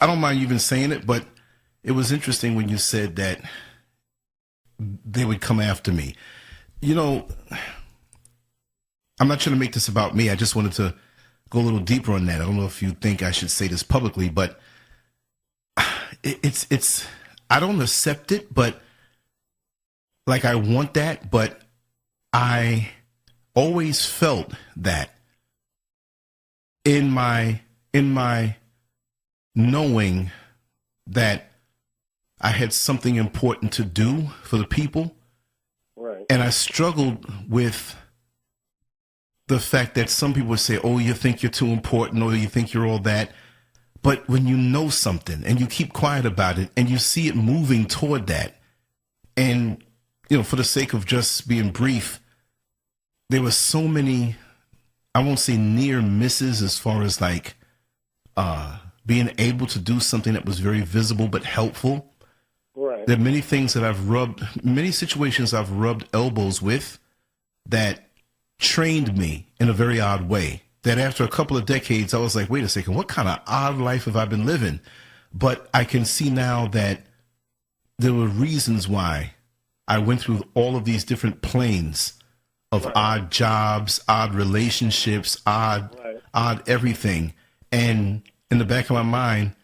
I don't mind you even saying it, but it was interesting when you said that they would come after me. You know, I'm not trying to make this about me. I just wanted to go a little deeper on that. I don't know if you think I should say this publicly, but it's I don't accept it, but like I want that, but I always felt that in my knowing that I had something important to do for the people. Right. And I struggled with the fact that some people would say, oh, you think you're too important, or you think you're all that. But when you know something and you keep quiet about it and you see it moving toward that, and, you know, for the sake of just being brief, there were so many, I won't say near misses as far as like being able to do something that was very visible but helpful. Right. There are many things that many situations I've rubbed elbows with that trained me in a very odd way. That after a couple of decades, I was like, wait a second, what kind of odd life have I been living? But I can see now that there were reasons why I went through all of these different planes of odd jobs, odd relationships, odd everything. And in the back of my mind,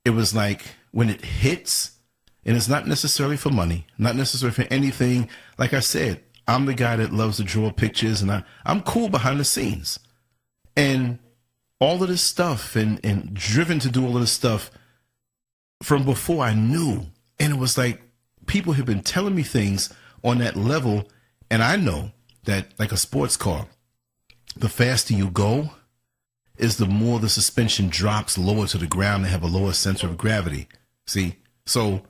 it was like when it hits, and it's not necessarily for money, not necessarily for anything. Like I said, I'm the guy that loves to draw pictures, and I'm cool behind the scenes. And all of this stuff and driven to do all of this stuff from before I knew. And it was like people have been telling me things on that level. And I know that, like a sports car, the faster you go is the more the suspension drops lower to the ground and have a lower center of gravity. See? So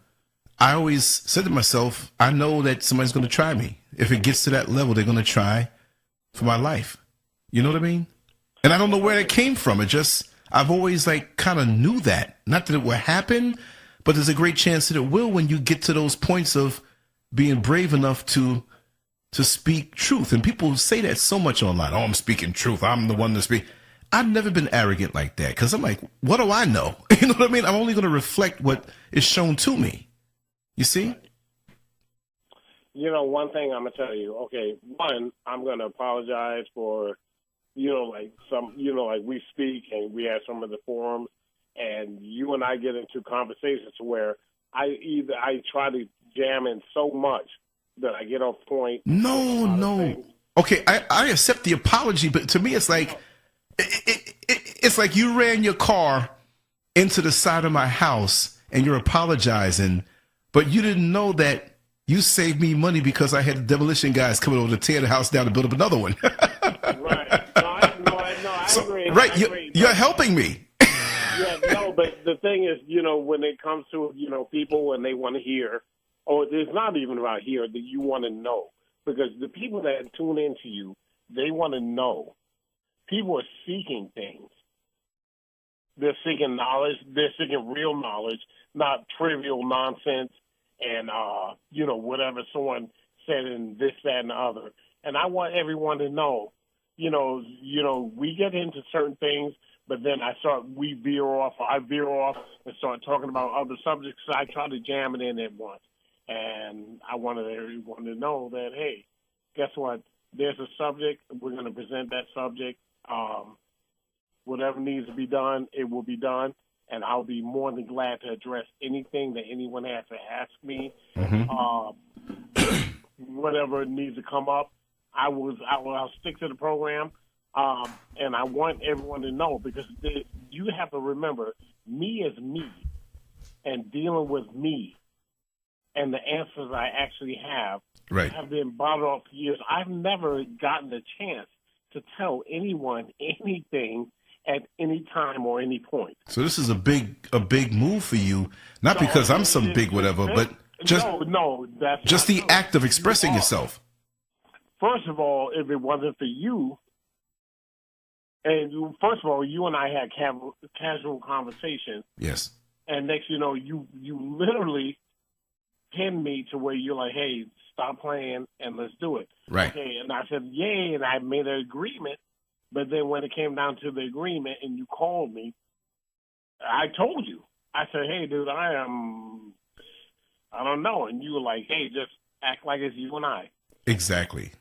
I always said to myself, I know that somebody's going to try me. If it gets to that level, they're going to try for my life. You know what I mean? And I don't know where it came from. It just, I've always like kind of knew that. Not that it will happen, but there's a great chance that it will when you get to those points of being brave enough to speak truth. And people say that so much online. Oh, I'm speaking truth. I'm the one to speak. I've never been arrogant like that because I'm like, what do I know? You know what I mean? I'm only going to reflect what is shown to me. You see? You know, one thing I'm going to tell you, okay, one, I'm going to apologize for, like we speak and we have some of the forums, and you and I get into conversations where I try to jam in so much that I get off point. No. Okay, I accept the apology, but to me it's like, it's like you ran your car into the side of my house and you're apologizing, but you didn't know that you saved me money because I had the demolition guys coming over to tear the house down and build up another one. Right. I agree. Right. I agree. You're helping me. Yeah, no, but the thing is, when it comes to, people and they want to hear, or it's not even about hear, that you want to know. Because the people that tune into you, they want to know. People are seeking things. They're seeking knowledge. They're seeking real knowledge, not trivial nonsense and, whatever someone said in this, that, and the other. And I want everyone to know, we get into certain things, but then I veer off and start talking about other subjects. So I try to jam it in at once. And I wanted everyone to know that, hey, guess what? There's a subject. We're going to present that subject. Whatever needs to be done, it will be done. And I'll be more than glad to address anything that anyone has to ask me. Whatever needs to come up, I'll stick to the program. And I want everyone to know, because you have to remember, me is me, and dealing with me and the answers I actually have have been bottled up for years. I've never gotten the chance to tell anyone anything at any time or any point. So this is a big move for you, not because I'm some big whatever, but just that's just the act of expressing yourself. First of all, if it wasn't for you, and first of all, you and I had casual conversations. Yes. And next, you literally pinned me to where you're like, hey, stop playing and let's do it. Right. Okay, and I said, yay, and I made an agreement. But then when it came down to the agreement and you called me, I told you. I said, hey, dude, I don't know. And you were like, hey, just act like it's you and I. Exactly.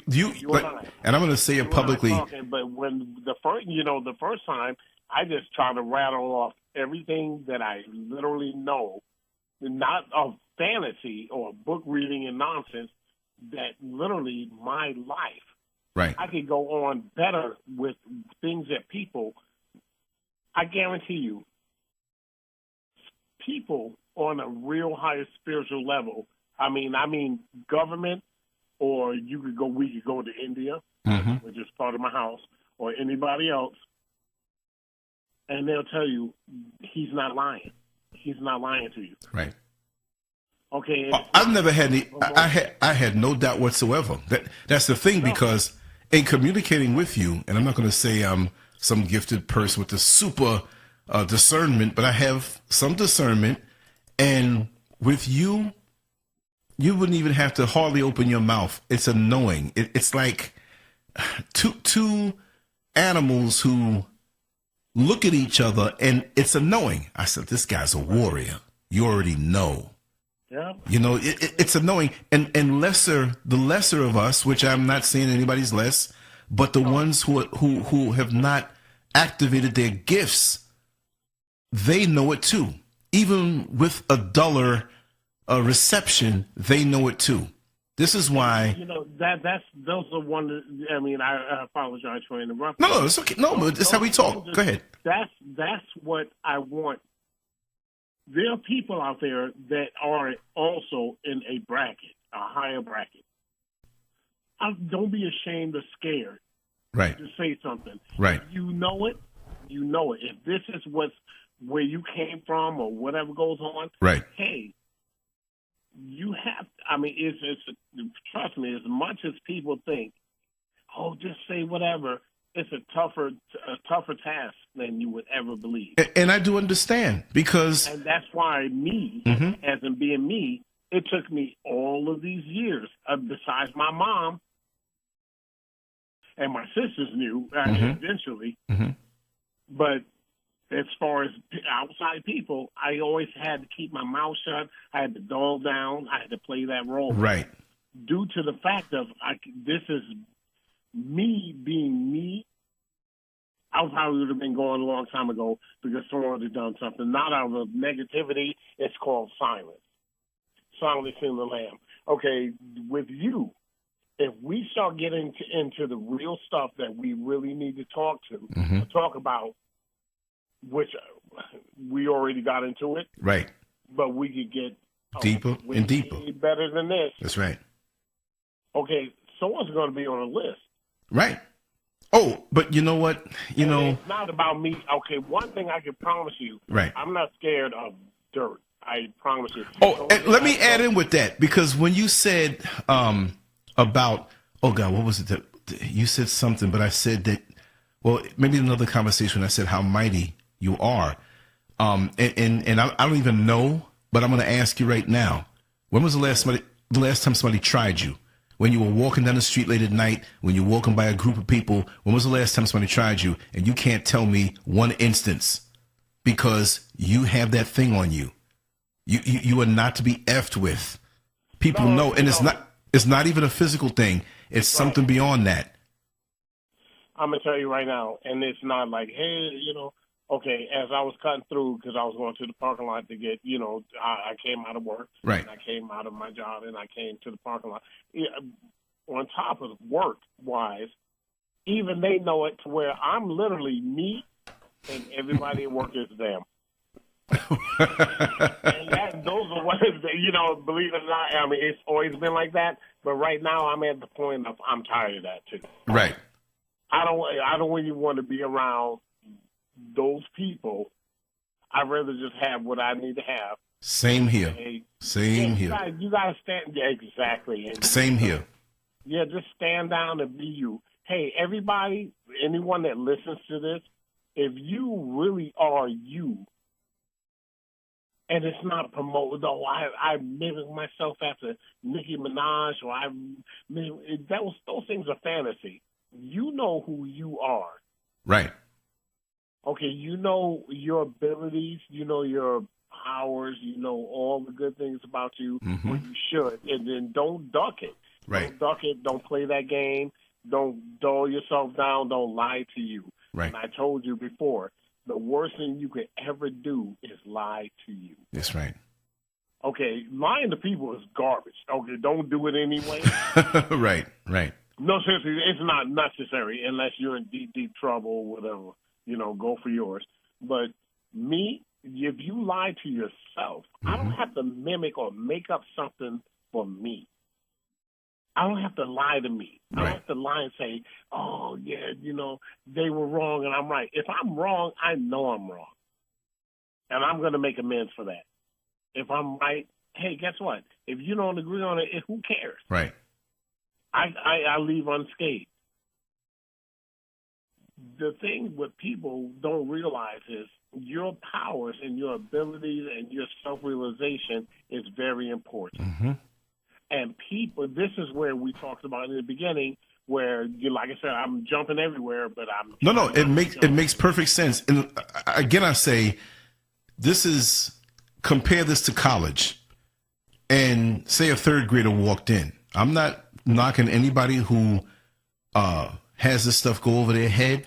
You like, and I. and I'm going to say it publicly. Talking, but when the first time, I just try to rattle off everything that I literally know, not of fantasy or book reading and nonsense, that literally my life. Right. I could go on better with things that people, I guarantee you, people on a real higher spiritual level, I mean government, or we could go to India, which is part of my house, or anybody else, and they'll tell you he's not lying. He's not lying to you. Right. Okay. I've never had any. I had no doubt whatsoever. That's the thing, because in communicating with you, and I'm not going to say I'm some gifted person with the super discernment, but I have some discernment, and with you, you wouldn't even have to hardly open your mouth. It's a knowing. It's like two animals who look at each other, and it's a knowing. I said, this guy's a warrior. You already know. Yeah. You know, it's a knowing. And the lesser of us, which I'm not saying anybody's less, but the ones who have not activated their gifts, they know it too. Even with a duller reception, they know it too. This is why. Those are one. I mean, I apologize for interrupting. No, it's okay. No, but it's how we talk. Go ahead. That's what I want. There are people out there that are also in a bracket, a higher bracket. Don't be ashamed or scared. Right. To say something. Right. You know it. You know it. If this is where you came from or whatever goes on. Right. Hey. You have. I mean, trust me. As much as people think, oh, just say whatever. It's a tougher task than you would ever believe. And I do understand, because, and that's why me, as in being me, it took me all of these years. Besides my mom and my sisters knew eventually, but. As far as outside people, I always had to keep my mouth shut. I had to dull down. I had to play that role. Right. Due to the fact of this is me being me. I probably would have been gone a long time ago because someone would have done something. Not out of negativity. It's called silence. Silence in the lamb. Okay, with you, if we start getting into the real stuff that we really need to talk about, which we already got into it. Right. But we could get deeper and deeper. Better than this. That's right. Okay, someone's going to be on a list. Right. Oh, but you know what? It's not about me. Okay, one thing I can promise you. Right. I'm not scared of dirt. I promise you. Oh, and let me add in with that, because when you said about, oh God, what was it that you said something, but I said that, well, maybe another conversation, I said how mighty you are. And I don't even know, but I'm going to ask you right now. When was the last time somebody tried you? When you were walking down the street late at night, when you're walking by a group of people, when was the last time somebody tried you? And you can't tell me one instance, because you have that thing on you. You are not to be effed with. People know, and it's not even a physical thing. It's something beyond that. I'm going to tell you right now, and it's not like, hey, okay, as I was cutting through, because I was going to the parking lot to get, I came out of work. Right. And I came out of my job, and I came to the parking lot. Yeah, on top of work-wise, even they know it to where I'm literally me, and everybody at work is them. And those are what, believe it or not, I mean, it's always been like that, but right now I'm at the point of I'm tired of that, too. Right. I don't really want to be around those people. I'd rather just have what I need to have. Same here. Same here. You got to stand. Yeah, exactly. And same here. Yeah, just stand down and be you. Hey, everybody, anyone that listens to this, if you really are you, and it's not promoted, though, I mimic myself after Nicki Minaj, or those things are fantasy. You know who you are. Right. Okay, you know your abilities, you know your powers, you know all the good things about you, Mm-hmm. or you should, and then don't duck it. Right. Don't duck it. Don't play that game. Don't dull yourself down. Don't lie to you. Right. And I told you before, the worst thing you could ever do is lie to you. That's right. Okay, lying to people is garbage. Okay, don't do it anyway. Right. Right. No, seriously, it's not necessary unless you're in deep, deep trouble or whatever. You know, go for yours. But me, if you lie to yourself, I don't have to mimic or make up something for me. I don't have to lie to me. I don't have to lie and say, oh, yeah, you know, they were wrong and I'm right. If I'm wrong, I know I'm wrong. And I'm going to make amends for that. If I'm right, hey, guess what? If you don't agree on it, who cares? Right. I leave unscathed. The thing what people don't realize is your powers and your abilities and your self-realization is very important. Mm-hmm. And people, this is where we talked about in the beginning, where you, like I said, I'm jumping everywhere, but I'm No. It makes perfect sense. And again, I say, compare this to college, and say a third grader walked in. I'm not knocking anybody who has this stuff go over their head,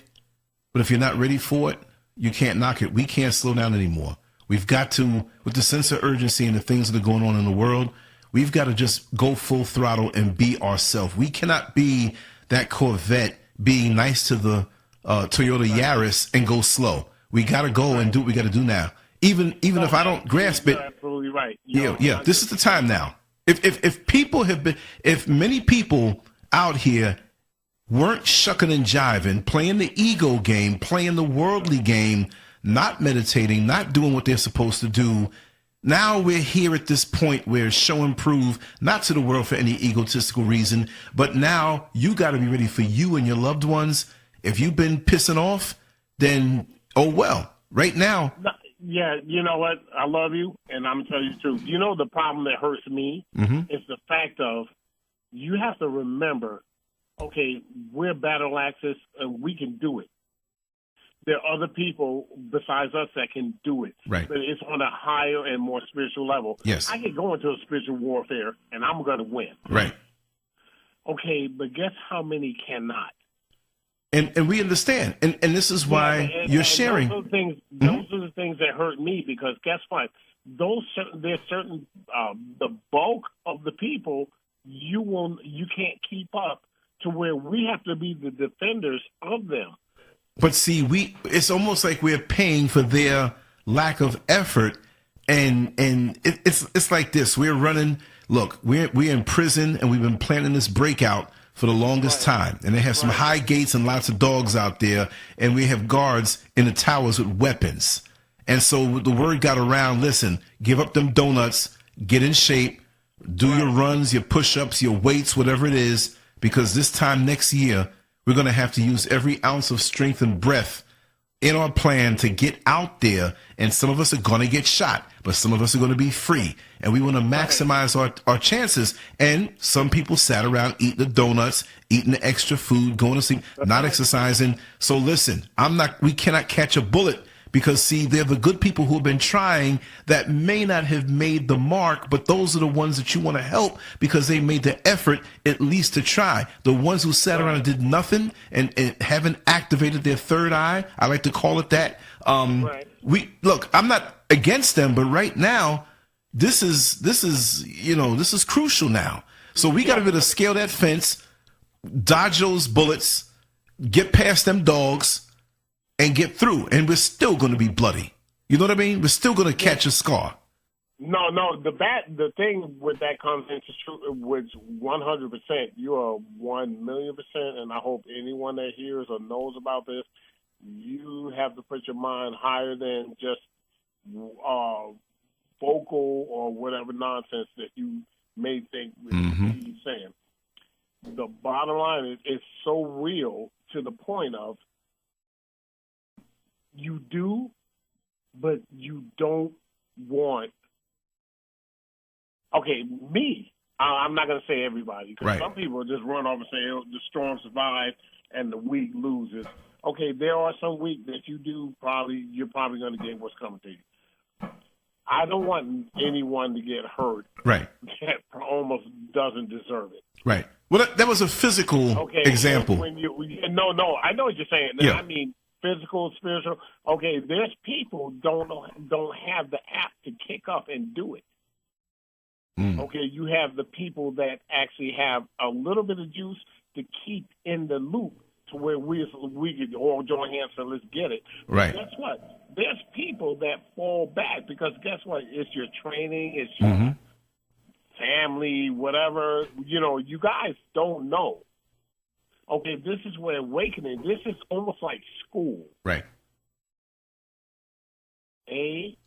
but if you're not ready for it, you can't knock it. We can't slow down anymore. We've got to, with the sense of urgency and the things that are going on in the world, we've got to just go full throttle and be ourselves. We cannot be that Corvette being nice to the Toyota Yaris and go slow. We got to go and do what we got to do now. Even if I don't grasp it. You're absolutely right. Yeah. This is the time now. If many people out here weren't shucking and jiving, playing the ego game, playing the worldly game, not meditating, not doing what they're supposed to do, now we're here at this point where show and prove, not to the world for any egotistical reason, but now you got to be ready for you and your loved ones. If you've been pissing off, then, oh well, right now. Yeah, you know what? I love you, and I'm going to tell you the truth. You know the problem that hurts me is the fact of you have to remember, okay, we're battle axes, and we can do it. There are other people besides us that can do it. Right. But it's on a higher and more spiritual level. Yes. I can go into a spiritual warfare, and I'm going to win. Right. Okay, but guess how many cannot? And we understand. And this is why you're sharing. Those are the things that hurt me, because guess what? There's certain the bulk of the people you can't keep up to where we have to be the defenders of them. But see, it's almost like we're paying for their lack of effort, and it's like this. We're running. Look, we're in prison, and we've been planning this breakout for the longest time, and they have some high gates and lots of dogs out there, and we have guards in the towers with weapons. And so the word got around, listen, give up them donuts, get in shape, do your runs, your push-ups, your weights, whatever it is, because this time next year, we're going to have to use every ounce of strength and breath in our plan to get out there, and some of us are going to get shot, but some of us are going to be free, and we want to maximize our chances. And some people sat around eating the donuts, eating the extra food, going to sleep, not exercising. So listen, we cannot catch a bullet, because see, they're the good people who have been trying that may not have made the mark, but those are the ones that you want to help because they made the effort at least to try. The ones who sat around and did nothing and haven't activated their third eye, I like to call it that. Look, I'm not against them, but right now, this is crucial now. So we got to be able to scale that fence, dodge those bullets, get past them dogs, and get through, and we're still going to be bloody. You know what I mean? We're still going to catch a scar. No. The thing with that comes into truth, which 100%, you are 1,000,000%, and I hope anyone that hears or knows about this, you have to put your mind higher than just vocal or whatever nonsense that you may think he's saying. The bottom line is, it's so real to the point of, you do, but you don't want. Okay, me. I'm not going to say everybody, because some people just run off and say, oh, the strong survive and the weak loses. Okay, there are some weak that you're probably going to get what's coming to you. I don't want anyone to get hurt Right. that almost doesn't deserve it. Right. Well, that was a physical example. When no, I know what you're saying. Yeah. I mean, physical, spiritual. Okay, there's people don't have the app to kick up and do it. Okay, you have the people that actually have a little bit of juice to keep in the loop to where we could all join hands and let's get it. Right. But guess what? There's people that fall back because guess what? It's your training, it's your family, whatever. You know, you guys don't know. Okay, this is where awakening. This is almost like school. Right. A,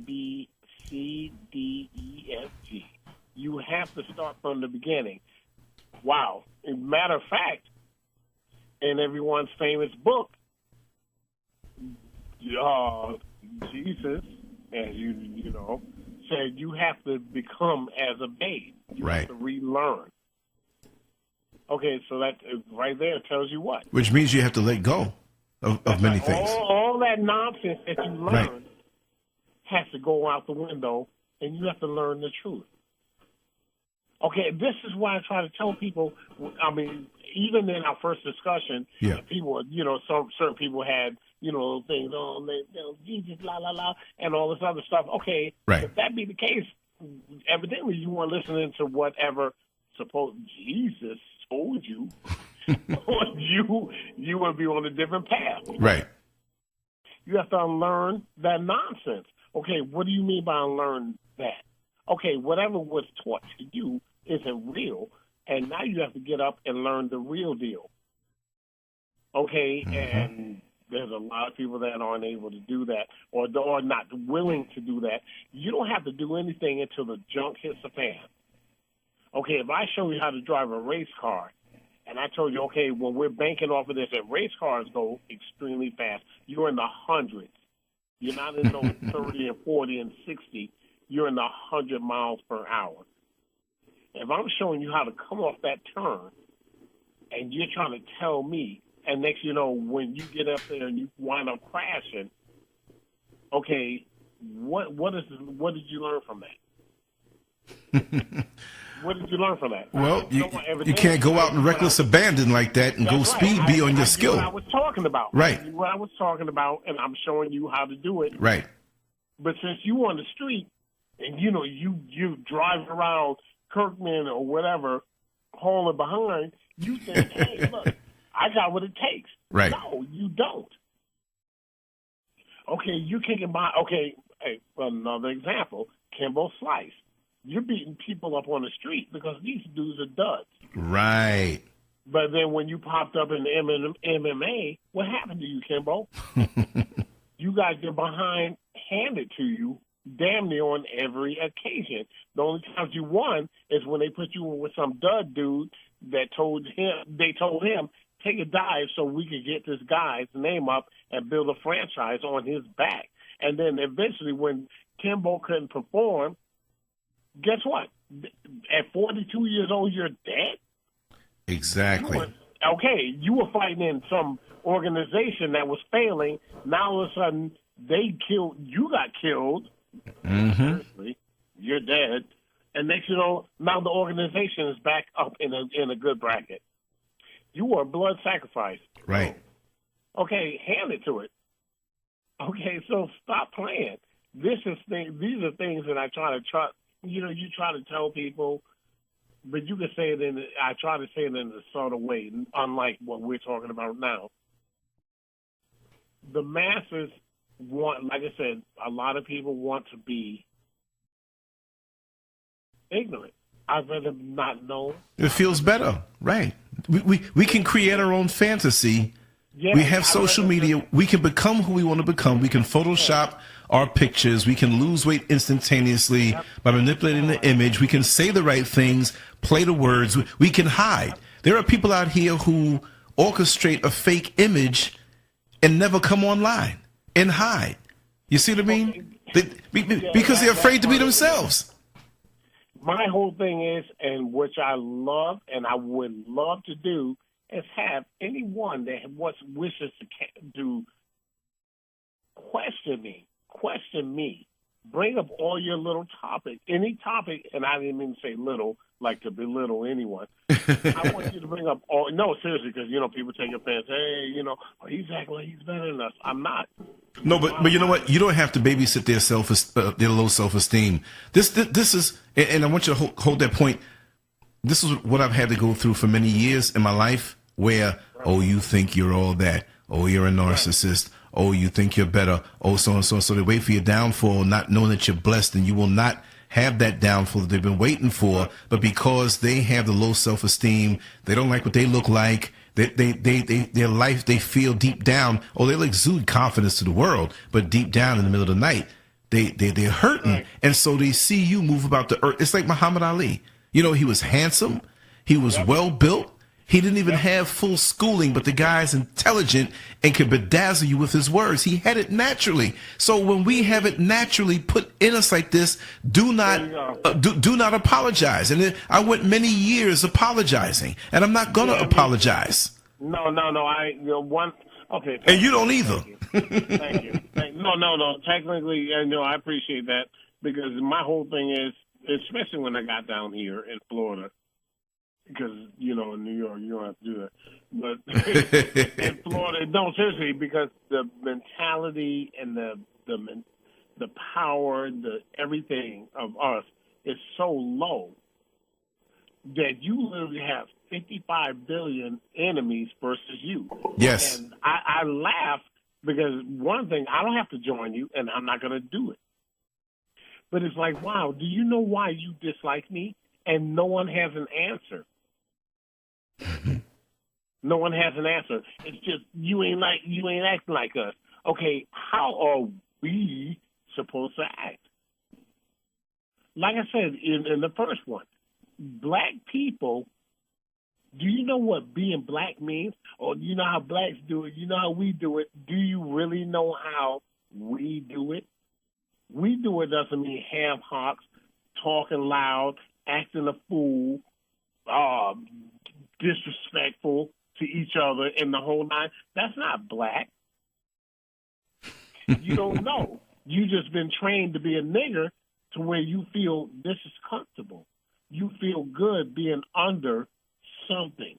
B, C, D, E, F, G. You have to start from the beginning. Wow. As a matter of fact, in everyone's famous book, Jesus, as you know, said you have to become as a babe. You have to relearn. Okay, so that right there tells you what. Which means you have to let go of many things. All that nonsense that you learn has to go out the window, and you have to learn the truth. Okay, this is why I try to tell people. I mean, even in our first discussion, people, you know, certain people had, you know, things on, Jesus, la la la, and all this other stuff. Okay, if that be the case, evidently you weren't listening to whatever suppose Jesus told you, or you would be on a different path. Right. You have to unlearn that nonsense. Okay, what do you mean by unlearn that? Okay, whatever was taught to you isn't real, and now you have to get up and learn the real deal. Okay, and there's a lot of people that aren't able to do that or not willing to do that. You don't have to do anything until the junk hits the fan. Okay, if I show you how to drive a race car, and I told you, okay, well, we're banking off of this, and race cars go extremely fast. You're in the hundreds. You're not in those 30 and 40 and 60. You're in the 100 miles per hour. If I'm showing you how to come off that turn, and you're trying to tell me, and next you know, when you get up there and you wind up crashing, okay, what did you learn from that? What did you learn from that? Well, you can't go out in reckless abandon like that and go speed beyond your skill. What I was talking about. Right. What I was talking about, and I'm showing you how to do it. Right. But since you on the street, and you know you drive around Kirkman or whatever, hauling behind, you think, hey, look, I got what it takes. Right. No, you don't. Okay, you kicking by. Okay, hey, another example, Kimbo Slice. You're beating people up on the street because these dudes are duds. Right. But then when you popped up in the MMA, what happened to you, Kimbo? You got your behind handed to you damn near on every occasion. The only times you won is when they put you in with some dud dude that told him, take a dive so we could get this guy's name up and build a franchise on his back. And then eventually when Kimbo couldn't perform, guess what? At 42 years old, you're dead? Exactly. You were fighting in some organization that was failing. Now all of a sudden, you got killed. Seriously, you're dead. And next you know, now the organization is back up in a good bracket. You were a blood sacrifice. Right. Okay, hand it to it. Okay, so stop playing. These are things that I try to you try to tell people, but you can say it I try to say it in a sort of way, unlike what we're talking about now. The masses want, like I said, a lot of people want to be ignorant. I'd rather not know. It feels better, right? We can create our own fantasy. Yeah, we have social media. We can become who we want to become. We can Photoshop our pictures. We can lose weight instantaneously by manipulating the image. We can say the right things, play the words. We can hide. There are people out here who orchestrate a fake image and never come online and hide. You see what I mean? Because they're afraid to be themselves. My whole thing is, and which I love and I would love to do, is have anyone that wishes to question me Bring up all your little topics, any topic, and I didn't mean to say little, like to belittle anyone. I want you to bring up all, no, seriously, because, people take offense. Hey, oh, he's acting like he's better than us. I'm not. No, but you know what? You don't have to babysit their low self-esteem. This is, and I want you to hold that point. This is what I've had to go through for many years in my life where, oh, you think you're all that. Oh, you're a narcissist. Oh, you think you're better. Oh, so and so. So they wait for your downfall, not knowing that you're blessed, and you will not have that downfall that they've been waiting for. But because they have the low self-esteem, they don't like what they look like. Their life, they feel deep down. Oh, they'll exude confidence to the world, but deep down in the middle of the night, they're hurting, and so they see you move about the earth. It's like Muhammad Ali. He was handsome, he was well built. He didn't even have full schooling, but the guy's intelligent and can bedazzle you with his words. He had it naturally. So when we have it naturally put in us like this, do not apologize. And I went many years apologizing, and I'm not gonna apologize. No. Okay. And you don't either. Thank you. No. Technically, I appreciate that, because my whole thing is, especially when I got down here in Florida. Because, in New York, you don't have to do that. But in Florida, no, seriously, because the mentality and the power, the everything of us is so low that you literally have 55 billion enemies versus you. Yes. And I laugh because one thing, I don't have to join you, and I'm not going to do it. But it's like, wow, do you know why you dislike me? And no one has an answer. No one has an answer. It's just you ain't acting like us. Okay, how are we supposed to act? Like I said in the first one, black people. Do you know what being black means? Or do you know how blacks do it? You know how we do it? Do you really know how we do it? We do it doesn't mean ham-hocks, talking loud, acting a fool, disrespectful to each other in the whole nine. That's not black. You don't know. You just been trained to be a nigger to where you feel this is comfortable. You feel good being under something.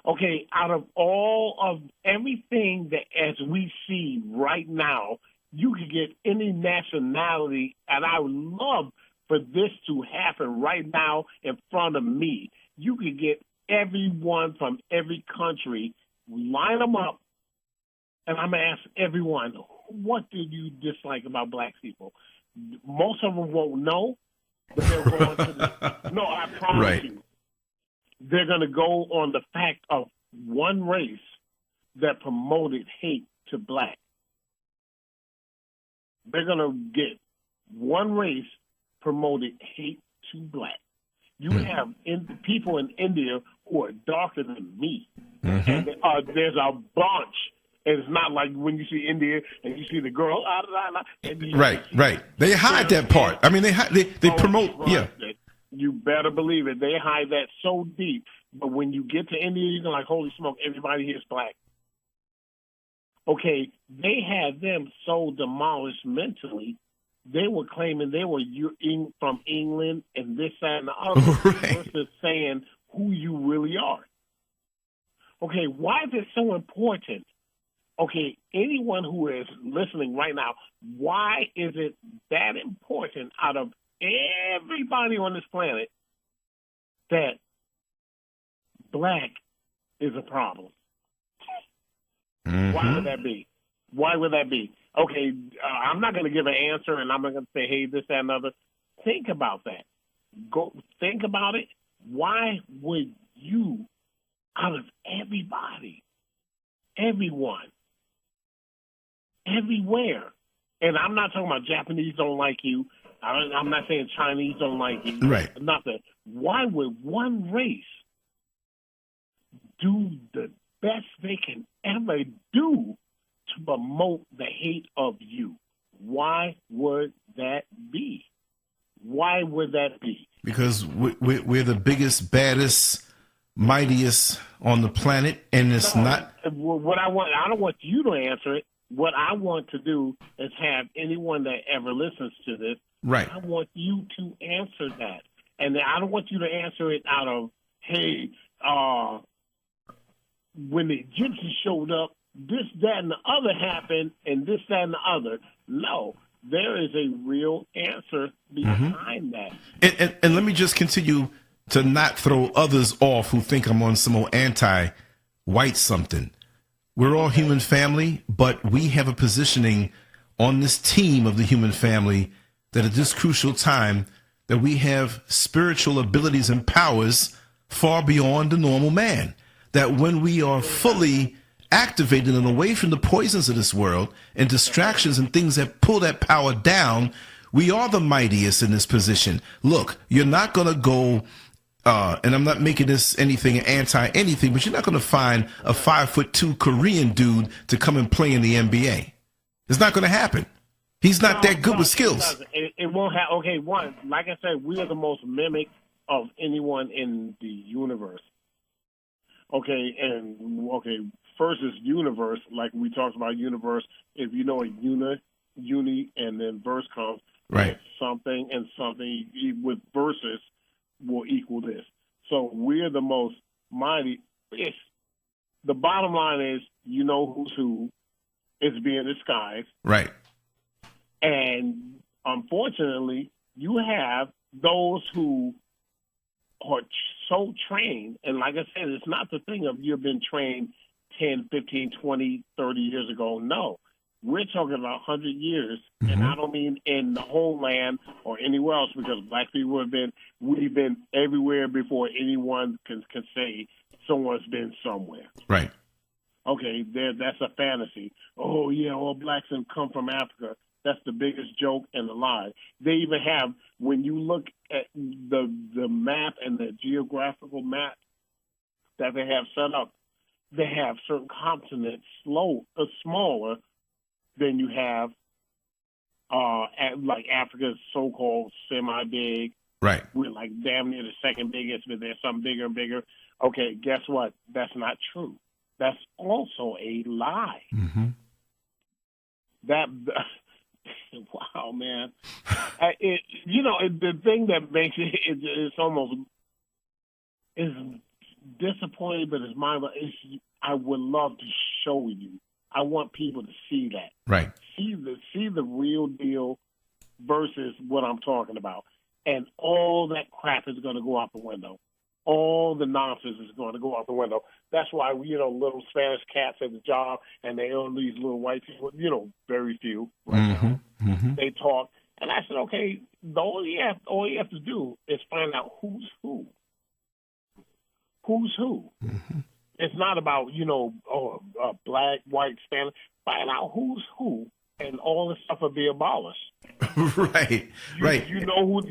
Okay, out of all of everything that as we see right now, you could get any nationality, and I would love for this to happen right now in front of me. You could get everyone from every country, line them up, and I'm going to ask everyone, what do you dislike about black people? Most of them won't know, but they're going to no, I promise you. They're going to go on the fact of one race that promoted hate to black. They're going to get one race promoted hate to black. You have people in India who are darker than me. Mm-hmm. And there's a bunch. And it's not like when you see India and you see the girl. Right. They hide that part. I mean, they promote. Yeah. You better believe it. They hide that so deep. But when you get to India, you're like, holy smoke, everybody here is black. Okay, they had them so demolished mentally. They were claiming they were from England and this, that, and the other, versus saying who you really are. Okay, why is it so important? Okay, anyone who is listening right now, why is it that important out of everybody on this planet that black is a problem? Mm-hmm. Why would that be? Why would that be? Okay, I'm not going to give an answer, and I'm not going to say, hey, this, that, and other. Think about that. Go think about it. Why would you, out of everybody, everyone, everywhere, and I'm not talking about Japanese don't like you. I'm not saying Chinese don't like you. Right. Nothing. Why would one race do the best they can ever do to promote the hate of you? Why would that be? Why would that be? Because we're the biggest, baddest, mightiest on the planet, and it's not. What I don't want you to answer it. what I want to do is have anyone that ever listens to this, right. I want you to answer that. And I don't want you to answer it out of, hey, when the Egyptians showed up, this, that, and the other happened, and this, that, and the other. No, there is a real answer behind that. And let me just continue to not throw others off who think I'm on some old anti-white something. We're all human family, but we have a positioning on this team of the human family that at this crucial time that we have spiritual abilities and powers far beyond the normal man. That when we are fully activated and away from the poisons of this world and distractions and things that pull that power down, we are the mightiest in this position. Look, you're not going to go... and I'm not making this anything anti-anything, but you're not going to find a 5'2" Korean dude to come and play in the NBA. It's not going to happen. He's not that good with skills. It won't have. Okay, one, like I said, we are the most mimic of anyone in the universe. Okay, first is universe, like we talked about universe. If you know a uni, and then verse comes, right? Something and something with verses will equal this. So we're the most mighty. The bottom line is, you know who's who. It's being disguised. Right. And unfortunately, you have those who are so trained. And like I said, it's not the thing of you've been trained 10, 15, 20, 30 years ago. No. We're talking about 100 years, and I don't mean in the homeland or anywhere else, because black people we've been everywhere before anyone can say someone's been somewhere. Right. Okay, that's a fantasy. Oh, yeah, all blacks have come from Africa. That's the biggest joke and a lie. They even have, when you look at the map and the geographical map that they have set up, they have certain continents smaller than you have, like Africa's so-called semi-big. Right. We're like damn near the second biggest, but there's some bigger and bigger. Okay, guess what? That's not true. That's also a lie. Wow, man. The thing that makes it's almost is disappointing, but it's mind-blowing. I would love to show you. I want people to see that. Right. See the real deal versus what I'm talking about. And all that crap is going to go out the window. All the nonsense is going to go out the window. That's why, little Spanish cats at the job, and they own these little white people, very few right now. They talk. And I said, okay, all you have to do is find out who's who. Who's who. It's not about, black, white, Spanish. Find out who's who, and all this stuff will be abolished. Right. You know who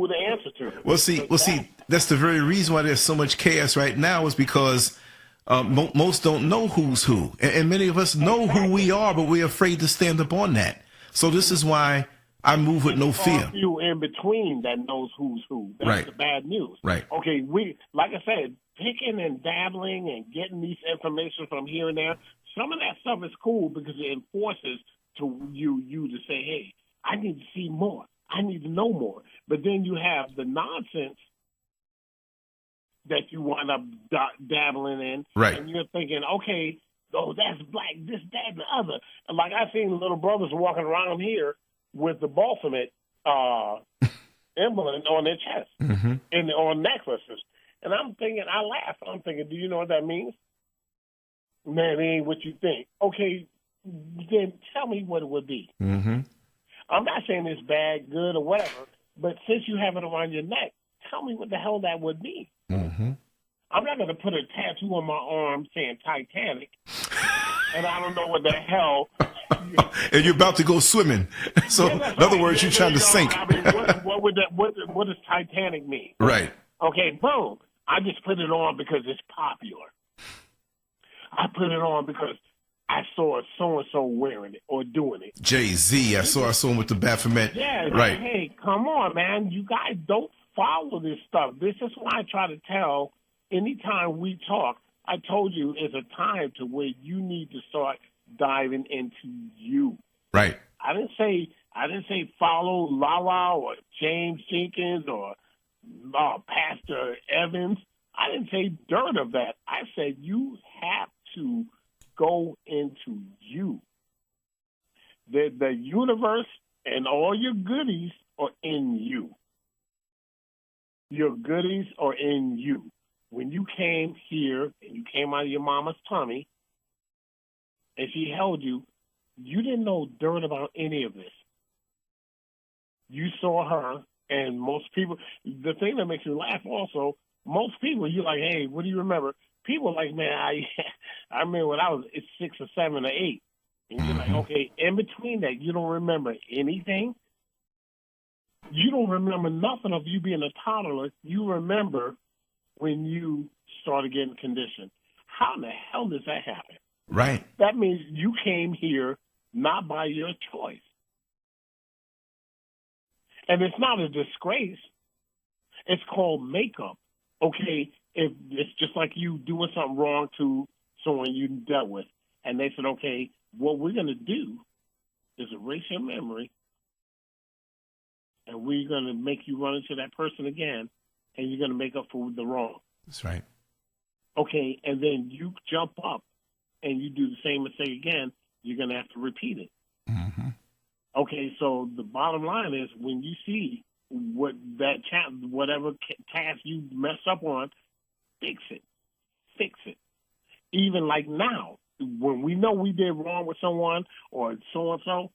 the answer to. Well, see, that's the very reason why there's so much chaos right now, is because most don't know who's who, and many of us know who we are, but we're afraid to stand up on that. So this is why I move with no fear. You in between that knows who's who. That's the bad news. Right. Okay, like I said, picking and dabbling and getting these information from here and there. Some of that stuff is cool because it enforces to you to say, hey, I need to see more. I need to know more. But then you have the nonsense that you wind up dabbling in. Right. And you're thinking, okay, that's black, this, that, and the other. And like I've seen little brothers walking around here with the Baphomet emblem on their chest and on necklaces. And I'm thinking, I laugh. I'm thinking, do you know what that means? Man, it ain't what you think. Okay, then tell me what it would be. I'm not saying it's bad, good, or whatever, but since you have it around your neck, tell me what the hell that would be. I'm not going to put a tattoo on my arm saying Titanic, and I don't know what the hell. And you're about to go swimming. So, in other words, you're trying to sink. I mean, what does Titanic mean? Right. Okay, boom. I just put it on because it's popular. I put it on because I saw so-and-so wearing it or doing it. Jay-Z, I saw him with the Baphomet. Yeah, right. Hey, come on, man. You guys don't follow this stuff. This is why I try to tell anytime we talk, I told you it's a time to where you need to start diving into you. Right. I didn't say follow Lala or James Jenkins or Pastor Evans. I didn't say dirt of that. I said you have to go into you. The universe and all your goodies are in you. Your goodies are in you. When you came here and you came out of your mama's tummy and she held you, you didn't know dirt about any of this. You saw her, and most people, the thing that makes me laugh also, most people, you're like, hey, what do you remember? People are like, man, I remember when I was 6 or 7 or 8. And you're like, okay, in between that, you don't remember anything? You don't remember nothing of you being a toddler. You remember when you started getting conditioned. How in the hell does that happen? Right. That means you came here not by your choice. And it's not a disgrace. It's called makeup. Okay, if it's just like you doing something wrong to someone you dealt with, and they said, okay, what we're going to do is erase your memory, and we're going to make you run into that person again, and you're going to make up for the wrong. That's right. Okay, and then you jump up and you do the same mistake again, you're going to have to repeat it. Mm-hmm. Okay, so the bottom line is when you see whatever task you mess up on, fix it. Fix it. Even like now, when we know we did wrong with someone or so-and-so,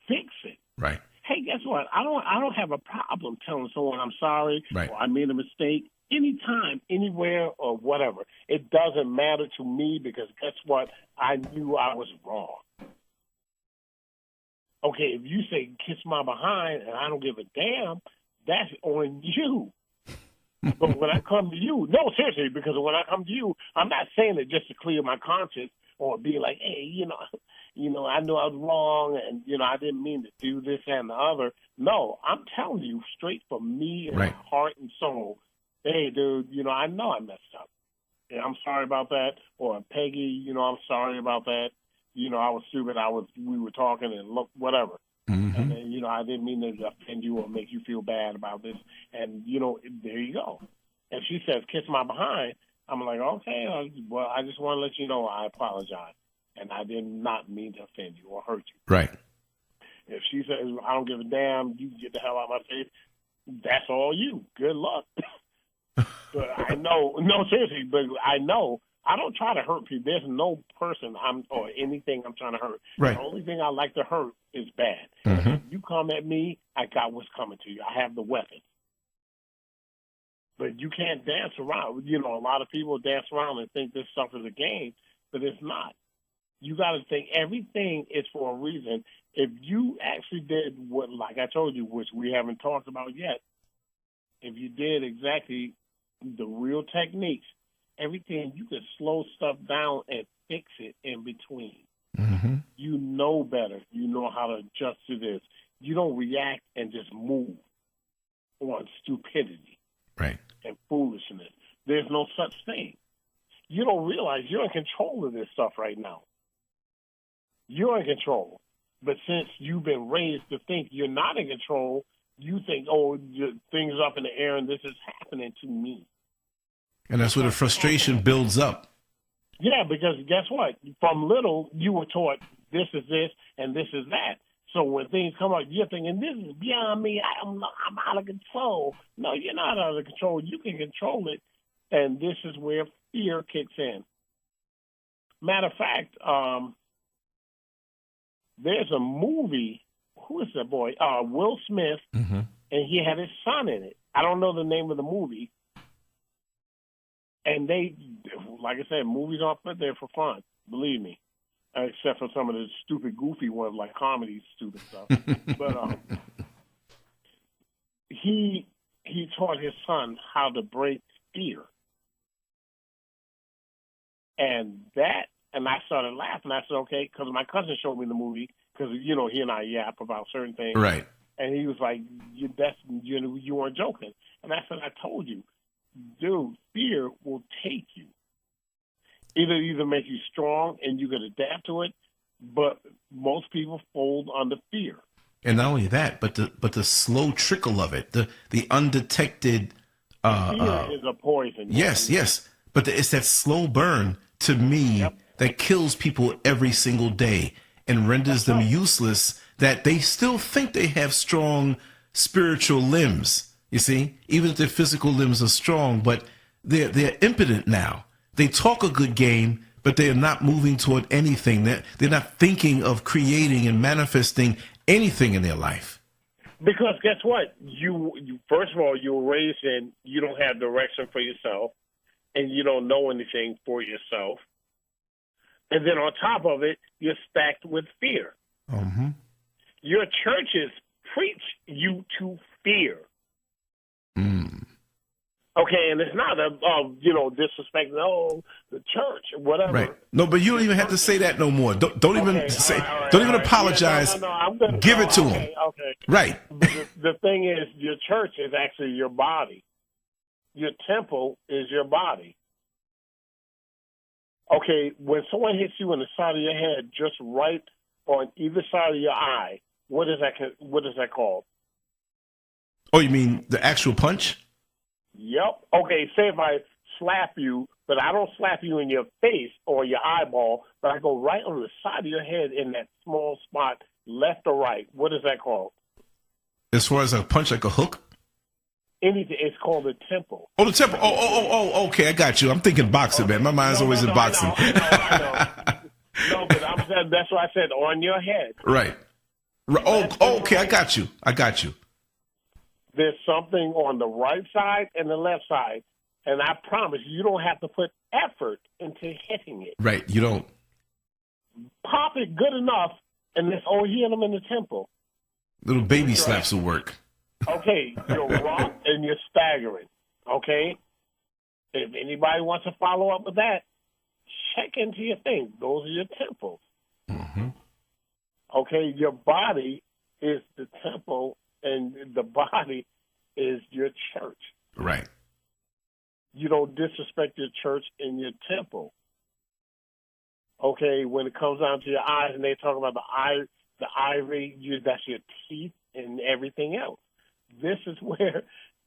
fix it. Right. Hey, guess what? I don't have a problem telling someone I'm sorry Right. or I made a mistake anytime, anywhere, or whatever. It doesn't matter to me because guess what? I knew I was wrong. Okay, if you say kiss my behind and I don't give a damn, that's on you. But when I come to you, no, seriously, because when I come to you, I'm not saying it just to clear my conscience or be like, hey, I know I was wrong and, I didn't mean to do this and the other. No, I'm telling you straight from me and Right. my heart and soul, hey, dude, I know I messed up. And I'm sorry about that. Or Peggy, I'm sorry about that. I was stupid. We were talking and look, whatever. Mm-hmm. And then, I didn't mean to offend you or make you feel bad about this. And, there you go. If she says, kiss my behind, I'm like, okay, well, I just want to let you know I apologize. And I did not mean to offend you or hurt you. Right. If she says, I don't give a damn, you get the hell out of my face, that's all you. Good luck. But I know, no, seriously, but I know. I don't try to hurt people. There's no person or anything I'm trying to hurt. Right. The only thing I like to hurt is bad. Mm-hmm. If you come at me, I got what's coming to you. I have the weapon. But you can't dance around. A lot of people dance around and think this stuff is a game, but it's not. You got to think everything is for a reason. If you actually did what, like I told you, which we haven't talked about yet, if you did exactly the real techniques, everything, you can slow stuff down and fix it in between. Mm-hmm. You know better. You know how to adjust to this. You don't react and just move on stupidity Right. and foolishness. There's no such thing. You don't realize you're in control of this stuff right now. You're in control. But since you've been raised to think you're not in control, you think, things up in the air and this is happening to me. And that's where the frustration builds up. Yeah, because guess what? From little, you were taught this is this and this is that. So when things come up, you're thinking, this is beyond me. I'm out of control. No, you're not out of control. You can control it. And this is where fear kicks in. Matter of fact, there's a movie. Who is that boy? Will Smith, Mm-hmm. and he had his son in it. I don't know the name of the movie. And they, like I said, movies aren't put there for fun, believe me, except for some of the stupid, goofy ones like comedy, stupid stuff. But he taught his son how to break fear. And I started laughing. I said, okay, because my cousin showed me the movie, because, he and I yap about certain things. Right. And he was like, you weren't joking. And I said, I told you. Dude, fear will take you. Either make you strong and you can adapt to it, but most people fold under fear. And not only that, but the slow trickle of it, the undetected. Fear is a poison. Yes. But it's that slow burn to me that kills people every single day and renders them useless, that they still think they have strong spiritual limbs. You see, even if their physical limbs are strong, but they're impotent now. They talk a good game, but they are not moving toward anything. They're not thinking of creating and manifesting anything in their life. Because guess what? You first of all, you're raised in, you don't have direction for yourself, and you don't know anything for yourself. And then on top of it, you're stacked with fear. Mm-hmm. Your churches preach you to fear. Mm. Okay, and it's not disrespect. Oh, the church, whatever. Right. No, but you don't even have to say that no more. Don't even say. Don't even apologize. Yeah, no, Give it to him. Okay. Right. The thing is, your church is actually your body. Your temple is your body. Okay, when someone hits you in the side of your head, just right on either side of your eye, what is that called? Oh, you mean the actual punch? Yep. Okay, say if I slap you, but I don't slap you in your face or your eyeball, but I go right on the side of your head in that small spot, left or right. What is that called? As far as a punch, like a hook? Anything. It's called the temple. Oh, the temple. Oh, okay, I got you. I'm thinking boxing, man. My mind's always in boxing. I know. No, but I'm saying, that's why I said on your head. Right. Oh, okay, I got you. There's something on the right side and the left side, and I promise you don't have to put effort into hitting it. Right, you don't. Pop it good enough, and hit him in the temple. Little baby slaps will work. Okay, you're rock and you're staggering. Okay? If anybody wants to follow up with that, check into your thing. Those are your temples. Mm-hmm. Okay, your body is the temple, and the body is your church. Right. You don't disrespect your church and your temple. Okay, when it comes down to your eyes, and they talk about the ivory, that's your teeth and everything else. This is where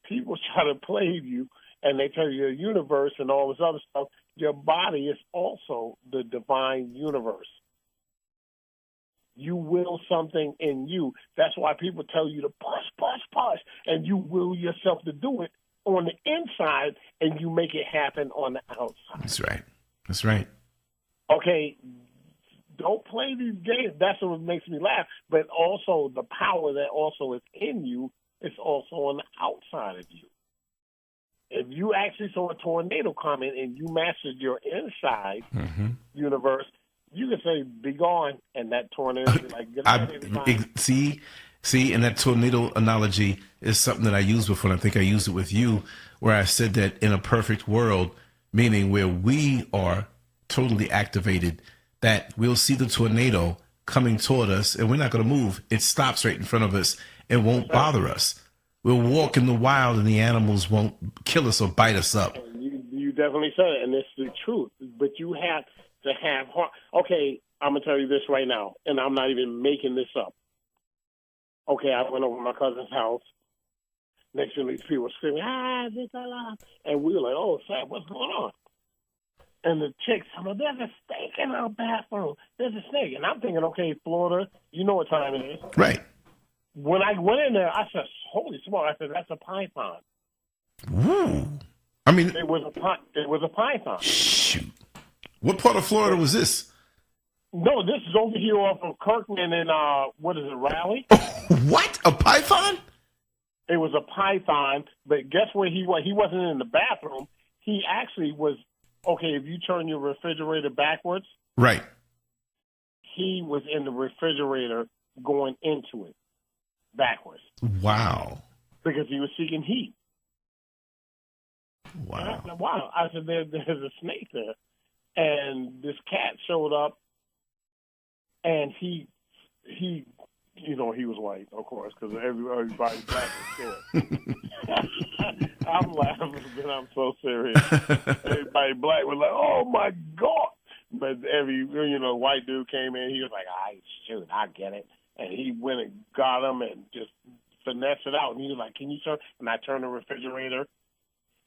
people try to play you, and they tell you your universe and all this other stuff. Your body is also the divine universe. You will something in you. That's why people tell you to push, and you will yourself to do it on the inside, and you make it happen on the outside. That's right. Okay, don't play these games. That's what makes me laugh. But also the power that also is in you is also on the outside of you. If you actually saw a tornado coming and you mastered your inside universe, you can say, be gone, and that tornado be like, get out See, and that tornado analogy is something that I used before, and I think I used it with you, where I said that in a perfect world, meaning where we are totally activated, that we'll see the tornado coming toward us, and we're not going to move. It stops right in front of us and won't bother us. We'll walk in the wild, and the animals won't kill us or bite us up. You definitely said it, and it's the truth. But you have to have heart. Okay, I'm going to tell you this right now, and I'm not even making this up. Okay, I went over to my cousin's house. Next thing these people were screaming, and we were like, oh, Sam, what's going on? And the chick said, well, there's a snake in our bathroom. There's a snake. And I'm thinking, okay, Florida, you know what time it is. Right. When I went in there, I said, holy smokes, I said, that's a python. Ooh. I mean, it was a python. Shoot. What part of Florida was this? No, this is over here off of Kirkland and, Raleigh? What? A python? It was a python, but guess where he was? He wasn't in the bathroom. He actually was, okay, if you turn your refrigerator backwards. Right. He was in the refrigerator going into it backwards. Wow. Because he was seeking heat. Wow. I said, there's a snake there. And this cat showed up, and he was white, of course, because everybody black was scared. I'm laughing, but I'm so serious. Everybody black was like, oh, my God. But every white dude came in, he was like, shoot, I get it. And he went and got him and just finessed it out. And he was like, can you turn? And I turned the refrigerator,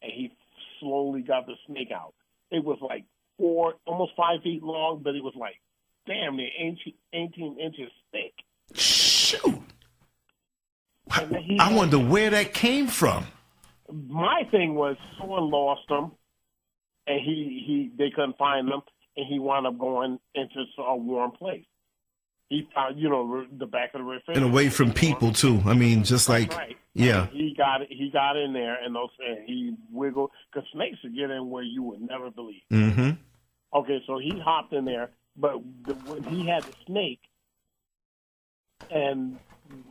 and he slowly got the snake out. It was like almost 5 feet long, but it was like damn near 18 inches thick. Shoot. I wonder where that came from. My thing was someone lost him, and they couldn't find him, and he wound up going into a warm place. He found, the back of the refrigerator. And away from people, too. I mean, just like, right. Yeah. He got in there, and he wiggled, because snakes would get in where you would never believe. Mm-hmm. Okay, so he hopped in there, but when he had the snake, and,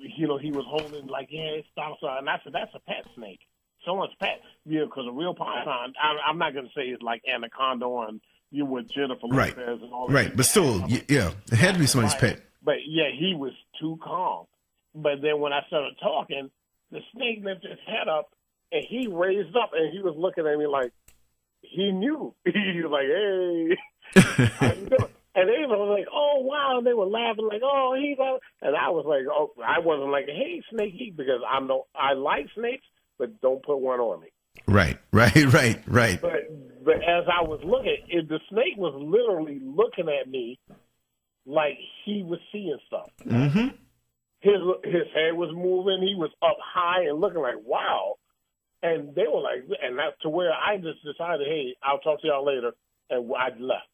he was holding, like, yeah, stop. And I said, that's a pet snake. Someone's pet. Because a real python, I'm not going to say it's like Anaconda on with Jennifer Lopez and all that. Right, but still, yeah, it had to be somebody's pet. But, yeah, he was too calm. But then when I started talking, the snake lifted his head up, and he raised up, and he was looking at me like he knew. He was like, hey, how you doing? And they were like, oh, wow. And they were laughing like, oh, he's out. And I was like, oh, I wasn't like, hey, snakey, because I like snakes, but don't put one on me. Right. But as I was looking, the snake was literally looking at me like he was seeing stuff. Mm-hmm. His head was moving. He was up high and looking like, wow. And they were like, and that's to where I just decided, hey, I'll talk to y'all later. And I left.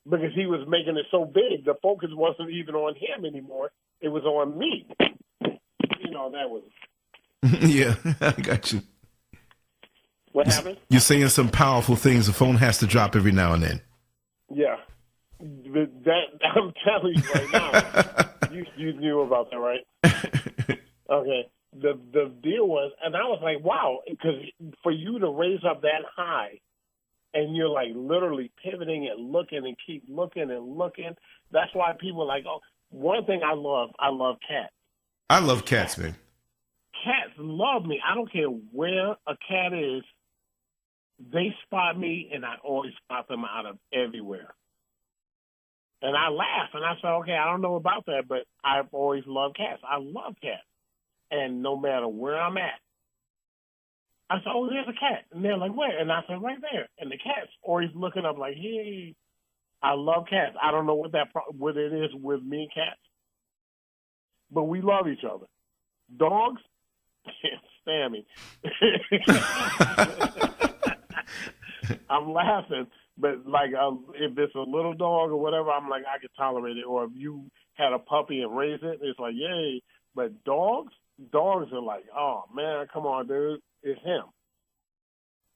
Because he was making it so big, the focus wasn't even on him anymore. It was on me. That was... Yeah, I got you. What happened? You're saying some powerful things. The phone has to drop every now and then. Yeah. I'm telling you right now, you knew about that, right? Okay. The deal was, and I was like, wow, because for you to raise up that high, and you're like literally pivoting and looking and keep looking and looking. That's why people are like, oh, one thing I love cats. I love cats, man. Cats love me. I don't care where a cat is. They spot me, and I always spot them out of everywhere. And I laugh, and I say, okay, I don't know about that, but I've always loved cats. I love cats. And no matter where I'm at, I said, oh, there's a cat. And they're like, where? And I said, right there. And the cat's always looking up like, hey, I love cats. I don't know what it is with me and cats, but we love each other. Dogs can't stand me. I'm laughing, but like if it's a little dog or whatever, I'm like, I can tolerate it. Or if you had a puppy and raised it, it's like, yay. But dogs are like, oh, man, come on, dude. It's him.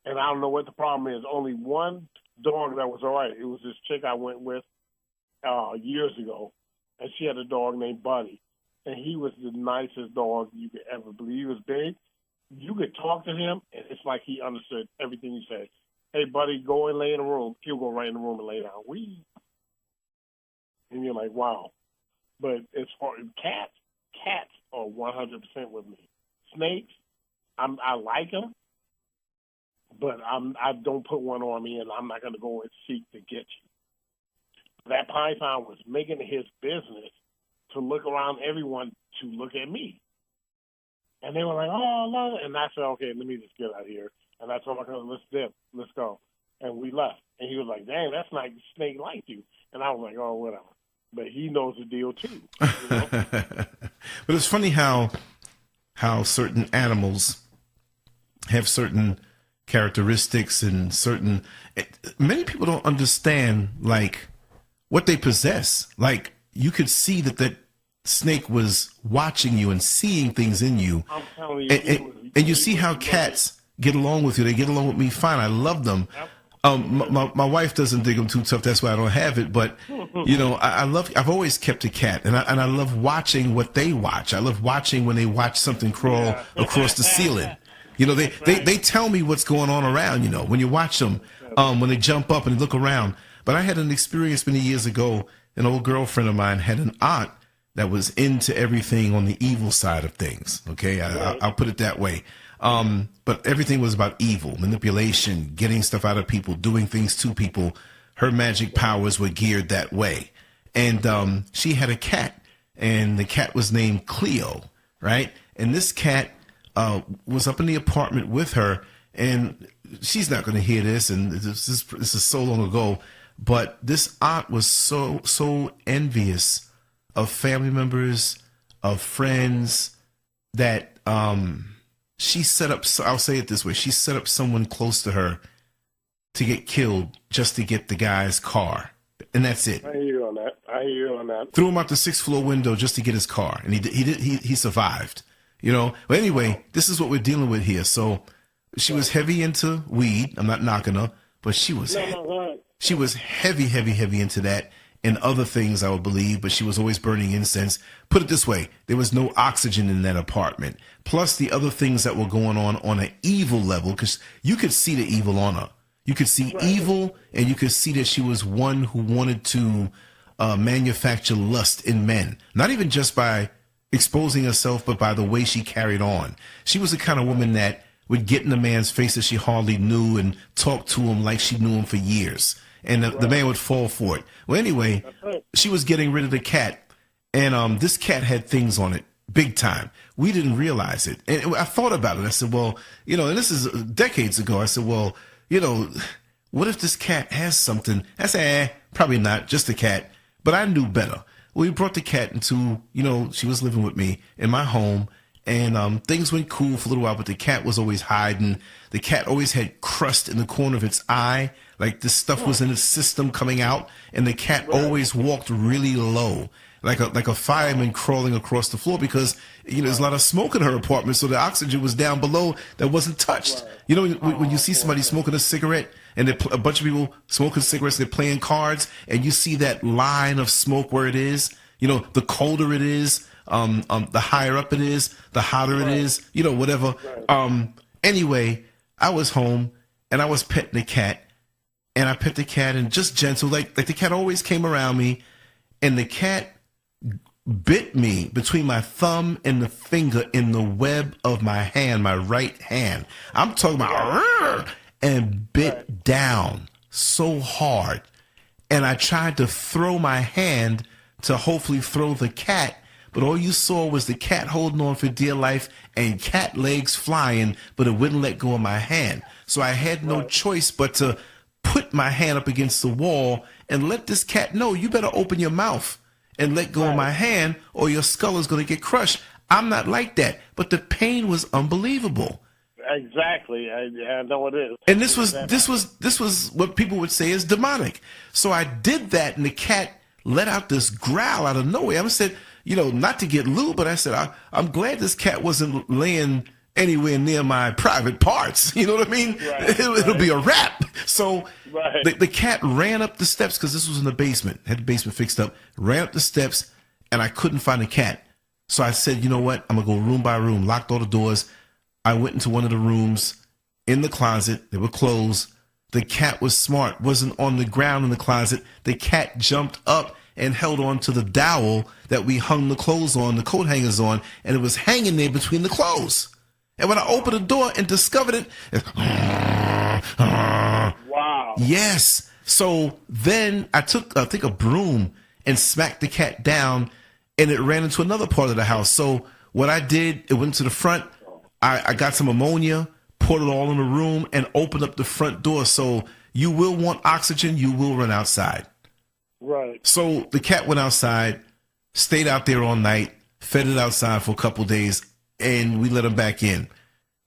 And I don't know what the problem is. Only one dog that was all right. It was this chick I went with years ago, and she had a dog named Buddy. And he was the nicest dog you could ever believe. He was big. You could talk to him, and it's like he understood everything you said. Hey, Buddy, go and lay in the room. He'll go right in the room and lay down. And you're like, wow. But as far as cats are 100% with me. Snakes, I like them, but I don't put one on me, and I'm not going to go and seek to get you. That python was making it his business to look around everyone to look at me. And they were like, oh, no. And I said, okay, let me just get out of here. And I told my cousin, let's dip. Let's go. And we left. And he was like, dang, that's not snake like you. And I was like, oh, whatever. But he knows the deal, too. But it's funny how certain animals have certain characteristics and many people don't understand, like, what they possess. Like, you could see that snake was watching you and seeing things in you. I'm telling you. And you see how cats get along with you. They get along with me fine. I love them. Yep. My wife doesn't think I'm too tough. That's why I don't have it. But, I've always kept a cat, and I love watching what they watch. I love watching when they watch something crawl across the ceiling. They tell me what's going on around, when you watch them, when they jump up and look around. But I had an experience many years ago. An old girlfriend of mine had an aunt that was into everything on the evil side of things. Okay. I'll put it that way. But everything was about evil, manipulation, getting stuff out of people, doing things to people. her magic powers were geared that way. And she had a cat, and the cat was named Cleo, right? And this cat was up in the apartment with her, and she's not going to hear this, and this is so long ago, but this aunt was so envious of family members, of friends, that she set up, I'll say it this way, she set up someone close to her to get killed just to get the guy's car. And that's it. I hear you on that. Threw him out the 6th floor window just to get his car, and he survived. You know. But anyway, this is what we're dealing with here. So she was heavy into weed. I'm not knocking her, but she was she was heavy into that and other things, I would believe. But she was always burning incense. Put it this way: there was no oxygen in that apartment. Plus the other things that were going on an evil level, because you could see the evil on her. You could see evil, and you could see that she was one who wanted to manufacture lust in men. Not even just by exposing herself, but by the way she carried on. She was the kind of woman that would get in a man's face that she hardly knew and talk to him like she knew him for years. And the man would fall for it. Well, anyway, she was getting rid of the cat, and this cat had things on it. Big time. We didn't realize it. And I thought about it. I said, well, you know, and this is decades ago. I said, well, you know, what if this cat has something? I said, probably not, just a cat. But I knew better. We brought the cat into, you know, she was living with me in my home, and things went cool for a little while, but the cat was always hiding. The cat always had crust in the corner of its eye, like this stuff was in its system coming out, and the cat always walked really low, like a fireman crawling across the floor, because, you know, there's a lot of smoke in her apartment, so the oxygen was down below that wasn't touched. You know, when you see somebody smoking a cigarette, and a bunch of people smoking cigarettes, they're playing cards, and you see that line of smoke where it is, you know, the colder it is, the higher up it is, the hotter it is, you know, whatever. Anyway, I was home, and I was petting the cat, and I pet the cat, and just gentle, like the cat always came around me, and the cat bit me between my thumb and the finger in the web of my hand, my right hand. I'm talking about, and bit down so hard. And I tried to throw my hand to hopefully throw the cat, but all you saw was the cat holding on for dear life and cat legs flying, but it wouldn't let go of my hand. So I had no choice but to put my hand up against the wall and let this cat know, you better open your mouth and let go of my hand, or your skull is going to get crushed. I'm not like that, but the pain was unbelievable. Exactly, I know it is. And this was what people would say is demonic. So I did that, and the cat let out this growl out of nowhere. I said, you know, not to get lewd, but I said, I'm glad this cat wasn't laying anywhere near my private parts. You know what I mean? It'll be a wrap. So the cat ran up the steps, because this was in the basement, had the basement fixed up, ran up the steps, and I couldn't find the cat. So I said, you know what? I'm going to go room by room, locked all the doors. I went into one of the rooms in the closet. They were closed. The cat was smart, wasn't on the ground in the closet. The cat jumped up and held on to the dowel that we hung the clothes on, the coat hangers on, and it was hanging there between the clothes. And when I opened the door and discovered it, wow. Yes. So then I took, I think, a broom and smacked the cat down, and it ran into another part of the house. So what I did, it went to the front. I got some ammonia, poured it all in the room, and opened up the front door. So you will want oxygen. You will run outside. Right. So the cat went outside, stayed out there all night, fed it outside for a couple days, and we let him back in.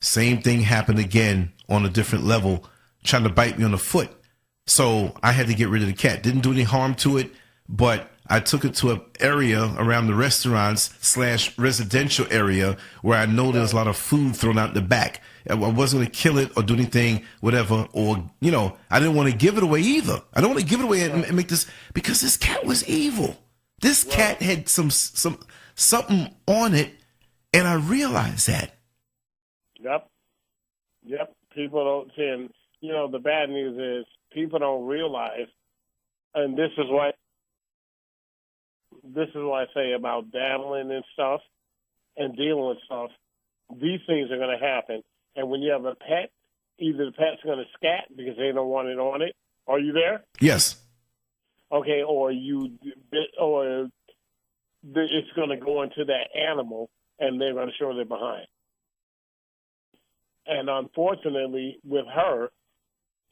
Same thing happened again on a different level, trying to bite me on the foot. So I had to get rid of the cat. Didn't do any harm to it, but I took it to an area around the restaurants/residential area where I know there's a lot of food thrown out the back. I wasn't going to kill it or do anything, whatever, or, you know, I didn't want to give it away either. I don't want to give it away and make this, because this cat was evil. This cat had something on it, and I realized that. Yep. People don't see, and, you know, the bad news is people don't realize, and this is why I say about dabbling and stuff and dealing with stuff. These things are going to happen. And when you have a pet, either the pet's going to scat because they don't want it on it. Are you there? Yes. okay, or it's going to go into that animal, and they're going to show their behind. And unfortunately, with her,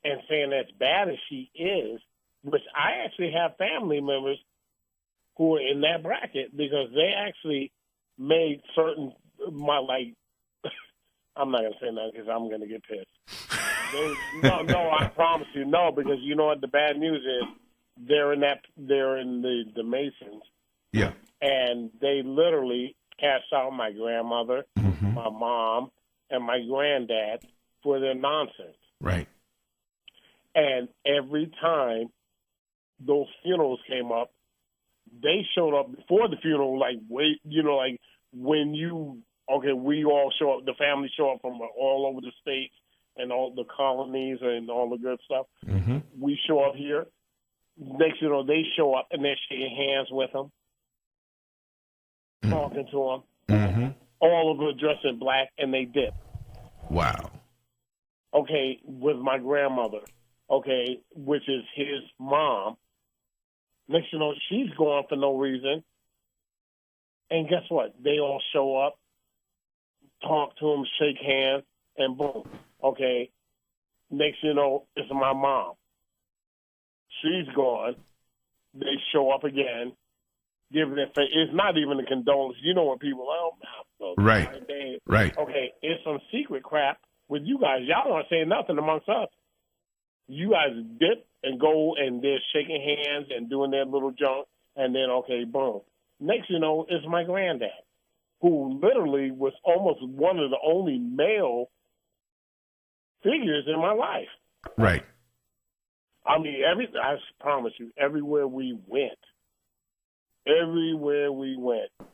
and saying as bad as she is, which I actually have family members who are in that bracket because they actually made certain, I'm not going to say that because I'm going to get pissed. No, I promise you, no, because you know what the bad news is? They're in the Masons. Yeah. And they literally cast out my grandmother, my mom, and my granddad for their nonsense. Right. And every time those funerals came up, they showed up before the funeral, we all show up, the family show up from all over the states and all the colonies and all the good stuff. Mm-hmm. We show up here. Next, they show up and they're shaking hands with them, talking to them. All of them dressed in black, and they dip. Wow. Okay, with my grandmother, which is his mom. Next, she's gone for no reason. And guess what? They all show up, talk to him, shake hands, and boom. Okay. Next, it's my mom. She's gone. They show up again, giving it. It's not even a condolence. You know what people? Right. Right. Okay, it's some secret crap with you guys. Y'all aren't saying nothing amongst us. You guys dip and go, and they're shaking hands and doing their little junk, and then boom. Next, it's my granddad, who literally was almost one of the only male figures in my life. Right. I mean, I promise you, everywhere we went,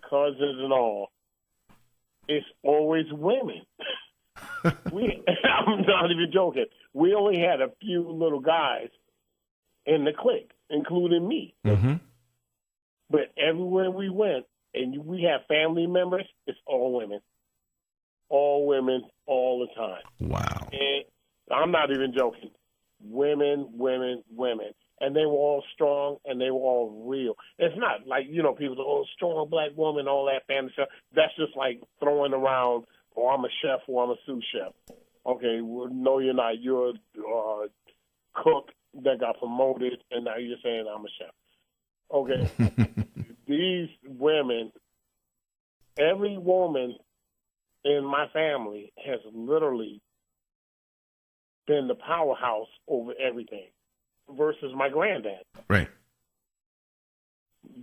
cousins and all, it's always women. I'm not even joking. We only had a few little guys in the clique, including me. Mm-hmm. But everywhere we went, and we have family members, it's all women. All women, all the time. Wow. And I'm not even joking. Women. And they were all strong, and they were all real. It's not like, people say, strong black woman, all that fantasy stuff. That's just like throwing around, I'm a chef or I'm a sous chef. Okay, well, no, you're not. You're a cook that got promoted, and now you're saying I'm a chef. Okay. These women, every woman in my family has literally been the powerhouse over everything versus my granddad. Right.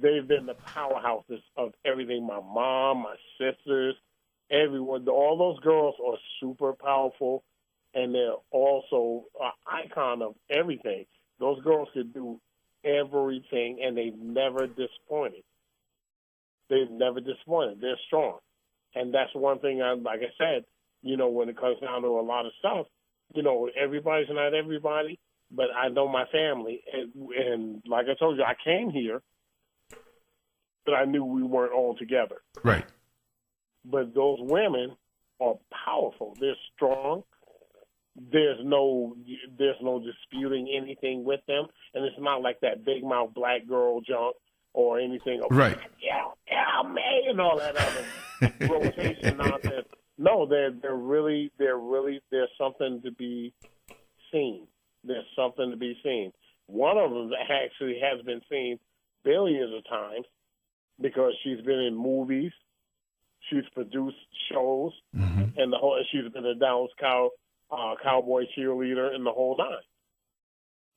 They've been the powerhouses of everything. My mom, my sisters, everyone. All those girls are super powerful, and they're also an icon of everything. Those girls could do everything, and they've never disappointed. They're strong. And that's one thing, like I said, when it comes down to a lot of stuff, everybody's not everybody, but I know my family. And like I told you, I came here, but I knew we weren't all together. Right. But those women are powerful. They're strong. There's no disputing anything with them. And it's not like that big mouth black girl junk or anything. Right. Yeah, man, and all that other rotation nonsense. No, they're really, there's something to be seen. There's something to be seen. One of them actually has been seen billions of times because she's been in movies, she's produced shows, and she's been a Dallas Cowboy cheerleader and the whole nine.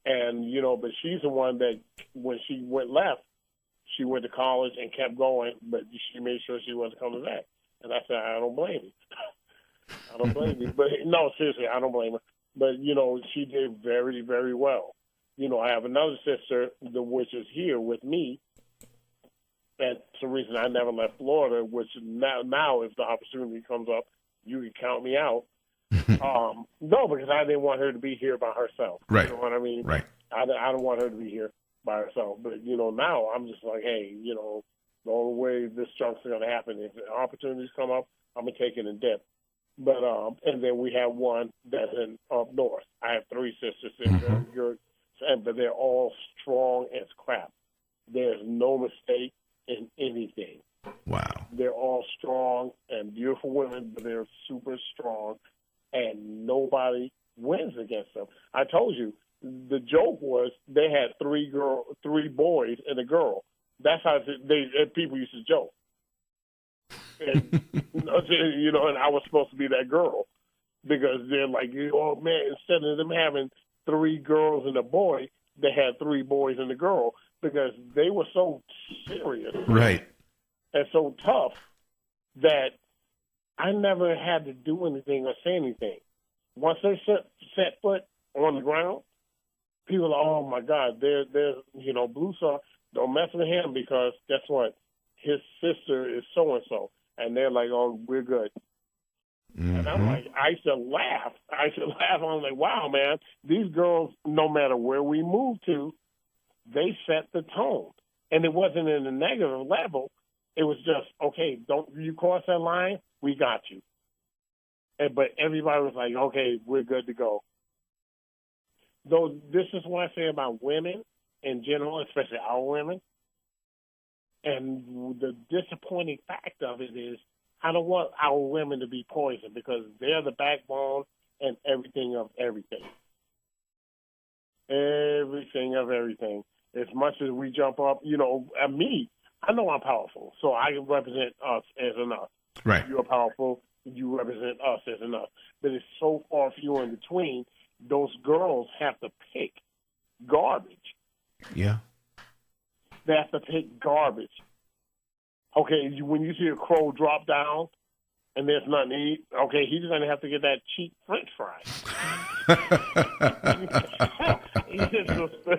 And but she's the one that when she left, she went to college and kept going, but she made sure she wasn't coming back. And I said, I don't blame you. I don't blame you. But no, seriously, I don't blame her. But, she did very, very well. I have another sister, which is here with me. That's the reason I never left Florida, which now if the opportunity comes up, you can count me out. No, because I didn't want her to be here by herself. Right. You know what I mean? Right. I don't want her to be here by herself. But, now I'm just like, hey, the only way this junk's going to happen, if opportunities come up, I'm going to take it and dip. But, and then we have one that's up north. I have three sisters. but they're all strong as crap. There's no mistake in anything. Wow. They're all strong and beautiful women, but they're super strong, and nobody wins against them. I told you, the joke was they had three boys and a girl. That's how people used to joke. And, and I was supposed to be that girl because they're like, oh man, instead of them having 3 girls and a boy, they had 3 boys and a girl because they were so serious. Right. And so tough that I never had to do anything or say anything. Once they set foot on the ground, people are, oh my God, there's Bluestar, don't mess with him because guess what? His sister is so-and-so. And they're like, oh, we're good. Mm-hmm. And I'm like, I used to laugh. I'm like, wow, man, these girls, no matter where we move to, they set the tone. And it wasn't in a negative level. It was just, okay, don't you cross that line, we got you. But everybody was like, okay, we're good to go. Though this is what I say about women in general, especially our women. And the disappointing fact of it is I don't want our women to be poisoned because they're the backbone and everything of everything. Everything of everything. As much as we jump up, me, I know I'm powerful, so I can represent us as enough. Right. You're powerful, you represent us as enough. But it's so far few in between, those girls have to pick garbage. Yeah. They have to pick garbage. Okay, when you see a crow drop down and there's nothing to eat, okay, he's going to have to get that cheap French fry.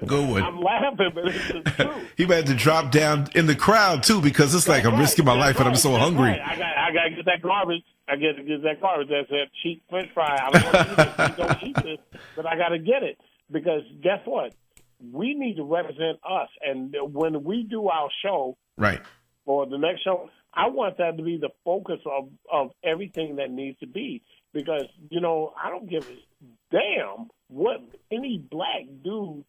Good one. I'm laughing, but it's the truth. He had to drop down in the crowd, too, because it's like I'm risking my life and I'm so hungry. Right. I got to get that garbage. I got to get that garbage. That's that cheap French fry. I don't want to eat this. You don't eat this, but I got to get it. Because guess what? We need to represent us. And when we do our show, right, or the next show, I want that to be the focus of everything that needs to be. Because, I don't give a damn what any black dude,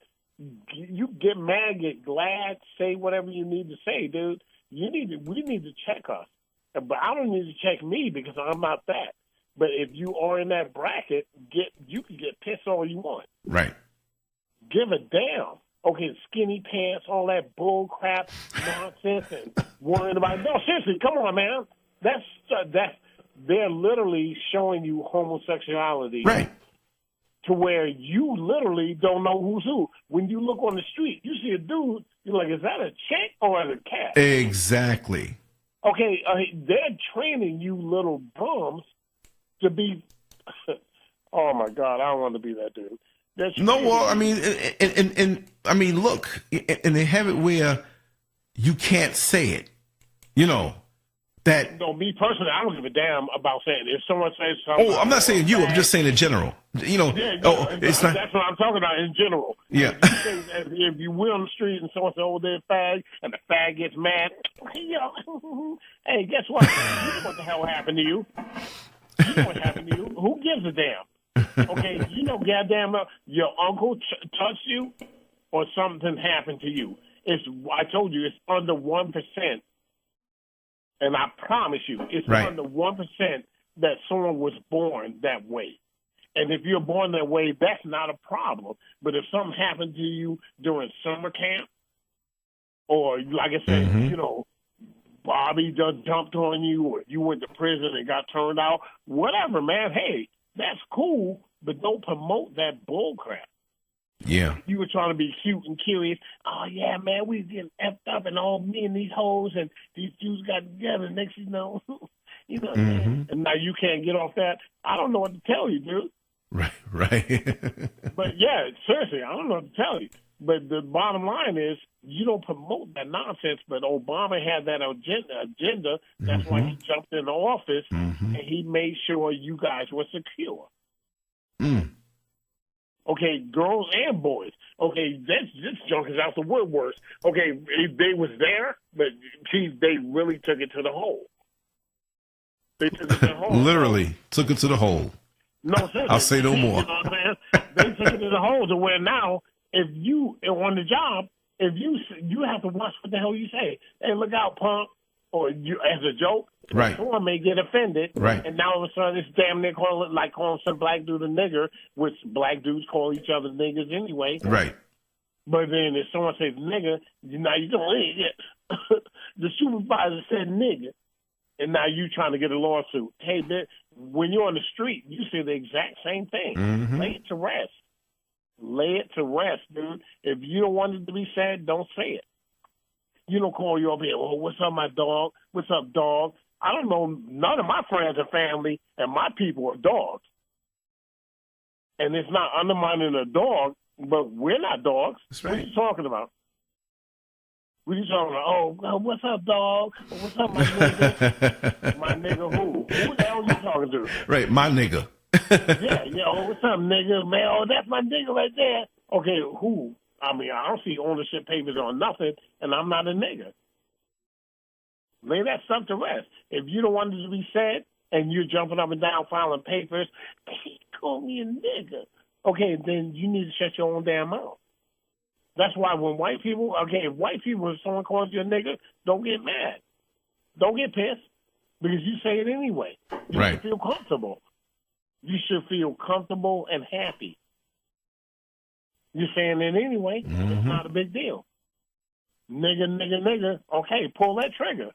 you get mad, get glad, say whatever you need to say, dude. We need to check us. But I don't need to check me because I'm not that. But if you are in that bracket, you can get pissed all you want. Right. Give a damn. Okay, skinny pants, all that bull crap nonsense, and worrying about. No, seriously, come on, man. That's they're literally showing you homosexuality, right? To where you literally don't know who's who. When you look on the street, you see a dude, you're like, is that a chick or a cat? Exactly. Okay, they're training you little bums to be. Oh my God, I don't want to be that dude. No, well, I mean, and I mean, look, and they have it where you can't say it. That. No, me personally, I don't give a damn about saying it. If someone says something. Oh, I'm not saying you. I'm just saying in general. It's not. That's what I'm talking about in general. Yeah. If you were on the street and someone said, "Oh, they're a fag," and the fag gets mad, hey, guess what? You know what the hell happened to you? You know what happened to you? Who gives a damn? Okay, goddamn, your uncle touched you, or something happened to you. I told you, it's under 1%, and I promise you, it's right. Under 1% that someone was born that way. And if you're born that way, that's not a problem. But if something happened to you during summer camp, or like I said, mm-hmm. Bobby just jumped on you, or you went to prison and got turned out, whatever, man. Hey. That's cool, but don't promote that bull crap. Yeah. You were trying to be cute and curious. Oh, yeah, man, we getting effed up and all me and these hoes and these dudes got together. Next you know, mm-hmm. and now you can't get off that. I don't know what to tell you, dude. Right. But, yeah, seriously, I don't know what to tell you. But the bottom line is you don't promote that nonsense, but Obama had that agenda. That's mm-hmm. why he jumped into office, mm-hmm. and he made sure you guys were secure. Mm. Okay, girls and boys. Okay, this junk is out the woodworks. Okay, they was there, but they really took it to the hole. They took it to the hole. Literally took it to the hole. No, seriously. I'll say no more. You know what I'm saying? They took it to the hole to where now if you on the job, if you have to watch what the hell you say. Hey, look out, punk, or you as a joke. Right. Someone may get offended, right? And now all of a sudden it's damn near calling some black dude a nigger, which black dudes call each other niggers anyway. Right. But then if someone says nigger, now you don't. The supervisor said nigger, and now you trying to get a lawsuit. Hey, man, when you're on the street, you say the exact same thing. Mm-hmm. Lay it to rest. Lay it to rest, dude. If you don't want it to be said, don't say it. You don't call you up here, oh, what's up, my dog? What's up, dog? I don't know. None of my friends or family and my people are dogs. And it's not undermining a dog, but we're not dogs. That's right. What are you talking about? What are you talking about? Oh, what's up, dog? What's up, my nigga? My nigga who? Who the hell are you talking to? Right, my nigga. yeah. Oh, what's up, nigga? Man, oh, that's my nigga right there. Okay, who? I mean, I don't see ownership papers on nothing, and I'm not a nigga. Lay that stuff to rest. If you don't want it to be said, and you're jumping up and down filing papers, he called me a nigga. Okay, then you need to shut your own damn mouth. That's why when white people, if someone calls you a nigga, don't get mad. Don't get pissed, because you say it anyway. You should feel comfortable. You should feel comfortable and happy. You're saying it anyway. Mm-hmm. It's not a big deal. Nigga. Okay, pull that trigger.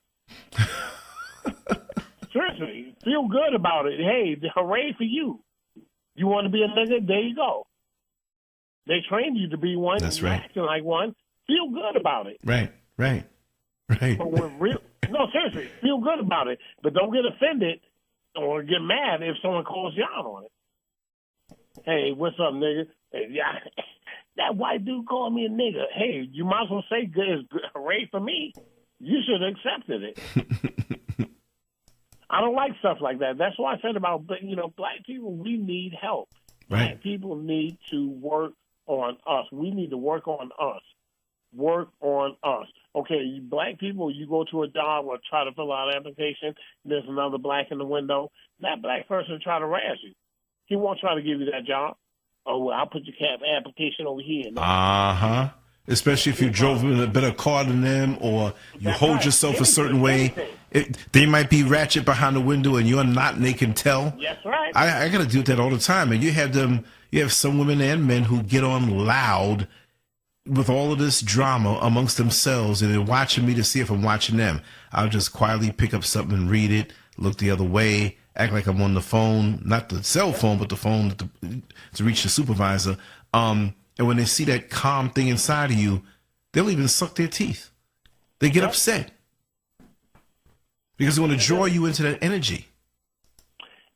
Seriously, feel good about it. Hey, hooray for you. You want to be a nigga? There you go. They trained you to be one. That's right. Acting like one. Feel good about it. Right. But no, seriously, feel good about it. But don't get offended or get mad if someone calls you out on it. Hey, what's up, nigga? Yeah, that white dude called me a nigga. Hey, you might as well say good, hooray for me. You should have accepted it. I don't like stuff like that. That's why I said about, black people, we need help. Right. Black people need to work on us. We need to work on us. Work on us. Okay, black people, you go to a job or try to fill out an application, there's another black in the window. That black person try to razz you. He won't try to give you that job. Oh, well, I'll put your application over here. Uh-huh. Especially if you drove in a better car than them, or you hold yourself a certain way. They might be ratchet behind the window and you're not, and they can tell. That's right. I got to deal with that all the time. And you have some women and men who get on loud with all of this drama amongst themselves, and they're watching me to see if I'm watching them. I'll just quietly pick up something and read it, look the other way, act like I'm on the phone, not the cell phone, but the phone to reach the supervisor. And when they see that calm thing inside of you, they'll even suck their teeth. They get upset because they want to draw you into that energy.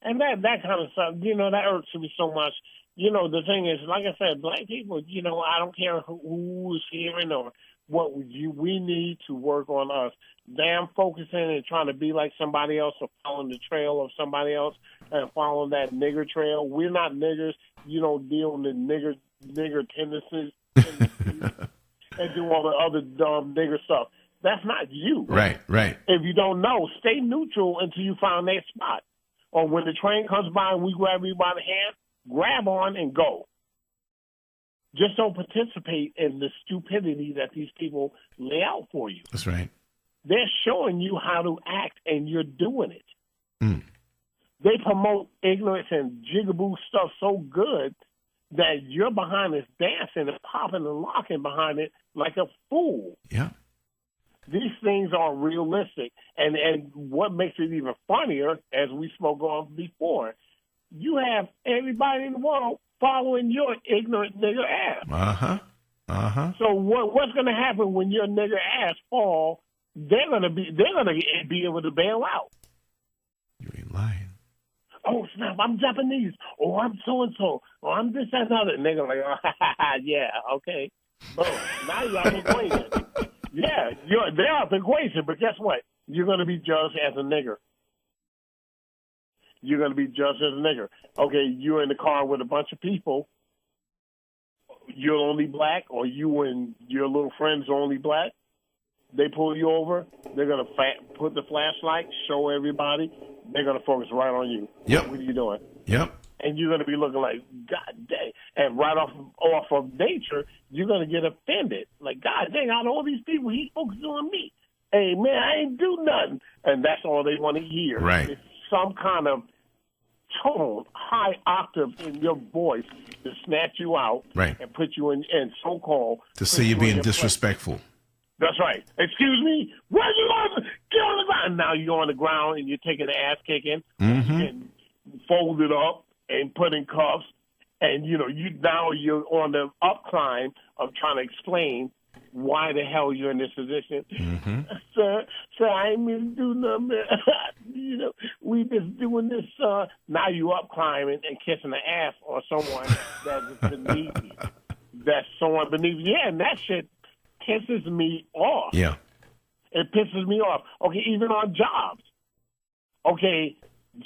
And that kind of stuff, that irks me so much. The thing is, like I said, black people, I don't care who's hearing or what we need to work on us. Damn focusing and trying to be like somebody else or following the trail of somebody else and following that nigger trail. We're not niggers. You don't deal with nigger tendencies and do all the other dumb nigger stuff. That's not you. Right. If you don't know, stay neutral until you find that spot. Or when the train comes by and we grab you by the hand, grab on and go. Just don't participate in the stupidity that these people lay out for you. That's right. They're showing you how to act, and you're doing it. Mm. They promote ignorance and jigaboo stuff so good that you're behind this dancing and popping and locking behind it like a fool. Yeah. These things are realistic. And what makes it even funnier, as we spoke on before, you have everybody in the world following your ignorant nigger ass. So what's going to happen when your nigger ass fall? They're going to be able to bail out. You ain't lying. Oh snap! I'm Japanese. Oh, I'm so and so. Oh, I'm this and other. And they're like, oh, yeah, okay. Boom. Now you're out the equation. Yeah, they're out the equation. But guess what? You're going to be judged as a nigger. You're going to be judged as a nigger. Okay, you're in the car with a bunch of people. You're only black, or you and your little friends are only black. They pull you over. They're going to put the flashlight, show everybody. They're going to focus right on you. Yep. What are you doing? Yep. And you're going to be looking like, God dang. and right off of nature, you're going to get offended. Like, God dang, out of all these people, he's focusing on me. Hey, man, I ain't do nothing. And that's all they want to hear. Right. It's some kind of tone, high octave in your voice to snatch you out and put you in so-called... To say you're being disrespectful. Place. That's right. Excuse me? Where you on? Get on the ground. Now you're on the ground and you're taking the ass kicking and folded up and put in cuffs. And, you're on the up climb of trying to explain why the hell you're in this position. Sir, I ain't mean to do nothing. We just doing this, Now you up climbing and kissing the ass on someone that's beneath you. That's someone beneath you. Yeah, and that shit pisses me off. Yeah. It pisses me off. Okay, even on jobs. Okay,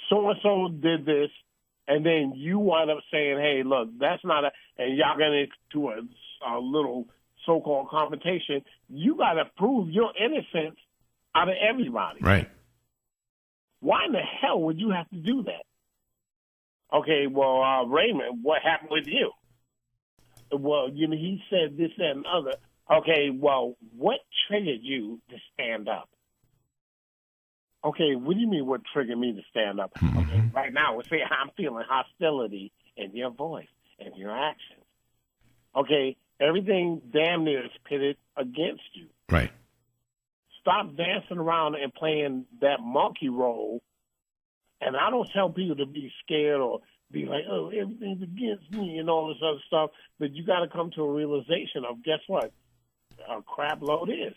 so-and-so did this, and then you wind up saying, hey, look, that's not and y'all get into a little so-called confrontation. You got to prove your innocence out of everybody. Right. Why in the hell would you have to do that? Okay, well, Raymond, what happened with you? Well, he said this, that, and other. Okay, well, what triggered you to stand up? Okay, what do you mean what triggered me to stand up? Okay, right now, I'm feeling hostility in your voice and your actions. Okay, everything damn near is pitted against you. Right. Stop dancing around and playing that monkey role. And I don't tell people to be scared or be like, oh, everything's against me and all this other stuff. But you got to come to a realization of, guess what? A crap load is.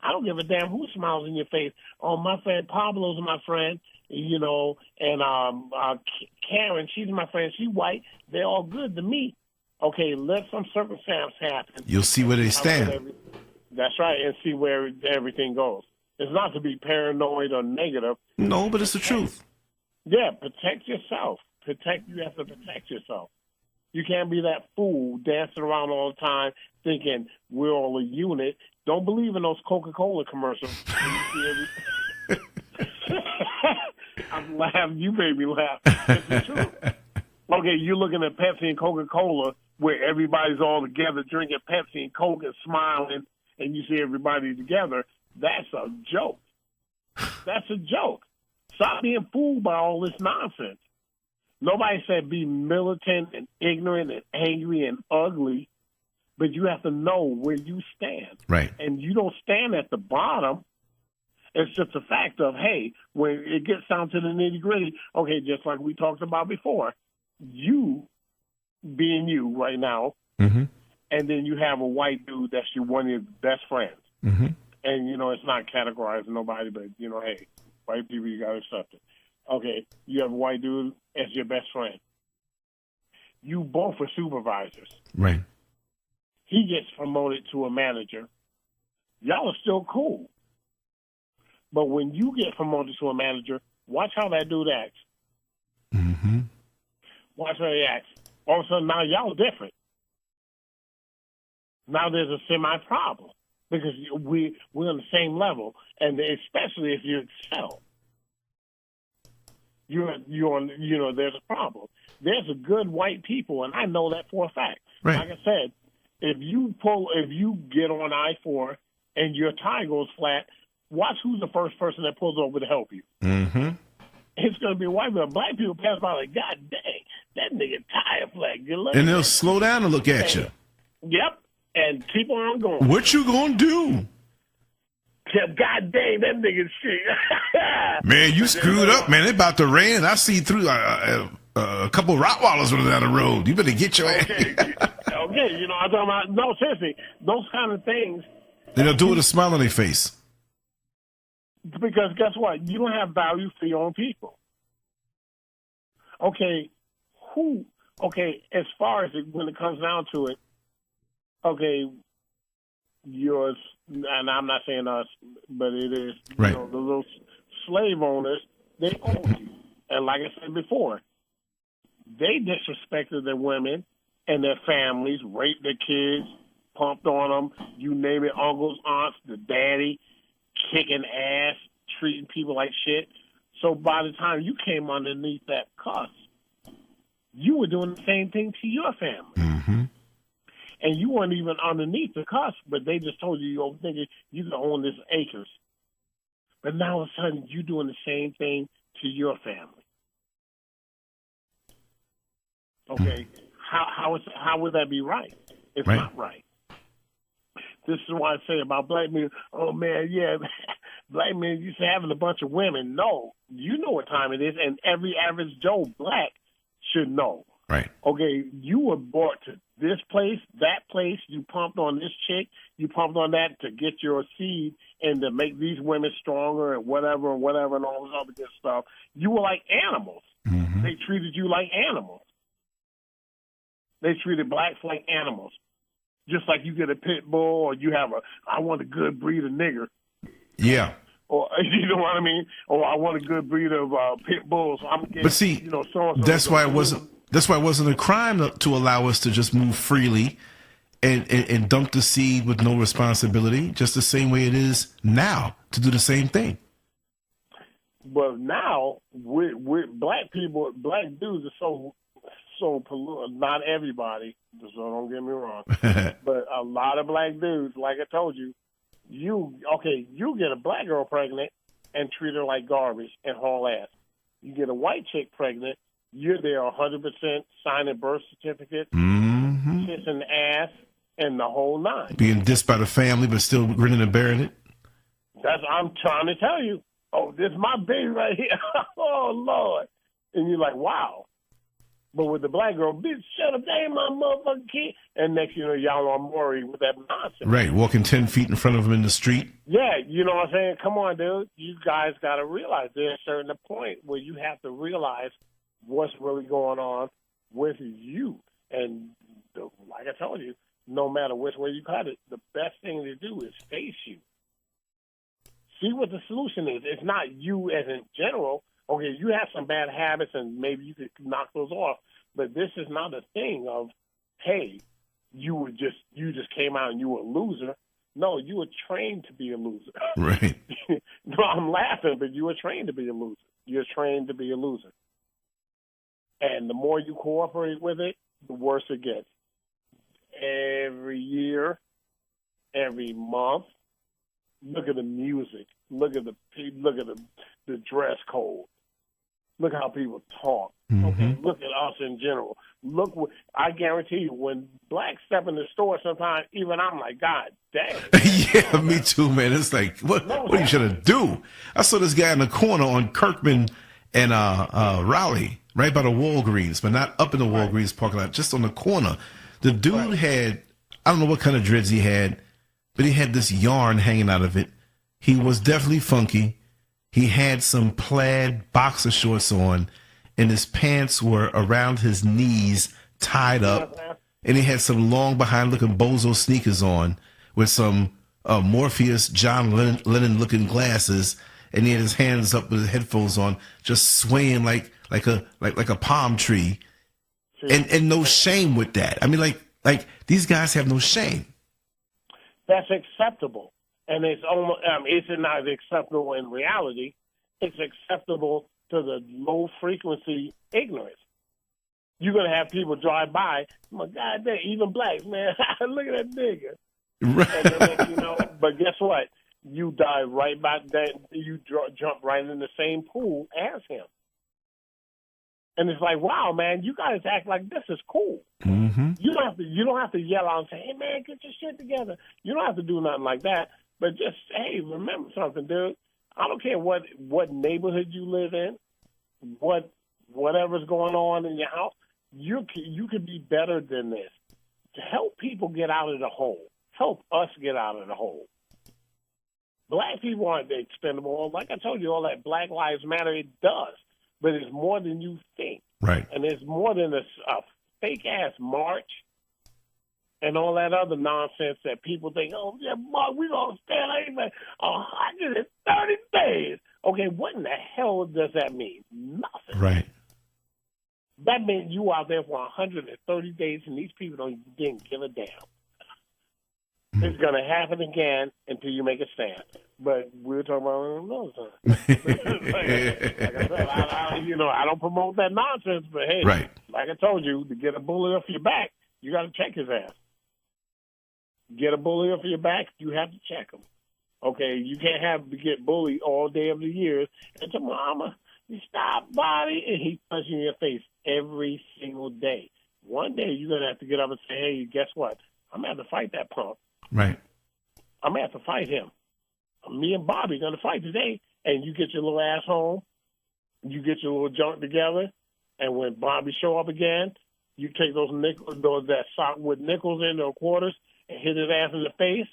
I don't give a damn who smiles in your face. Oh, my friend Pablo's my friend, and Karen, she's my friend. She's white. They're all good to me. Okay, let some circumstance happen. You'll see where they stand. That's right, and see where everything goes. It's not to be paranoid or negative. No, but it's the truth. Yeah, protect yourself. You have to protect yourself. You can't be that fool dancing around all the time thinking we're all a unit. Don't believe in those Coca-Cola commercials. I'm laughing. You made me laugh. It's the truth. Okay, you're looking at Pepsi and Coca-Cola where everybody's all together drinking Pepsi and Coke and smiling, and you see everybody together. That's a joke. That's a joke. Stop being fooled by all this nonsense. Nobody said be militant and ignorant and angry and ugly, but you have to know where you stand. Right. And you don't stand at the bottom. It's just a fact of, hey, when it gets down to the nitty-gritty, okay, just like we talked about before, you being you right now, and then you have a white dude that's one of your best friends. And, it's not categorizing nobody, but, hey, white people, you got to accept it. Okay, you have a white dude as your best friend. You both are supervisors. Right. He gets promoted to a manager. Y'all are still cool. But when you get promoted to a manager, watch how that dude acts. Watch how he acts. All of a sudden, now y'all are different. Now there's a semi-problem because we're on the same level, and especially if you excel. You're on, there's a problem. There's a good white people, and I know that for a fact. Right. Like I said, if you get on I-4 and your tire goes flat, watch who's the first person that pulls over to help you. It's going to be a white man. Black people pass by like, God dang, that nigga tire flat. And they'll slow down and look at you. Yep, and keep on going. What you going to do? God dang, that nigga shit. Man, you screwed up, man. It's about to rain. I see through a couple of Rottweilers running down the road. You better get your ass. Okay, I'm talking about, no, seriously, those kind of things. They'll do it with a smile on their face. Because guess what? You don't have value for your own people. Okay, as far as when it comes down to it, okay, yours, and I'm not saying us, but it is, right. The little slave owners, they own you. And like I said before, they disrespected their women and their families, raped their kids, pumped on them, you name it, uncles, aunts, the daddy, kicking ass, treating people like shit. So by the time you came underneath that cuss, you were doing the same thing to your family. Mm-hmm. And you weren't even underneath the cusp, but they just told you you're thinking you can own this acres. But now all of a sudden you're doing the same thing to your family. Okay, how would that be right? It's right. not right. This is why I say about black men, oh man, yeah, black men used to having a bunch of women. No, you know what time it is, and every average Joe black should know. Right. Okay, you were brought to this place, that place, you pumped on this chick, you pumped on that to get your seed and to make these women stronger and whatever, and all this other good stuff. You were like animals. Mm-hmm. They treated you like animals. They treated blacks like animals. Just like you get a pit bull or you have I want a good breed of nigger. Yeah. Or, you know what I mean? Or I want a good breed of pit bulls. I'm getting, But see, that's why it wasn't a crime to allow us to just move freely and dump the seed with no responsibility, just the same way it is now to do the same thing. But now, with black people, black dudes are so polluted. Not everybody, so don't get me wrong. But a lot of black dudes, like I told you, you get a black girl pregnant and treat her like garbage and haul ass. You get a white chick pregnant, you're there 100% signing birth certificates, mm-hmm. kissing ass, and the whole nine. Being dissed by the family, but still grinning and bearing it. I'm trying to tell you. Oh, this is my baby right here. Oh, Lord. And you're like, wow. But with the black girl, bitch, shut up, that ain't my motherfucking kid. And next you know, y'all are worried with that nonsense. Right, walking 10 feet in front of them in the street. Yeah, you know what I'm saying? Come on, dude. You guys got to realize there's a certain point where you have to realize what's really going on with you. And like I told you, no matter which way you cut it, the best thing to do is face you. See what the solution is. It's not you as in general. Okay, you have some bad habits and maybe you could knock those off, but this is not a thing of, hey, you just came out and you were a loser. No, you were trained to be a loser. Right. No, I'm laughing, but you were trained to be a loser. You're trained to be a loser. And the more you cooperate with it, the worse it gets. Every year, every month, look at the music. Look at the dress code. Look how people talk. Mm-hmm. Okay, look at us in general. I guarantee you, when blacks step in the store, sometimes even I'm like, God damn. Yeah, me too, man. It's like, what are you trying to do? I saw this guy in the corner on Kirkman and Raleigh, right by the Walgreens, but not up in the Walgreens parking lot, just on the corner. The dude had, I don't know what kind of dreads he had, but he had this yarn hanging out of it. He was definitely funky. He had some plaid boxer shorts on, and his pants were around his knees, tied up. And he had some long behind-looking bozo sneakers on with some Morpheus John Lennon-looking glasses, and he had his hands up with his headphones on, just swaying like a palm tree, and no shame with that. I mean, like these guys have no shame. That's acceptable. And it's almost, it's not acceptable in reality. It's acceptable to the low-frequency ignorance. You're going to have people drive by, my God, even blacks, man, look at that nigga. Right. And then, you know, but guess what? You dive right back, you jump right in the same pool as him. And it's like, wow, man, you guys act like this is cool. Mm-hmm. You don't have to yell out and say, hey, man, get your shit together. You don't have to do nothing like that. But just, hey, remember something, dude. I don't care what neighborhood you live in, whatever's going on in your house. You could be better than this. To help people get out of the hole. Help us get out of the hole. Black people aren't expendable. Like I told you, all that Black Lives Matter, it does. But it's more than you think. Right. And it's more than a fake-ass march and all that other nonsense that people think, oh, yeah, Mark, we're going to stand like 130 days. Okay, what in the hell does that mean? Nothing. Right. That means you out there for 130 days and these people didn't give a damn. It's going to happen again until you make a stand. But we're talking about another time. like I said, I don't promote that nonsense. But hey, Right. like I told you, to get a bully off your back, you got to check his ass. Get a bully off your back, you have to check him. Okay, you can't have to get bullied all day of the year. And to mama, you stop, body, and he's punching your face every single day. One day you're gonna have to get up and say, "Hey, guess what? I'm gonna have to fight that punk. Right. I'm gonna have to fight him. Me and Bobby gonna fight today." And you get your little ass home, you get your little junk together, and when Bobby show up again, you take those nickels, that sock with nickels in or quarters, and hit his ass in the face.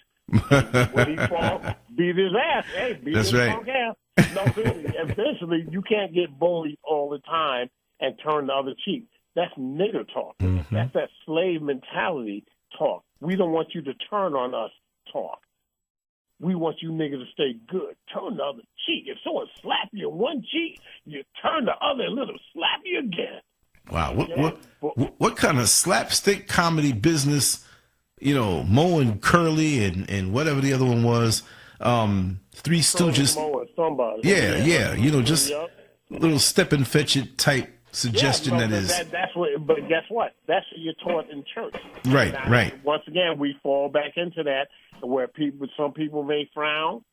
When he falls, beat his ass. Hey, beat That's his right. punk ass. No, seriously, eventually, you can't get bullied all the time and turn the other cheek. That's nigger talk. Mm-hmm. That's that slave mentality talk. We don't want you to turn on us talk. We want you niggas to stay good. Turn the other cheek. If someone slap you in one cheek, you turn the other and let them slap you again. Wow. What kind of slapstick comedy business, Moe and Curly and whatever the other one was, Three Stooges. Somebody. Yeah. Just little step and fetch it type suggestion that is. That's what. But guess what? That's what you're taught in church. Right, now, right. Once again, we fall back into that where some people may frown,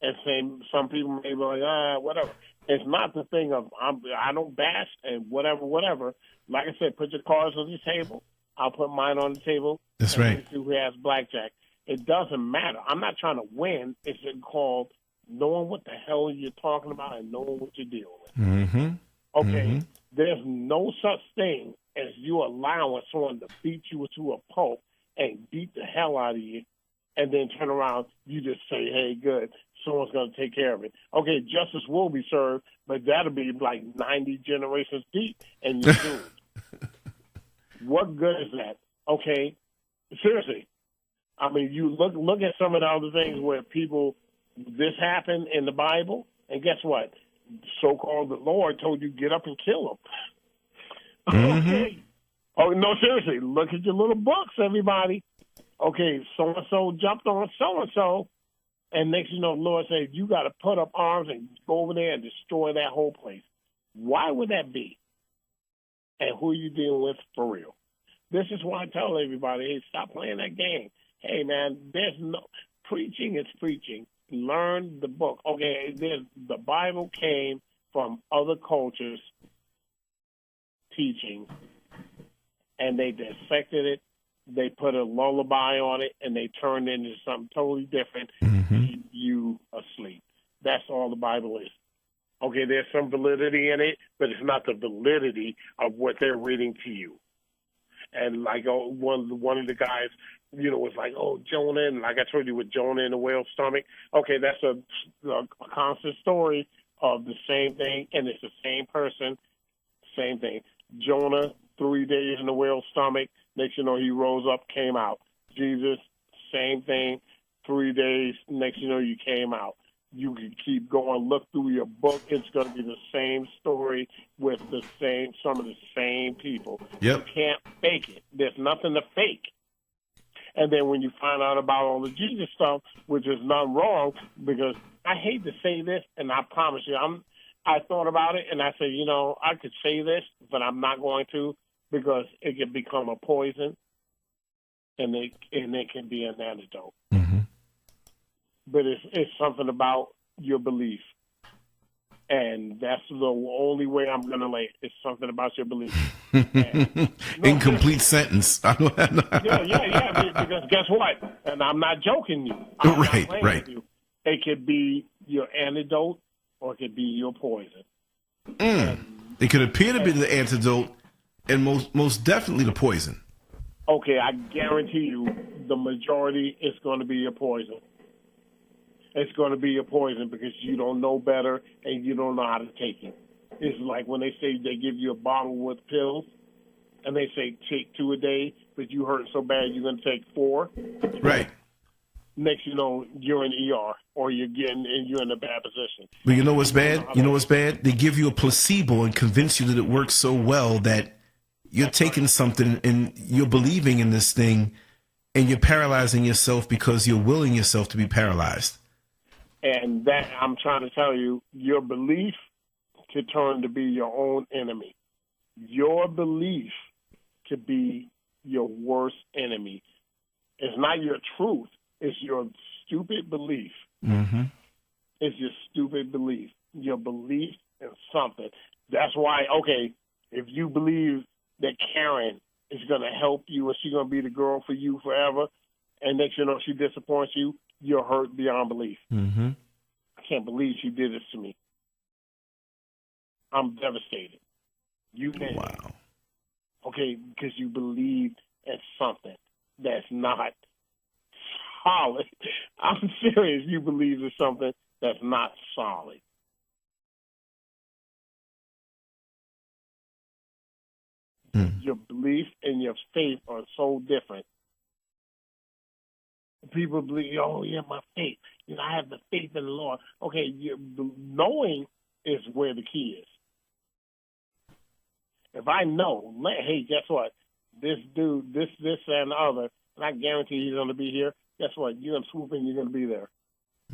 and some people may be like, whatever. It's not the thing of I don't bash and whatever. Like I said, put your cards on the table. I'll put mine on the table. That's and right. See who has blackjack. It doesn't matter. I'm not trying to win. It's called knowing what the hell you're talking about and knowing what you're dealing with. Mm-hmm. Okay, Mm-hmm. There's no such thing as you allowing someone to beat you to a pulp and beat the hell out of you, and then turn around, you just say, hey, good, someone's going to take care of it. Okay, justice will be served, but that'll be like 90 generations deep, and you're doomed. What good is that? Okay, seriously. I mean, you look at some of the other things where this happened in the Bible, and guess what? So-called the Lord told you, get up and kill them. Mm-hmm. Okay. Oh, no, seriously, look at your little books, everybody. Okay, so-and-so jumped on so-and-so, and next you know, the Lord said, you got to put up arms and go over there and destroy that whole place. Why would that be? And who are you dealing with for real? This is why I tell everybody, hey, stop playing that game. Hey, man, preaching is preaching. Learn the book. Okay, the Bible came from other cultures' teaching, and they dissected it. They put a lullaby on it, and they turned it into something totally different to keep you asleep. That's all the Bible is. Okay, there's some validity in it, but it's not the validity of what they're reading to you. And like one of the guys, was like, oh, Jonah, and like I told you with Jonah in the whale's stomach. Okay, that's a constant story of the same thing, and it's the same person, same thing. Jonah, 3 days in the whale's stomach. Next you know, he rose up, came out. Jesus, same thing, 3 days. Next you know, you came out. You can keep going, look through your book. It's going to be the same story with some of the same people. Yep. You can't fake it. There's nothing to fake. And then when you find out about all the Jesus stuff, which is not wrong, because I hate to say this, and I promise you, I thought about it, and I said, I could say this, but I'm not going to, because it can become a poison, and it can be an antidote. Mm-hmm. But it's something about your belief. And that's the only way I'm going to lay it. It's something about your belief. Incomplete sentence. Yeah, because guess what? And I'm not joking you. I'm not playing with you. It could be your antidote or it could be your poison. It could appear to be the antidote and most definitely the poison. Okay, I guarantee you the majority is going to be your poison. It's going to be a poison because you don't know better and you don't know how to take it. It's like when they say they give you a bottle with pills and they say take 2 a day, but you hurt so bad you're going to take 4. Right. Next you know, you're in ER or you're in a bad position. But you know what's bad? What's bad? They give you a placebo and convince you that it works so well that you're taking something and you're believing in this thing. and you're paralyzing yourself because you're willing yourself to be paralyzed. And that, I'm trying to tell you, your belief could turn to be your own enemy. Your belief could be your worst enemy. It's not your truth. It's your stupid belief. Mm-hmm. It's your stupid belief. Your belief in something. That's why, okay, if you believe that Karen is going to help you and she's going to be the girl for you forever, and next you know she disappoints you, you're hurt beyond belief. Mm-hmm. I can't believe she did this to me. I'm devastated. You did. Wow. Okay, because you believed in something that's not solid. I'm serious. You believe in something that's not solid. Your belief and your faith are so different. People believe, oh, yeah, my faith. You know, I have the faith in the Lord. Okay, knowing is where the key is. If I know, hey, guess what? This dude, this, and the other, and I guarantee he's going to be here, guess what? You're going to swoop in, you're going to be there.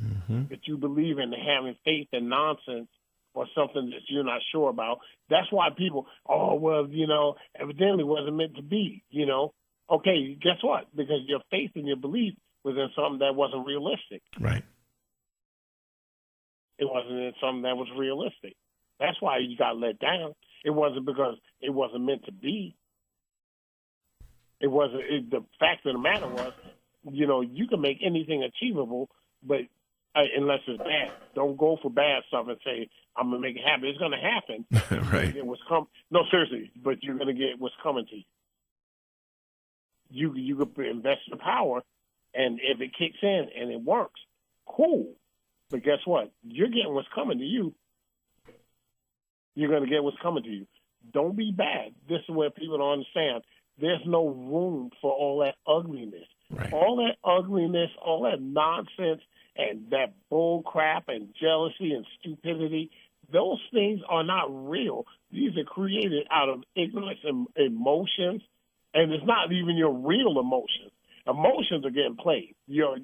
Mm-hmm. But you believe in having faith in nonsense or something that you're not sure about. That's why people, oh, well, you know, evidently wasn't meant to be, you know. Okay, guess what? Because your faith and your belief was in something that wasn't realistic. Right. It wasn't in something that was realistic. That's why you got let down. It wasn't because it wasn't meant to be. It wasn't. The fact of the matter was, you know, you can make anything achievable, but unless it's bad, don't go for bad stuff and say I'm gonna make it happen. It's gonna happen. Right. No, seriously, but you're gonna get what's coming to you. You could invest the power, and if it kicks in and it works, cool. But guess what? You're getting what's coming to you. You're going to get what's coming to you. Don't be bad. This is where people don't understand. There's no room for all that ugliness. Right. All that ugliness, all that nonsense, and that bull crap and jealousy and stupidity, those things are not real. These are created out of ignorance and emotions, and it's not even your real emotions. Emotions are getting played. You're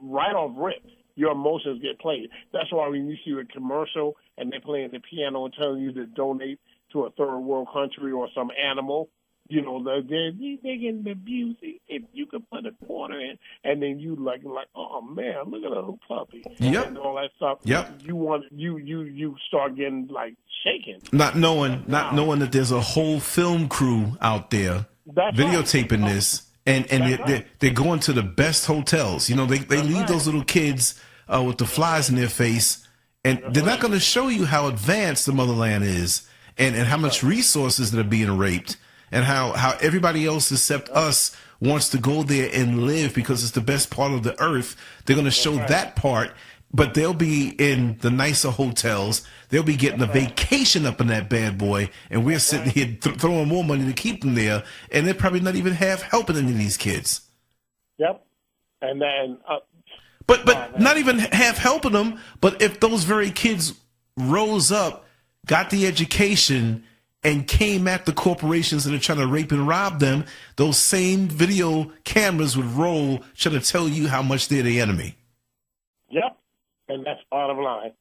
right off rip. Your emotions get played. That's why when you see a commercial and they're playing the piano and telling you to donate to a third world country or some animal, you know, they're getting abused. If you could put a quarter in, and then you like, oh man, look at that little puppy, yep, and all that stuff. Yep. You start getting like shaken, not knowing that there's a whole film crew out there videotaping this. And they're going to the best hotels. You know, they leave those little kids with the flies in their face, and they're not going to show you how advanced the motherland is, and how much resources that are being raped, and how everybody else except us wants to go there and live because it's the best part of the earth. They're going to show that part, but they'll be in the nicer hotels. They'll be getting a vacation up in that bad boy, and we're sitting here throwing more money to keep them there, and they're probably not even half helping any of these kids. Yep. And then... But not even half helping them, but if those very kids rose up, got the education, and came at the corporations that are trying to rape and rob them, those same video cameras would roll trying to tell you how much they're the enemy. Yep. And that's bottom line.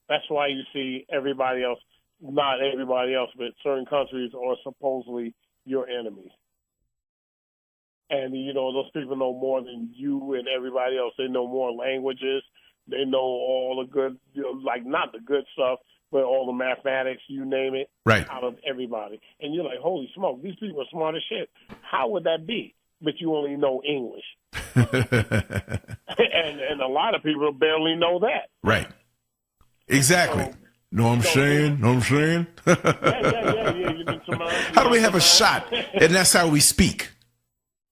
That's why you see everybody else, not everybody else, but certain countries are supposedly your enemies. And, you know, those people know more than you and everybody else. They know more languages. They know all the good, you know, like not the good stuff, but all the mathematics, you name it, right, out of everybody. And you're like, holy smoke, these people are smart as shit. How would that be? But you only know English. and a lot of people barely know that. Right. Exactly. So, know what I'm saying? Know what I'm saying? Yeah. How do we have a shot? And that's how we speak.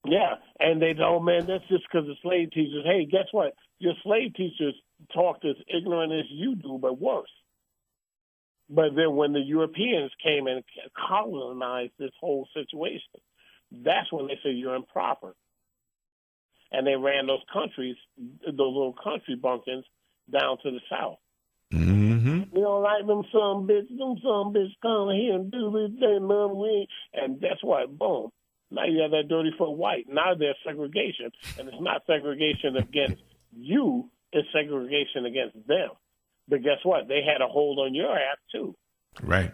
Yeah. And they know, man, that's just because the slave teachers. Hey, guess what? Your slave teachers talked as ignorant as you do, but worse. But then when the Europeans came and colonized this whole situation, that's when they say you're improper. And they ran those countries, those little country bumpkins, down to the south. Mm-hmm. You don't like them some bitch come here and do this thing, man. And that's why, boom, Now you have that dirty foot white. Now there's segregation, and it's not segregation against you, it's segregation against them. But guess what? They had a hold on your ass, too. Right.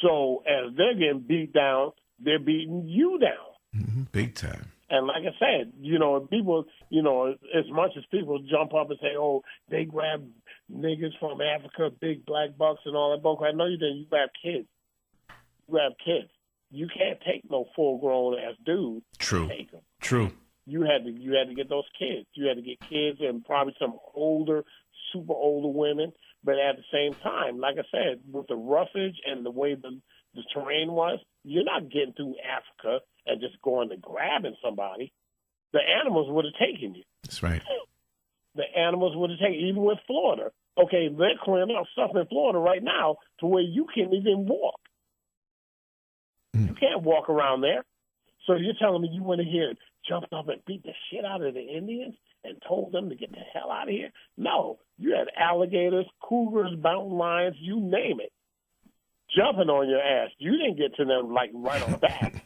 So as they're getting beat down, they're beating you down. Big time. And like I said, people, as much as people jump up and say, oh, they grab niggas from Africa, big black bucks and all that bullcrap. No, you didn't. You grab kids. You can't take no full-grown ass dude. True. Take them. True. You had to get those kids. You had to get kids and probably some older, super older women. But at the same time, like I said, with the roughage and the way the terrain was, you're not getting through Africa and just going and grabbing somebody. The animals would have taken you. That's right. The animals would have taken you, even with Florida. Okay, they're clearing up stuff in Florida right now to where you can't even walk. You can't walk around there. So you're telling me you went in here and jumped up and beat the shit out of the Indians and told them to get the hell out of here? No. You had alligators, cougars, mountain lions, you name it, jumping on your ass. You didn't get to them like right on the back.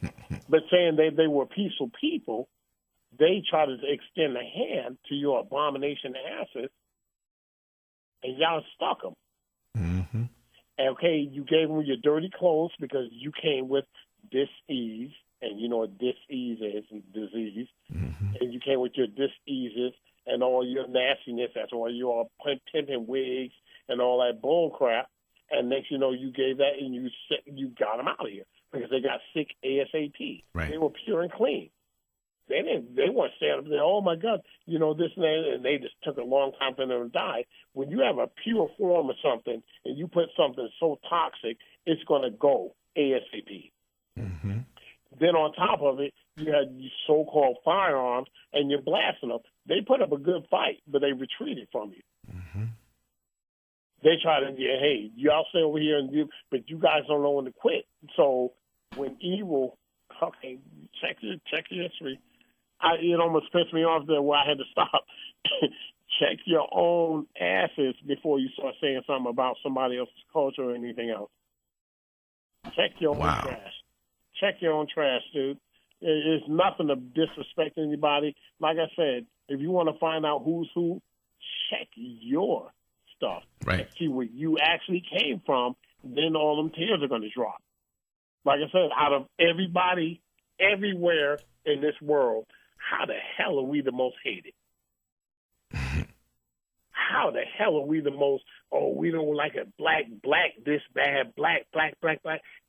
But saying they were peaceful people, they tried to extend a hand to your abomination asses, and y'all stuck them. Mm-hmm. And, okay, you gave them your dirty clothes because you came with dis-ease, and you know what dis-ease is, disease. Mm-hmm. And you came with your dis-eases and all your nastiness. That's why you all pimping wigs and all that bull crap. And next you know, you gave that and you got them out of here because they got sick ASAP. Right. They were pure and clean. They weren't standing up there, oh my God, this and that, and they just took a long time for them to die. When you have a pure form of something and you put something so toxic, it's going to go ASAP. Mm-hmm. Then on top of it, you had these so-called firearms, and you're blasting them. They put up a good fight, but they retreated from you. Mm-hmm. They try to, hey, y'all stay over here, but you guys don't know when to quit. So when evil, okay, check your history. It almost pissed me off there where I had to stop. Check your own asses before you start saying something about somebody else's culture or anything else. Check your own trash. Check your own trash, dude. It's nothing to disrespect anybody. Like I said, if you want to find out who's who, check your stuff. Right. See where you actually came from, then all them tears are going to drop. Like I said, out of everybody, everywhere in this world, how the hell are we the most hated? How the hell are we the most, we don't like it, black, this bad, black,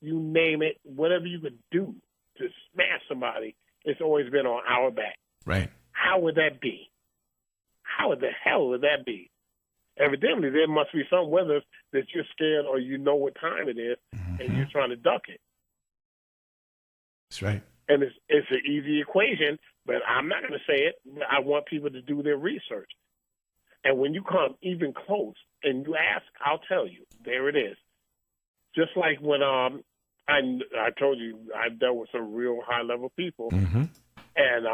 you name it, whatever you could do to smash somebody, it's always been on our back. Right. How would that be? How the hell would that be? Evidently, there must be some weather that you're scared or you know what time it is, and you're trying to duck it. That's right. And it's an easy equation, but I'm not going to say it. I want people to do their research. And when you come even close and you ask, I'll tell you. There it is. Just like when I told you I dealt with some real high-level people, and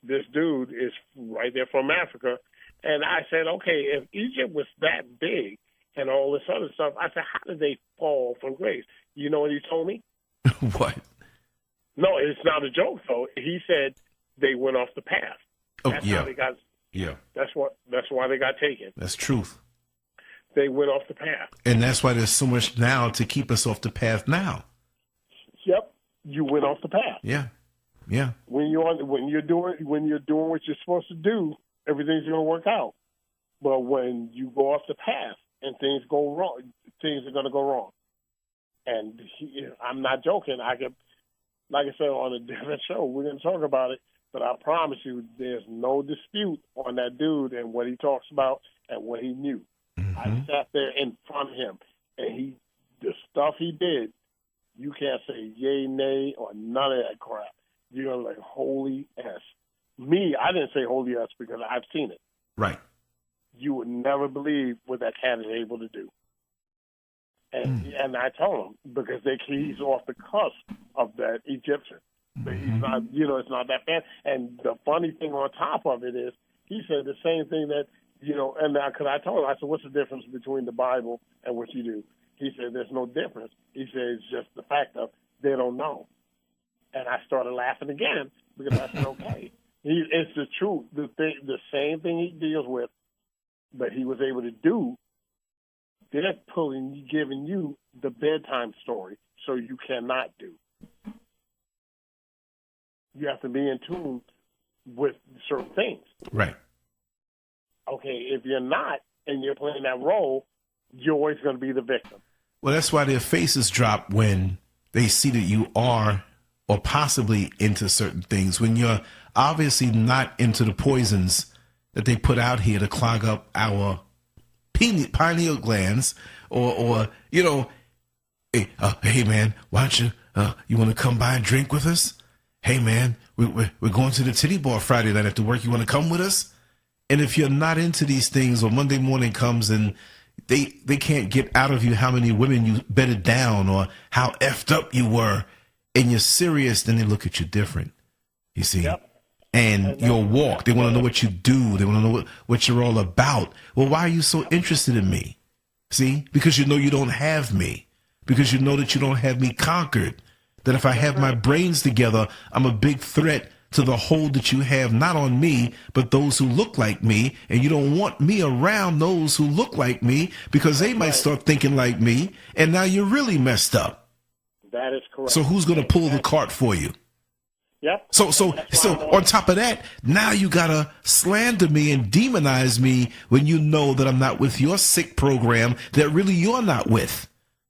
this dude is right there from Africa, and I said, okay, if Egypt was that big and all this other stuff, I said, how did they fall from grace? You know what he told me? What? No, it's not a joke, though. He said they went off the path. Oh, That's yeah. how they got. Yeah. That's why they got taken. That's truth. They went off the path. And that's why there's so much now to keep us off the path now. Yep. You went off the path. Yeah. Yeah. When you're doing what you're supposed to do, everything's going to work out. But when you go off the path and things go wrong, things are going to go wrong. And I'm not joking. Like I said on a different show, we're going to talk about it. But I promise you, there's no dispute on that dude and what he talks about and what he knew. I sat there in front of him, and the stuff he did, you can't say yay, nay, or none of that crap. You're like, holy S. Me, I didn't say holy S because I've seen it. Right. You would never believe what that cat is able to do. And I told him, because he's off the cusp of that Egyptian. But he's not, it's not that bad. And the funny thing on top of it is, he said the same thing that, and because I told him, I said, what's the difference between the Bible and what you do? He said, there's no difference. He said, it's just the fact of they don't know. And I started laughing again because I said, okay, it's the truth. The same thing he deals with, but he was able to do. They're giving you the bedtime story, so you cannot do. You have to be in tune with certain things. Right. Okay, if you're not and you're playing that role, you're always going to be the victim. Well, that's why their faces drop when they see that you are or possibly into certain things, when you're obviously not into the poisons that they put out here to clog up our pineal glands, or you know, hey man, why don't you want to come by and drink with us? Hey man, we're going to the titty bar Friday night after work. You want to come with us? And if you're not into these things, or Monday morning comes and they can't get out of you how many women you bedded down or how effed up you were, and you're serious, then they look at you different. You see? Yep. And your walk, they want to know what you do. They want to know what you're all about. Well, why are you so interested in me? See? Because you know you don't have me. Because you know that you don't have me conquered. That if I have my brains together, I'm a big threat to the hold that you have, not on me, but those who look like me. And you don't want me around those who look like me, because they might start thinking like me. And now you're really messed up. That is correct. So who's going to pull the cart for you? Yep. So on top of that, now you gotta slander me and demonize me when you know that I'm not with your sick program that really you're not with.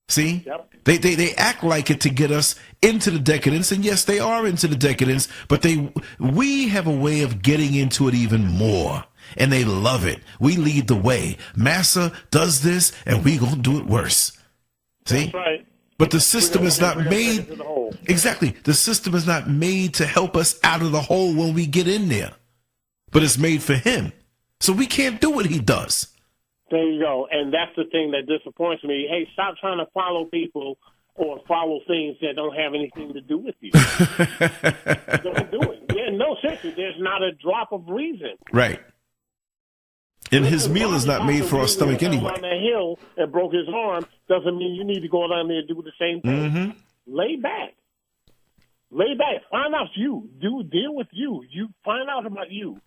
See? Yep. They act like it to get us into the decadence, and yes, they are into the decadence, but we have a way of getting into it even more, and they love it. We lead the way. Massa does this, and we gonna do it worse. See? That's right. But the system is not made. Exactly. The system is not made to help us out of the hole when we get in there. But it's made for him. So we can't do what he does. There you go. And that's the thing that disappoints me. Hey, stop trying to follow people or follow things that don't have anything to do with you. Don't do it. Yeah, no, seriously, there's not a drop of reason. Right. And his meal is not made for our stomach anyway. On that hill and broke his arm doesn't mean you need to go down there and do the same thing. Mm-hmm. Lay back. Lay back. Find out you. Deal with you. You find out about you.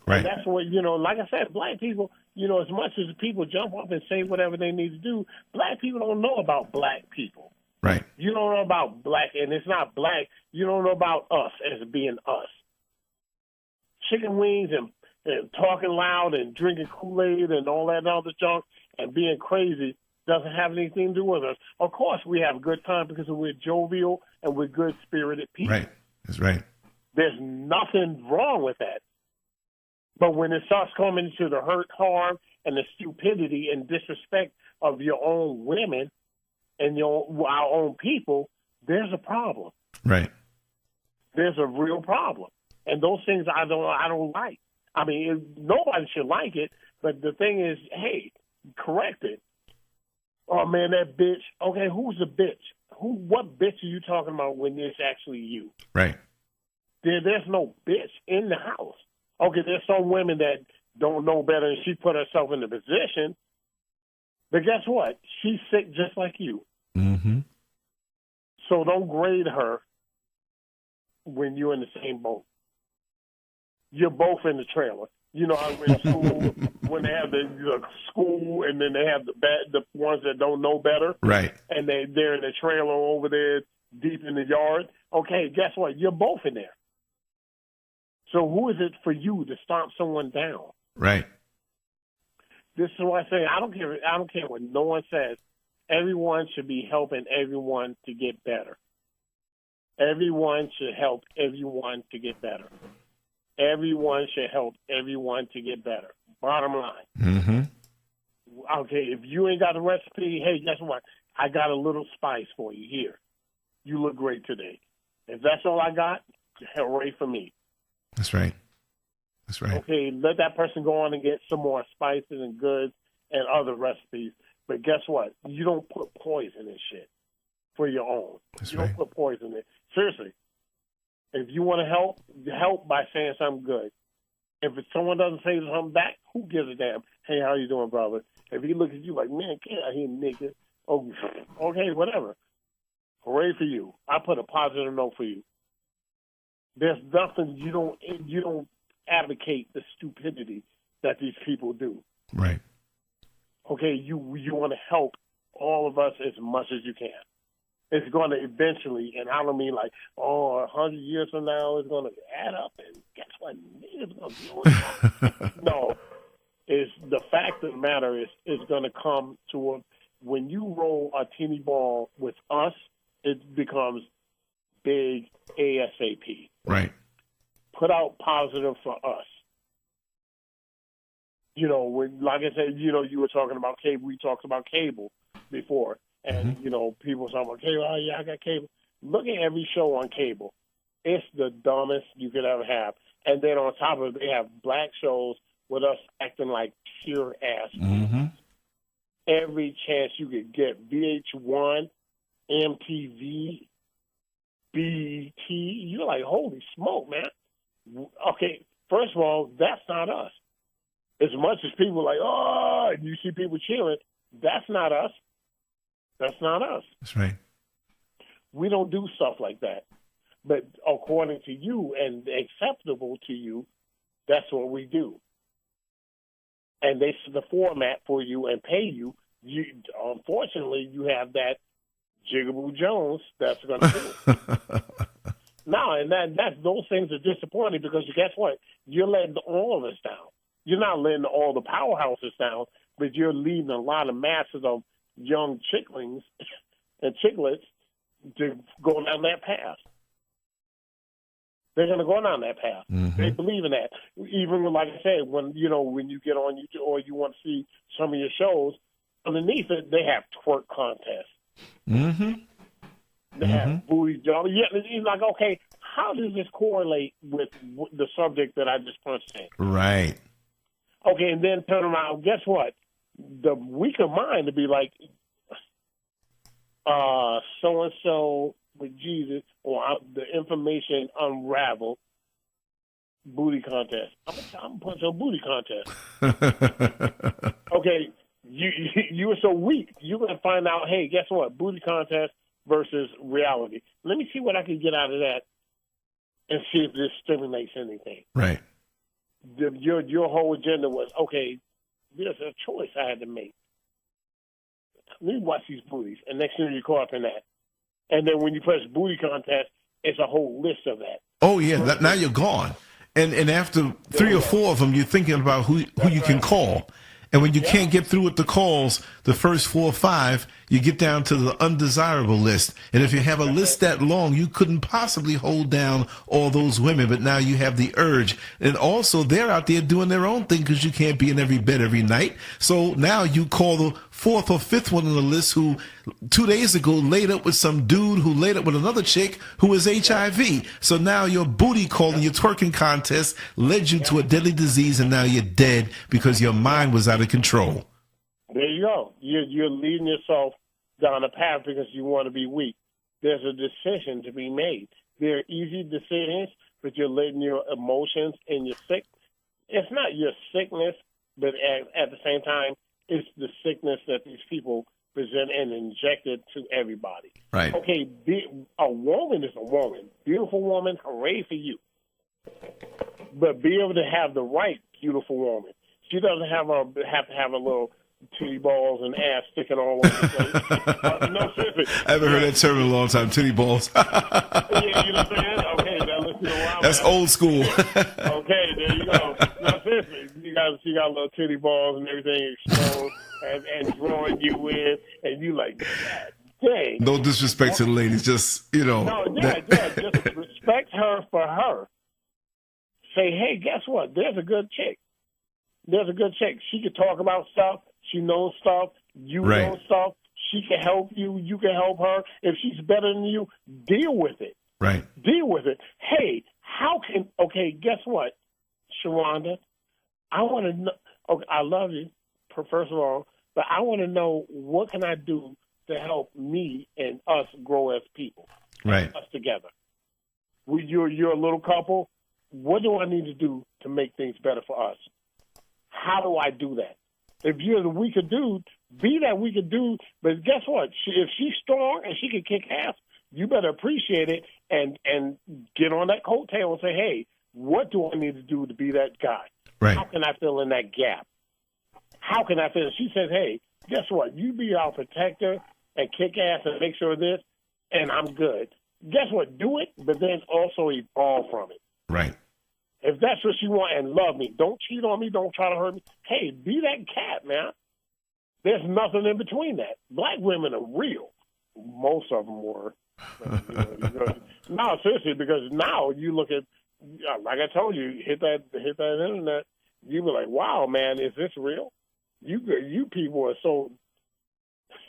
Right. And that's what, like I said, black people, as much as people jump up and say whatever they need to do, black people don't know about black people. Right. You don't know about black, and it's not black. You don't know about us as being us. Chicken wings and talking loud and drinking Kool-Aid and all that other junk and being crazy doesn't have anything to do with us. Of course, we have a good time because we're jovial and we're good-spirited people. Right. That's right. There's nothing wrong with that. But when it starts coming to the hurt, harm, and the stupidity and disrespect of your own women and our own people, there's a problem. Right. There's a real problem. And those things I don't like. I mean, nobody should like it, but the thing is, hey, correct it. Oh, man, that bitch. Okay, who's the bitch? What bitch are you talking about when it's actually you? Right. There's no bitch in the house. Okay, there's some women that don't know better, and she put herself in the position. But guess what? She's sick just like you. Mm-hmm. So don't grade her when you're in the same boat. You're both in the trailer. I went to school when they have the school, and then they have the ones that don't know better. Right. And they're in the trailer over there deep in the yard. Okay, guess what? You're both in there. So who is it for you to stomp someone down? Right. This is why I say I don't care what no one says. Everyone should be helping everyone to get better. Everyone should help everyone to get better. Everyone should help everyone to get better. Bottom line. Mm-hmm. Okay, if you ain't got a recipe, hey, guess what? I got a little spice for you here. You look great today. If that's all I got, hooray for me. That's right. That's right. Okay, let that person go on and get some more spices and goods and other recipes. But guess what? You don't put poison in shit for your own. That's you right. don't put poison in it. Seriously. If you want to help by saying something good. If someone doesn't say something back, who gives a damn? Hey, how you doing, brother? If he looks at you like, man, get out here, nigga. Oh, okay, whatever. Hooray for you. I put a positive note for you. There's nothing you don't advocate the stupidity that these people do. Right. Okay, you want to help all of us as much as you can. It's going to eventually, and I don't mean like, 100 years from now it's going to add up, and guess what? Niggas going to deal with it. No, it's the fact of the matter is it's going to come to when you roll a teeny ball with us, it becomes big ASAP. Right. Put out positive for us. You know, like I said, you were talking about cable. We talked about cable before. And, people talking about cable. Oh, yeah, I got cable. Look at every show on cable. It's the dumbest you could ever have. And then on top of it, they have black shows with us acting like pure ass. Mm-hmm. Every chance you could get. VH1, MTV, BET. You're like, holy smoke, man. Okay, first of all, that's not us. As much as people are like, and you see people cheering, that's not us. That's not us. That's right. We don't do stuff like that. But according to you and acceptable to you, that's what we do. And they set the format for you and pay you. Unfortunately, you have that Jiggable Jones that's going to do it. No, and those things are disappointing because guess what? You're letting all of us down. You're not letting all the powerhouses down, but you're leading a lot of masses of young chicklings and chicklets to go down that path. They're going to go down that path. Mm-hmm. They believe in that. Even like I said, when you get on YouTube or you want to see some of your shows, underneath it they have twerk contests. Mm-hmm. They have booty jobs. Yeah, it's like, okay, how does this correlate with the subject that I just punched in? Right. Okay, and then turn around. Guess what? The weaker mind to be like, so and so with Jesus, or the information unraveled. Booty contest. I'm gonna punch a booty contest. Okay, you were so weak. You're gonna find out. Hey, guess what? Booty contest versus reality. Let me see what I can get out of that, and see if this stimulates anything. Right. Your whole agenda was, okay, there's a choice I had to make. Let me watch these booties, and next thing you're caught up in that. And then when you press booty contest, it's a whole list of that. Oh yeah, now you're gone. And after 3 or 4 of them, you're thinking about who you can call. And when you can't get through with the calls, the first 4 or 5, you get down to the undesirable list. And if you have a list that long, you couldn't possibly hold down all those women. But now you have the urge. And also, they're out there doing their own thing because you can't be in every bed every night. So now you call the 4th or 5th one on the list who 2 days ago laid up with some dude who laid up with another chick who was HIV. So now your booty calling, your twerking contest led you to a deadly disease, and now you're dead because your mind was out of control. There you go. You're leading yourself down a path because you want to be weak. There's a decision to be made. They're easy decisions, but you're letting your emotions and your sick. It's not your sickness, but at the same time, it's the sickness that these people present and inject it to everybody. Right. Okay, a woman is a woman. Beautiful woman, hooray for you. But be able to have the right beautiful woman. She doesn't have to have a little titty balls and ass sticking all over the place. No, seriously. I haven't heard that term in a long time, titty balls. Yeah, you know what I'm saying? Okay, now listen to a while. That's old school. Okay, there you go. No, seriously. She got little titty balls and everything exposed and drawing you in, and you like, God dang. No disrespect to the ladies, just, No, just respect her for her. Say, hey, guess what? There's a good chick. She can talk about stuff. She knows stuff. You know stuff. She can help you. You can help her. If she's better than you, deal with it. Right. Deal with it. Hey, guess what, Sharonda? I want to know. Okay, I love you, first of all, but I want to know what can I do to help me and us grow as people. Right. Us together. You're a little couple. What do I need to do to make things better for us? How do I do that? If you're the weaker dude, be that weaker dude. But guess what? If she's strong and she can kick ass, you better appreciate it and get on that coattail and say, hey, what do I need to do to be that guy? Right. How can I fill in that gap? How can I fill it? She says, hey, guess what? You be our protector and kick ass and make sure of this, and I'm good. Guess what? Do it, but then also evolve from it. Right. If that's what you want, and love me, don't cheat on me, don't try to hurt me. Hey, be that cat, man. There's nothing in between that. Black women are real. Most of them were. No, seriously, because now you look at, like I told you, hit that internet, you be like, wow, man, is this real? You people are so,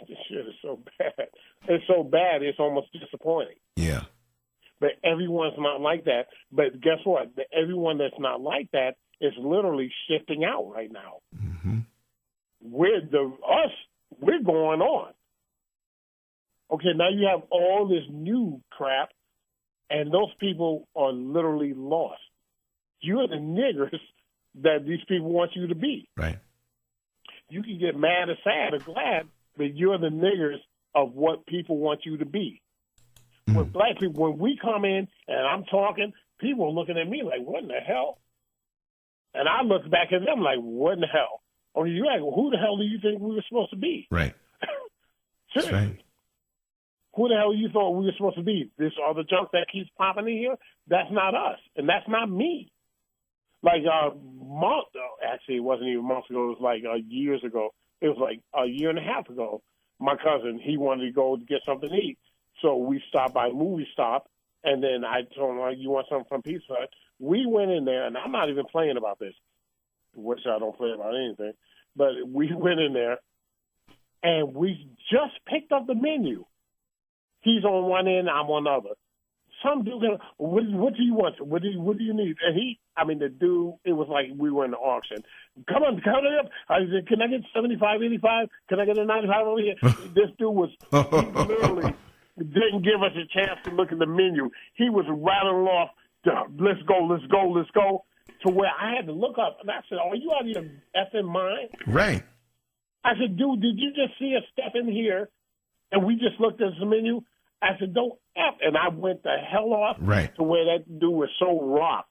this shit is so bad. It's so bad, it's almost disappointing. Yeah. But everyone's not like that. But guess what? Everyone that's not like that is literally shifting out right now. Mm-hmm. We're going on. Okay, now you have all this new crap, and those people are literally lost. You're the niggers that these people want you to be. Right. You can get mad or sad or glad, but you're the niggers of what people want you to be. With black people, when we come in and I'm talking, people are looking at me like, what in the hell? And I look back at them like, what in the hell? Or you're like, who the hell do you think we were supposed to be? Right. Seriously. That's right. Who the hell you thought we were supposed to be? This other junk that keeps popping in here? That's not us. And that's not me. Like actually, it wasn't even months ago. It was like years ago. It was like a year and a half ago. My cousin, he wanted to go get something to eat. So we stopped by Movie Stop, and then I told him, you want something from Pizza Hut? We went in there, and I'm not even playing about this, which I don't play about anything, but we went in there, and we just picked up the menu. He's on one end, I'm on the other. Some dude, what do you want? What do you need? And the dude, it was like we were in the auction. Come on, count it up. I said, can I get 75, 85? Can I get a 95 over here? This dude was literally didn't give us a chance to look at the menu. He was rattling off, let's go, to where I had to look up. And I said, are you out of your effing mind? Right. I said, dude, did you just see us step in here and we just looked at the menu? I said, don't F. And I went the hell off to where that dude was so rough.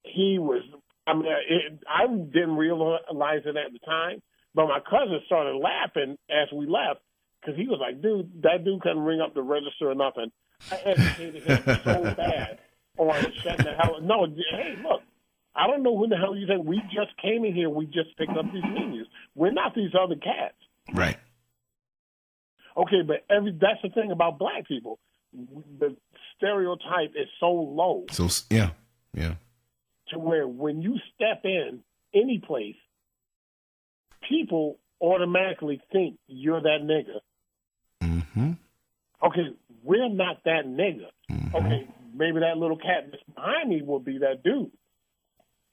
He was, I didn't realize it at the time, but my cousin started laughing as we left because he was like, dude, that dude couldn't ring up the register or nothing. I educated him so bad on shutting the hell. No, hey, look, I don't know who the hell you think. We just came in here. We just picked up these menus. We're not these other cats. Right. Okay, but that's the thing about black people. The stereotype is so low. So, yeah. To where when you step in any place, people automatically think you're that nigga. Mm-hmm. Okay, we're not that nigga. Mm-hmm. Okay, maybe that little cat that's behind me will be that dude.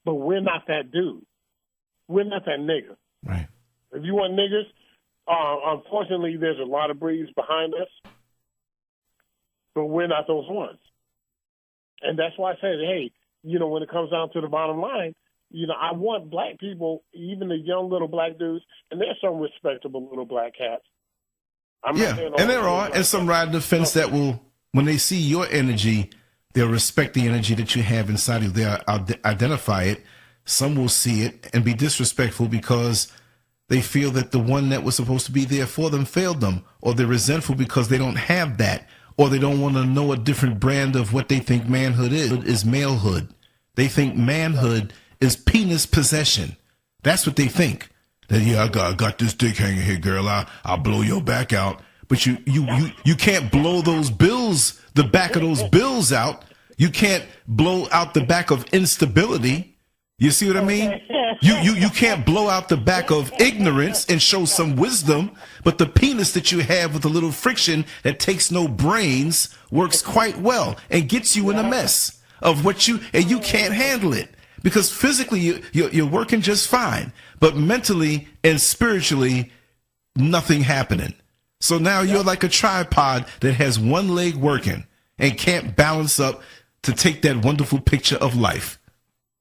But we're not that dude. We're not that nigga. Right. If you want niggas, unfortunately, there's a lot of breeds behind us, but we're not those ones. And that's why I said, hey, when it comes down to the bottom line, I want black people, even the young little black dudes, and there's some respectable little black cats. And there are, and some ride the fence that will, when they see your energy, they'll respect the energy that you have inside you. They'll identify it. Some will see it and be disrespectful because they feel that the one that was supposed to be there for them failed them, or they're resentful because they don't have that, or they don't want to know a different brand of what they think manhood is malehood. They think manhood is penis possession. That's what they think. That, I got this dick hanging here, girl. I'll blow your back out. But you can't blow those bills, the back of those bills out. You can't blow out the back of instability. You see what I mean? You can't blow out the back of ignorance and show some wisdom, but the penis that you have with a little friction that takes no brains works quite well and gets you in a mess of and you can't handle it because physically you're working just fine, but mentally and spiritually nothing happening. So now you're like a tripod that has one leg working and can't balance up to take that wonderful picture of life.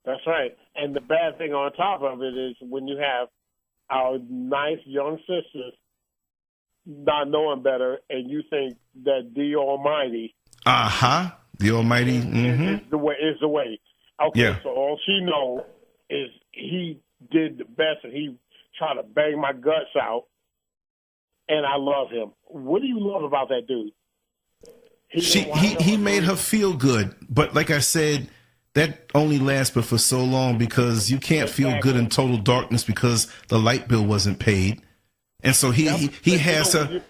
That's right. And the bad thing on top of it is when you have our nice young sisters not knowing better, and you think that the Almighty, the Almighty, is the way. Okay, yeah. so all she knows is he did the best, and he tried to bang my guts out, and I love him. What do you love about that dude? He made her feel good, but like I said, that only lasted for so long because you can't feel good in total darkness because the light bill wasn't paid, and so he has her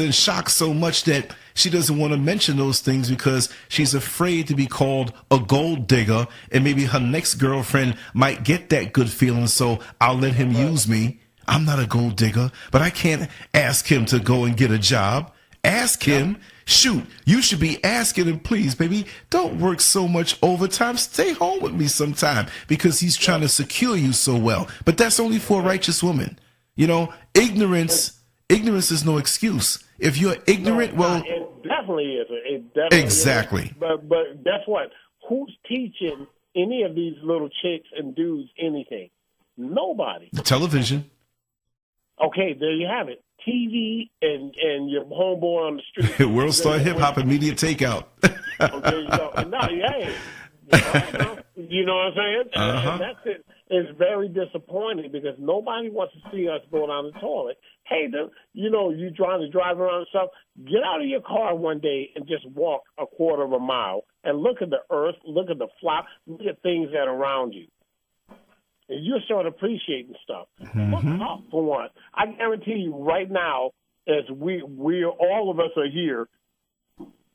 in shock so much that she doesn't want to mention those things because she's afraid to be called a gold digger, and maybe her next girlfriend might get that good feeling. So I'll let him use me. I'm not a gold digger, but I can't ask him to go and get a job. Ask him. Shoot, you should be asking him, please, baby, don't work so much overtime. Stay home with me sometime, because he's trying to secure you so well. But that's only for a righteous woman. You know, ignorance is no excuse. If you're ignorant, well, it definitely is. It definitely exactly. Is. But guess what? Who's teaching any of these little chicks and dudes anything? Nobody. The television. Okay, there you have it. TV and your homeboy on the street. World Star Hip Hop Immediate Takeout. Okay, you know what I'm saying? And that's it. It's very disappointing because nobody wants to see us go down the toilet. Hey, you trying to drive around and stuff. Get out of your car one day and just walk a quarter of a mile and look at the earth, look at the flop, look at things that are around you. And you'll start appreciating stuff. Look up for one. I guarantee you right now, as we all of us are here,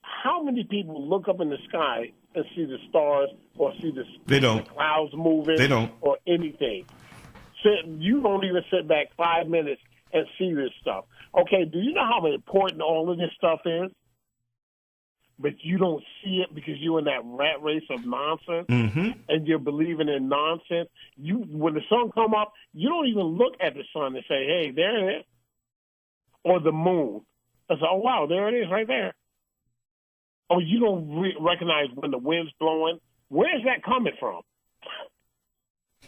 how many people look up in the sky and see the stars or see the clouds moving? They don't. Or anything. You don't even sit back 5 minutes and see this stuff. Okay, do you know how important all of this stuff is? But you don't see it because you're in that rat race of nonsense, and you're believing in nonsense. When the sun come up, you don't even look at the sun and say, hey, there it is. Or the moon. I say, oh, wow, there it is right there. Oh, you don't recognize when the wind's blowing. Where's that coming from?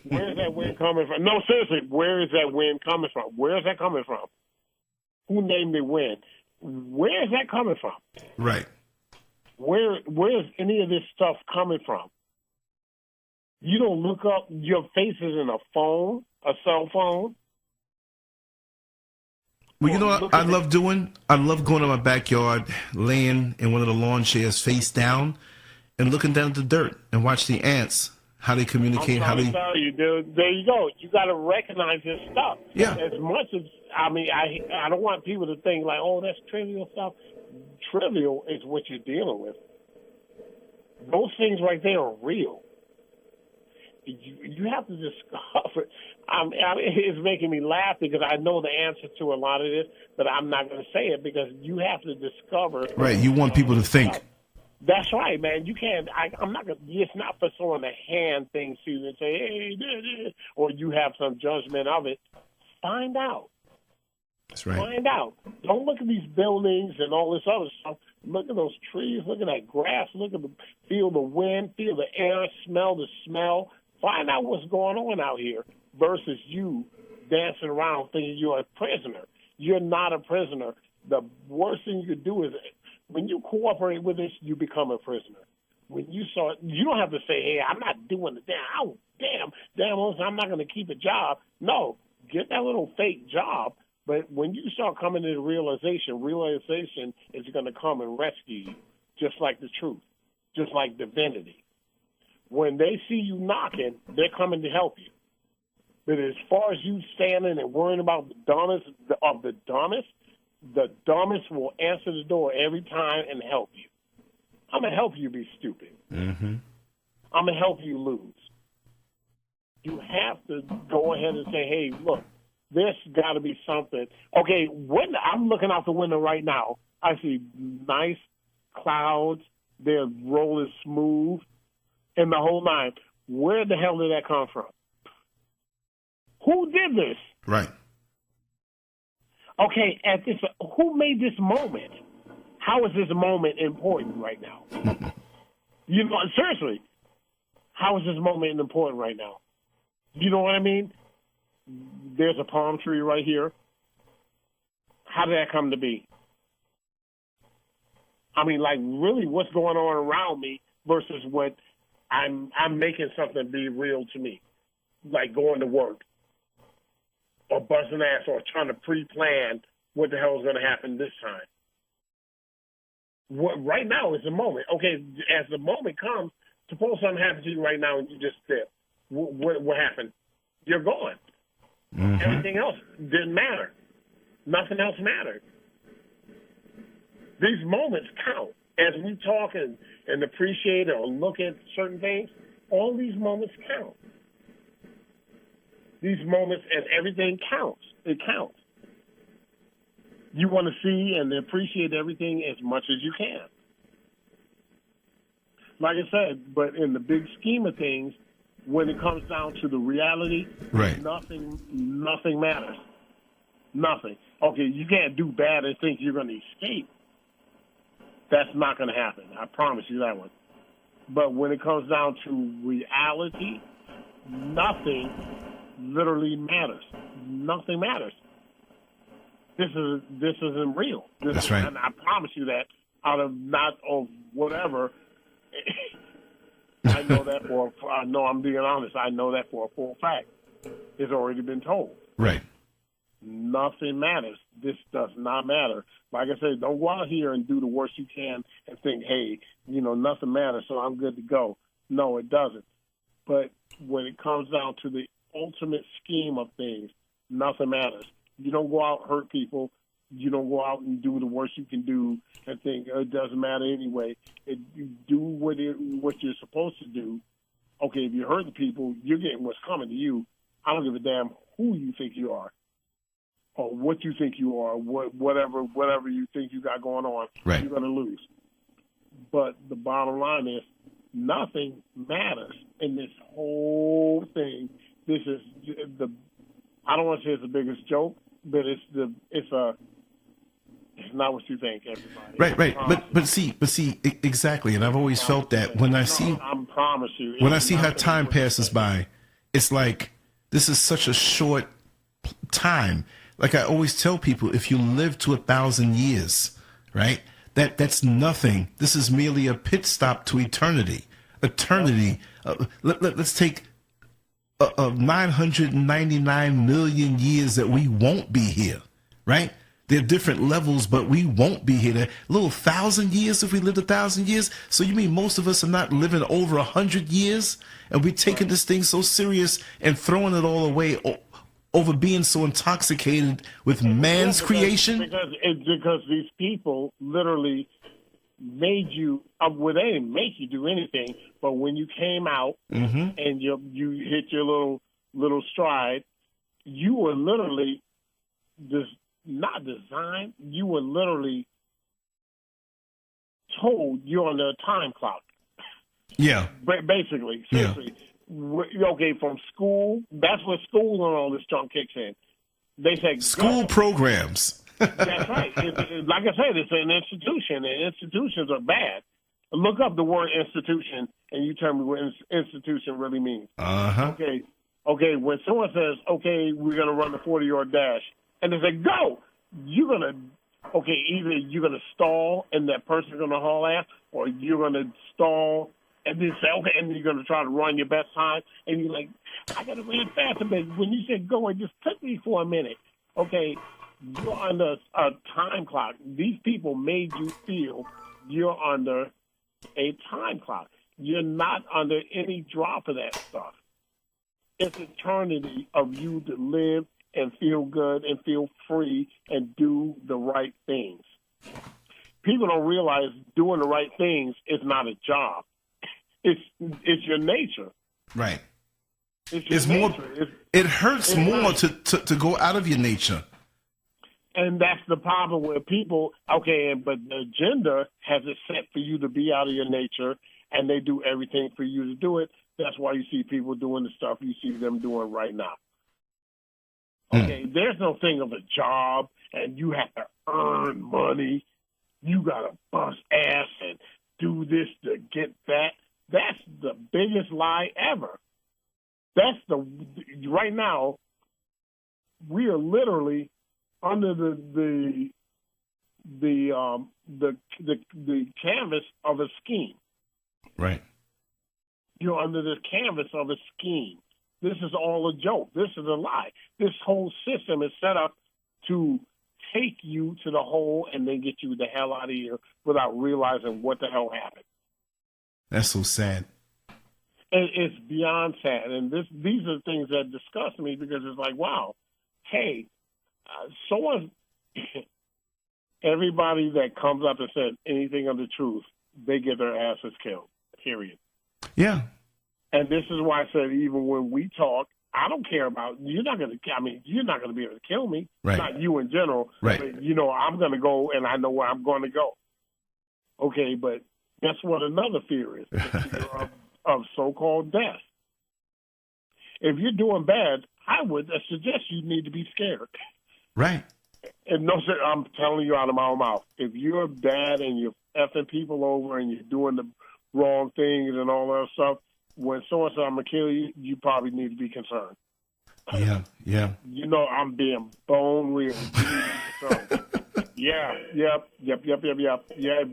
Where's that wind coming from? No, seriously, where is that wind coming from? Where is that coming from? Who named the wind? Where is that coming from? Right. Where's any of this stuff coming from? You don't look up. Your face is in a phone, a cell phone. Well, you know what I love doing? I love going to my backyard, laying in one of the lawn chairs face down, and looking down at the dirt and watch the ants, how they communicate. Tell you, dude. There you go. You got to recognize this stuff. Yeah. As much as, I don't want people to think like, oh, that's trivial stuff. Trivial is what you're dealing with. Those things right there are real. You have to discover. It's making me laugh because I know the answer to a lot of this, but I'm not going to say it because you have to discover. Right. You want people to think. That's right, man. You can't. I'm not going. It's not for someone to hand things to you and say, "Hey," or you have some judgment of it. Find out. That's right. Find out. Don't look at these buildings and all this other stuff. Look at those trees. Look at that grass. Feel the wind. Feel the air. Smell the smell. Find out what's going on out here versus you dancing around thinking you're a prisoner. You're not a prisoner. The worst thing you could do is when you cooperate with this, you become a prisoner. When you don't have to say, hey, I'm not doing it. Damn, I'm not going to keep a job. No, get that little fake job. But when you start coming to the realization is going to come and rescue you, just like the truth, just like divinity. When they see you knocking, they're coming to help you. But as far as you standing and worrying about the dumbest of the dumbest will answer the door every time and help you. I'm going to help you be stupid. I'm going to help you lose. You have to go ahead and say, hey, look, there's got to be something. Okay, when I'm looking out the window right now, I see nice clouds. They're rolling smooth and the whole nine. Where the hell did that come from? Who did this? Right. Okay, who made this moment? How is this moment important right now? Seriously, how is this moment important right now? You know what I mean? There's a palm tree right here. How did that come to be? I mean, like, really, what's going on around me versus what I'm making something be real to me, like going to work or busting ass or trying to pre-plan what the hell is going to happen this time. Right now is the moment. Okay, as the moment comes, suppose something happens to you right now and you just step. What happened? You're gone. Mm-hmm. Everything else didn't matter. Nothing else mattered. These moments count. As we talk and appreciate or look at certain things, all these moments count. These moments and everything counts. It counts. You want to see and appreciate everything as much as you can. Like I said, but in the big scheme of things, when it comes down to the reality, right, nothing matters. Nothing. Okay, you can't do bad and think you're going to escape. That's not going to happen. I promise you that one. But when it comes down to reality, nothing literally matters. Nothing matters. This isn't real. That's right. And I promise you that out of not of whatever. I know that I know I'm being honest. I know that for a full fact. It's already been told. Right. Nothing matters. This does not matter. Like I said, don't go out here and do the worst you can and think, hey, nothing matters, so I'm good to go. No, it doesn't. But when it comes down to the ultimate scheme of things, nothing matters. You don't go out and hurt people. You don't go out and do the worst you can do and think it doesn't matter anyway. You do what you're supposed to do. Okay, if you hurt the people, you're getting what's coming to you. I don't give a damn who you think you are or what you think you are, whatever you think you got going on, right, you're going to lose. But the bottom line is nothing matters in this whole thing. This is I don't want to say it's the biggest joke, but it's not what you think, everybody. Right. But see, exactly. And I've always felt that when I see, promise you, when I see how time passes by, it's like this is such a short time. Like I always tell people, if you live to 1,000 years, right, that's nothing. This is merely a pit stop to eternity. Eternity. Let's take 999 million years that we won't be here, right? There are different levels, but we won't be here. A little 1,000 years if we lived 1,000 years. So you mean most of us are not living over 100 years, and we're taking this thing so serious and throwing it all away over being so intoxicated with man's creation? Because these people literally made you. Well, they didn't make you do anything, but when you came out mm-hmm. and you hit your little stride, you were literally just not designed. You were literally told you're on the time clock. Yeah. Basically, seriously. Yeah. Okay, from school, that's where school and all this junk kicks in. They say school programs. That's right. Like I said, it's an institution, and institutions are bad. Look up the word institution, and you tell me what institution really means. Uh-huh. Okay, when someone says, okay, we're going to run the 40-yard dash, and they say, go, you're going to, either you're going to stall and that person's going to haul ass, or you're going to stall and then say, okay, and you're going to try to run your best time, and you're like, I got to run faster, but when you said go, it just took me for a minute. Okay, you're under a time clock. These people made you feel you're under a time clock. You're not under any drop of that stuff. It's eternity of you to live and feel good and feel free and do the right things. People don't realize doing the right things is not a job. It's your nature. Right. It's more. It hurts more to go out of your nature. And that's the problem with people. Okay, but the agenda has it set for you to be out of your nature, and they do everything for you to do it. That's why you see people doing the stuff you see them doing right now. Okay, there's no thing of a job, and you have to earn money. You got to bust ass and do this to get that. That's the biggest lie ever. Right now, we are literally under the canvas of a scheme. Right. You're under the canvas of a scheme. This is all a joke. This is a lie. This whole system is set up to take you to the hole and then get you the hell out of here without realizing what the hell happened. That's so sad. It's beyond sad. And these are things that disgust me because it's like, wow, hey, everybody that comes up and says anything of the truth, they get their asses killed, period. Yeah. And this is why I said even when we talk, I don't care about, you're not going to be able to kill me. Right. Not you in general. Right. But, I'm going to go and I know where I'm going to go. Okay, but guess what another fear is? The fear of so-called death. If you're doing bad, I would suggest you need to be scared. Right. And no, sir, I'm telling you out of my own mouth. If you're bad and you're effing people over and you're doing the wrong things and all that stuff, when someone says I'm going to kill you, you probably need to be concerned. Yeah, yeah. I'm being bone real. Yeah, yep. Yeah,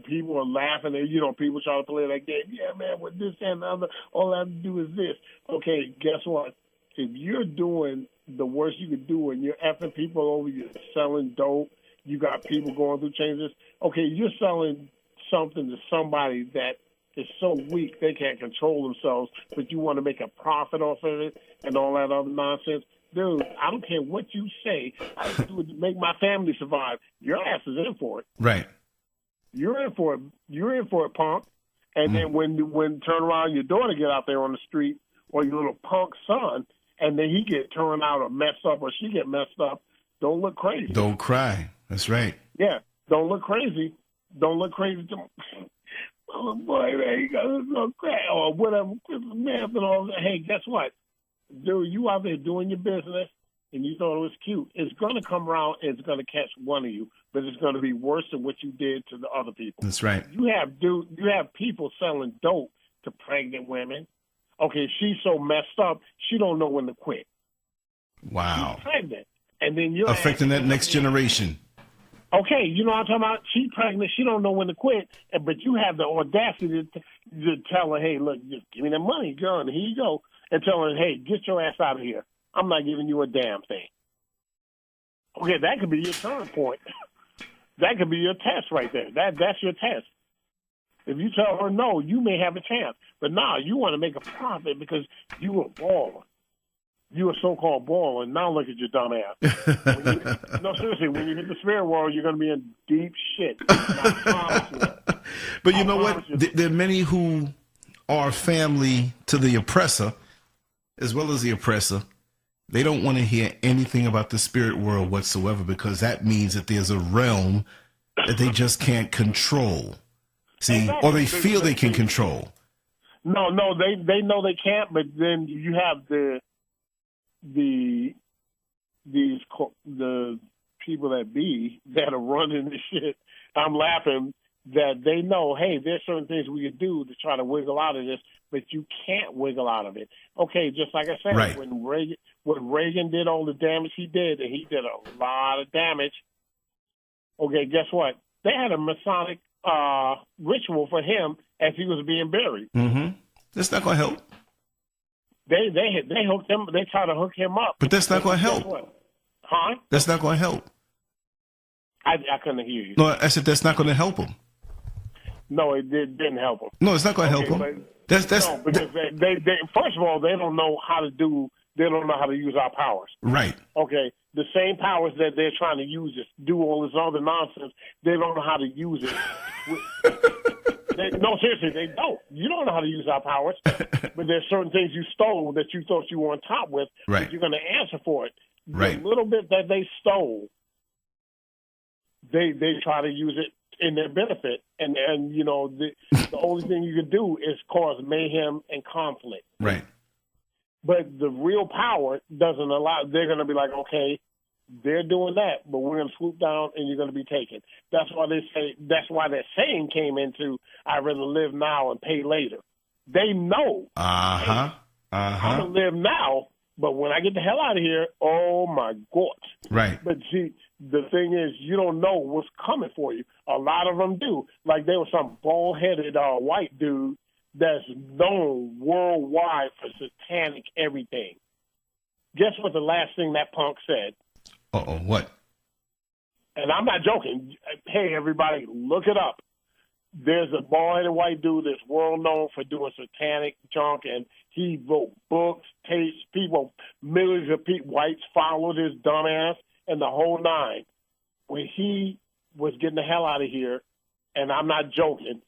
people are laughing. And, people try to play that game. Yeah, man, with this and the other, all I have to do is this. Okay, guess what? If you're doing the worst you could do and you're effing people over, you're selling dope, you got people going through changes, okay, you're selling something to somebody that is so weak they can't control themselves, but you want to make a profit off of it and all that other nonsense. Dude, I don't care what you say. I do it to make my family survive. Your ass is in for it. Right. You're in for it. You're in for it, punk. And then when turn around, your daughter get out there on the street, or your little punk son, and then he get turned out or messed up, or she get messed up, don't look crazy. Don't cry. That's right. Yeah, don't look crazy. Don't look crazy to oh boy, man, you got to cry or whatever. Man, and all that. Hey, guess what? Dude, you out there doing your business, and you thought it was cute. It's going to come around, and it's going to catch one of you, but it's going to be worse than what you did to the other people. That's right. You have people selling dope to pregnant women. Okay, she's so messed up, she don't know when to quit. Wow. She's pregnant, and then you're affecting that next generation. Okay, you know what I'm talking about? She's pregnant. She don't know when to quit, but you have the audacity to tell her, hey, look, just give me the money, girl, and here you go. And tell her, hey, get your ass out of here. I'm not giving you a damn thing. Okay, that could be your turn point. That could be your test right there. That's your test. If you tell her no, you may have a chance. But now you want to make a profit because you a baller. You a so-called baller, and now look at your dumb ass. No, seriously, when you hit the spirit world, you're going to be in deep shit. I promise you. But you know what? There are many who are family to the oppressor, as well as the oppressor. They don't want to hear anything about the spirit world whatsoever, because that means that there's a realm that they just can't control. See, exactly. Or they feel they can control. No, they know they can't, but then you have the people that are running the shit. I'm laughing that they know, hey, there's certain things we can do to try to wiggle out of this, but you can't wiggle out of it. Okay, just like I said, right. when Reagan did all the damage he did, and he did a lot of damage. Okay, guess what? They had a Masonic ritual for him as he was being buried. Mm-hmm. That's not going to help. They hooked him. They tried to hook him up. But that's not going to help. Huh? That's not going to help. I couldn't hear you. No, I said that's not going to help him. No, it didn't help him. No, it's not going to help him. Because they first of all, they don't know how to do. They don't know how to use our powers. Right. Okay. The same powers that they're trying to use to do all this other nonsense, they don't know how to use it. No, seriously, they don't. You don't know how to use our powers, but there's certain things you stole that you thought you were on top with, right. But you're going to answer for it. Right. The little bit that they stole, they try to use it in their benefit, and the only thing you can do is cause mayhem and conflict. Right. But the real power doesn't allow. They're going to be like, okay, they're doing that, but we're going to swoop down and you're going to be taken. That's why they say. That's why that saying came into. I'd rather live now and pay later. They know. I'm going to live now, but when I get the hell out of here, oh my God. Right. But see, the thing is, you don't know what's coming for you. A lot of them do. Like there was some bald-headed white dude that's known worldwide for satanic everything. Guess what the last thing that punk said? Uh-oh, what? And I'm not joking. Hey, everybody, look it up. There's a bald-headed white dude that's world-known for doing satanic junk, and he wrote books, tapes, people, millions of people, whites followed his dumbass, and the whole nine. When he was getting the hell out of here, and I'm not joking,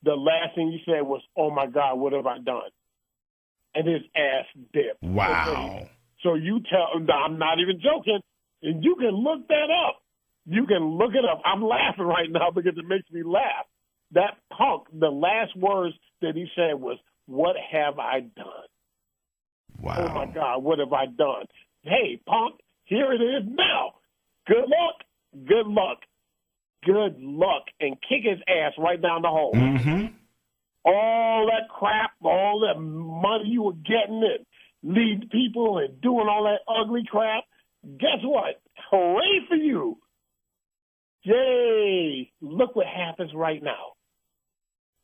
the last thing he said was, "Oh, my God, what have I done?" And his ass dipped. Wow. So you tell, I'm not even joking, and you can look that up. You can look it up. I'm laughing right now because it makes me laugh. That punk, the last words that he said was, "What have I done?" Wow. Oh, my God, what have I done? Hey, punk, here it is now. Good luck. Good luck. Good luck. And kick his ass right down the hole. Mm-hmm. All that crap, all that money you were getting and leading people and doing all that ugly crap, guess what? Hooray for you. Yay. Look what happens right now.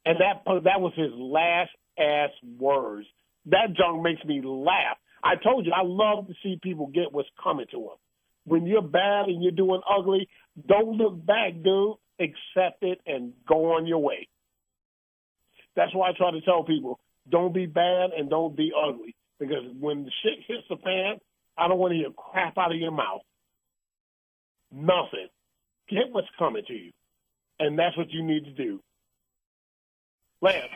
And that was his last ass words. That junk makes me laugh. I told you, I love to see people get what's coming to them. When you're bad and you're doing ugly, don't look back, dude. Accept it and go on your way. That's why I try to tell people, don't be bad and don't be ugly. Because when the shit hits the fan, I don't want to hear crap out of your mouth. Nothing. Get what's coming to you. And that's what you need to do. Lance.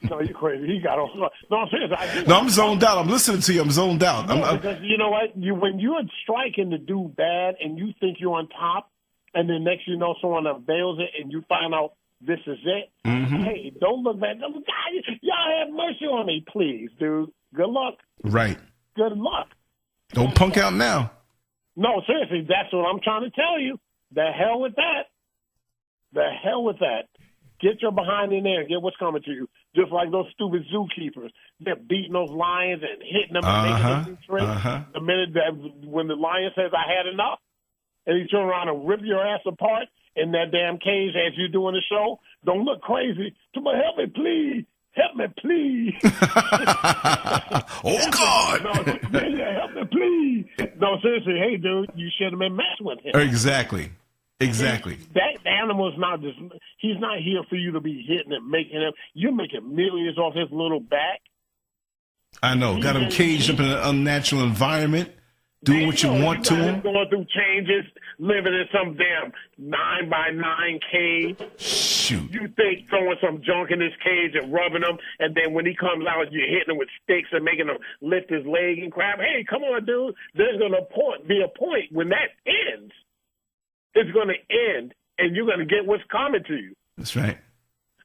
No, you're crazy. He got on. No, I'm serious. No, I'm zoned out. I'm listening to you. I'm zoned out. No, because you know what? When you're striking to do bad and you think you're on top, and then next you know someone unveils it and you find out this is it, hey, don't look back. God, y'all have mercy on me, please, dude. Good luck. Right. Good luck. Don't punk out now. No, seriously, that's what I'm trying to tell you. The hell with that. The hell with that. Get your behind in there and get what's coming to you. Just like those stupid zookeepers. They're beating those lions and hitting them and making them do tricks. The minute that when the lion says, "I had enough," and you turn around and rip your ass apart in that damn cage as you're doing the show, don't look crazy. Somebody help me, please. Help me, please. Oh, God. No, yeah, help me, please. No, seriously, hey, dude, you shouldn't have been messing with him. Exactly. That animal is not just, he's not here for you to be hitting him, making him, you're making millions off his little back. I know. Got him caged up in an unnatural environment, doing what you want to him. Going through changes, living in some damn 9x9 cage. Shoot. You think throwing some junk in his cage and rubbing him, and then when he comes out, you're hitting him with sticks and making him lift his leg and crap. Hey, come on, dude. There's going to be a point when that ends. It's going to end, and you're going to get what's coming to you. That's right.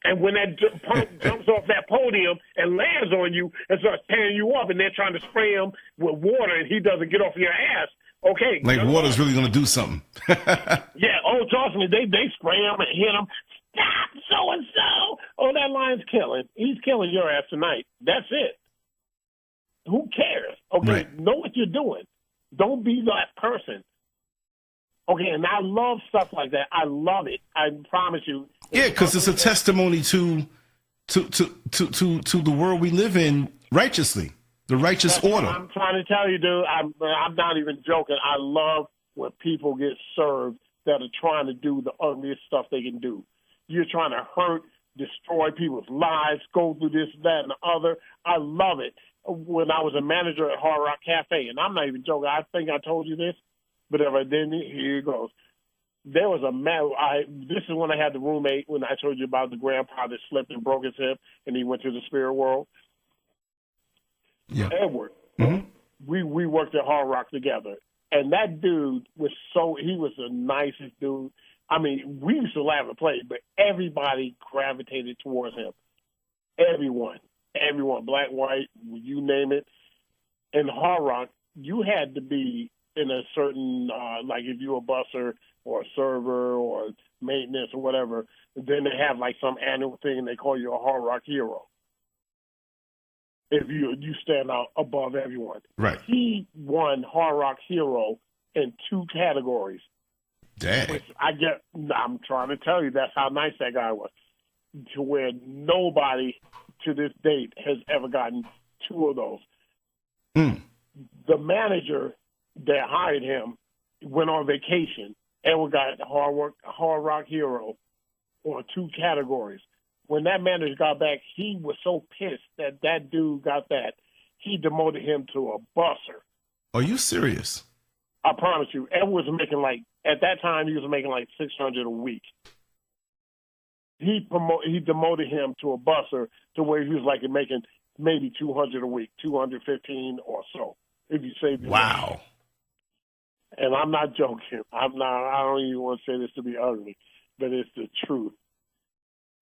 And when that punk jumps off that podium and lands on you and starts tearing you up, and they're trying to spray him with water, and he doesn't get off your ass, okay. Like water's really going to do something. Yeah, trust me, they spray him and hit him. Stop, so-and-so. Oh, that lion's killing. He's killing your ass tonight. That's it. Who cares? Okay, right. Know what you're doing. Don't be that person. Okay, and I love stuff like that. I love it. I promise you. Yeah, because it's a testimony to the world we live in righteously, the righteous order. I'm trying to tell you, dude. I'm not even joking. I love when people get served that are trying to do the ugliest stuff they can do. You're trying to hurt, destroy people's lives, go through this, that, and the other. I love it. When I was a manager at Hard Rock Cafe, and I'm not even joking. I think I told you this. But if I didn't, here it goes. There was a man. This is when I had the roommate, when I told you about the grandpa that slipped and broke his hip, and he went to the spirit world. Yeah. Edward. Mm-hmm. We worked at Hard Rock together. And that dude was he was the nicest dude. I mean, we used to laugh and play, but everybody gravitated towards him. Everyone, black, white, you name it. In Hard Rock, you had to be in a certain, like if you're a busser or a server or maintenance or whatever, then they have like some annual thing and they call you a Hard Rock hero. If you stand out above everyone. Right. He won Hard Rock hero in 2 categories. Dang. Which I'm trying to tell you, that's how nice that guy was. To where nobody to this date has ever gotten 2 of those. The manager that hired him went on vacation and got Hard Rock Hero on 2 categories. When that manager got back, he was so pissed that dude got that. He demoted him to a busser. Are you serious? I promise you. Ed was making at that time, he was making $600 a week. He demoted him to a busser to where he was making maybe $200 a week, $215 or so, if you say. Wow. And I'm not joking. I don't even want to say this to be ugly, but it's the truth.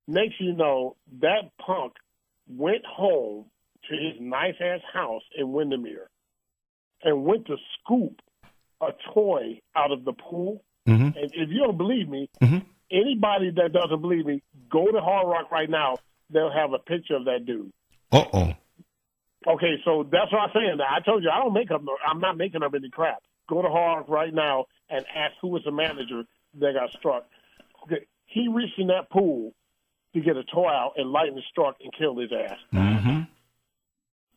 Next you know, that punk went home to his nice-ass house in Windermere and went to scoop a toy out of the pool. And if you don't believe me, anybody that doesn't believe me, go to Hard Rock right now. They'll have a picture of that dude. Uh-oh. Okay, so that's what I'm saying. I told you, I'm not making up any crap. Go to Hard Rock right now and ask who was the manager that got struck. Okay, he reached in that pool to get a toy out, and lightning struck and killed his ass.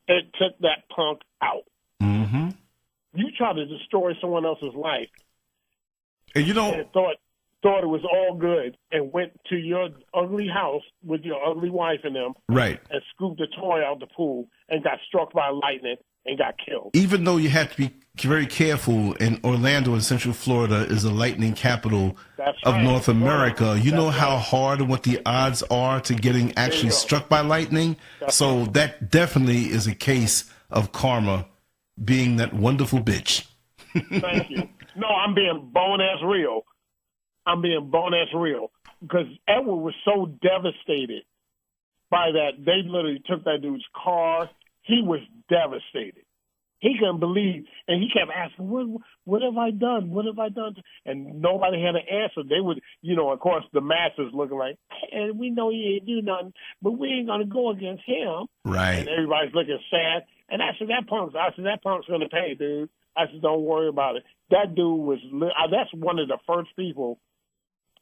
It took that punk out. You try to destroy someone else's life, and you don't thought it was all good, and went to your ugly house with your ugly wife and them, right? And scooped the toy out the pool and got struck by lightning and got killed. Even though you have to be very careful, and Orlando in Central Florida is the lightning capital of North America. You know how hard and what the odds are to getting actually struck by lightning. So that definitely is a case of karma being that wonderful bitch. Thank you. No, I'm being bone-ass real. Because Edward was so devastated by that. They literally took that dude's car. He was devastated. He couldn't believe, and he kept asking, what have I done? What have I done? And nobody had an answer. They would, of course, the masses looking like, and we know he ain't do nothing, but we ain't going to go against him. Right. And everybody's looking sad. And I said, that punk's going to pay, dude. I said, don't worry about it. That dude was, that's one of the first people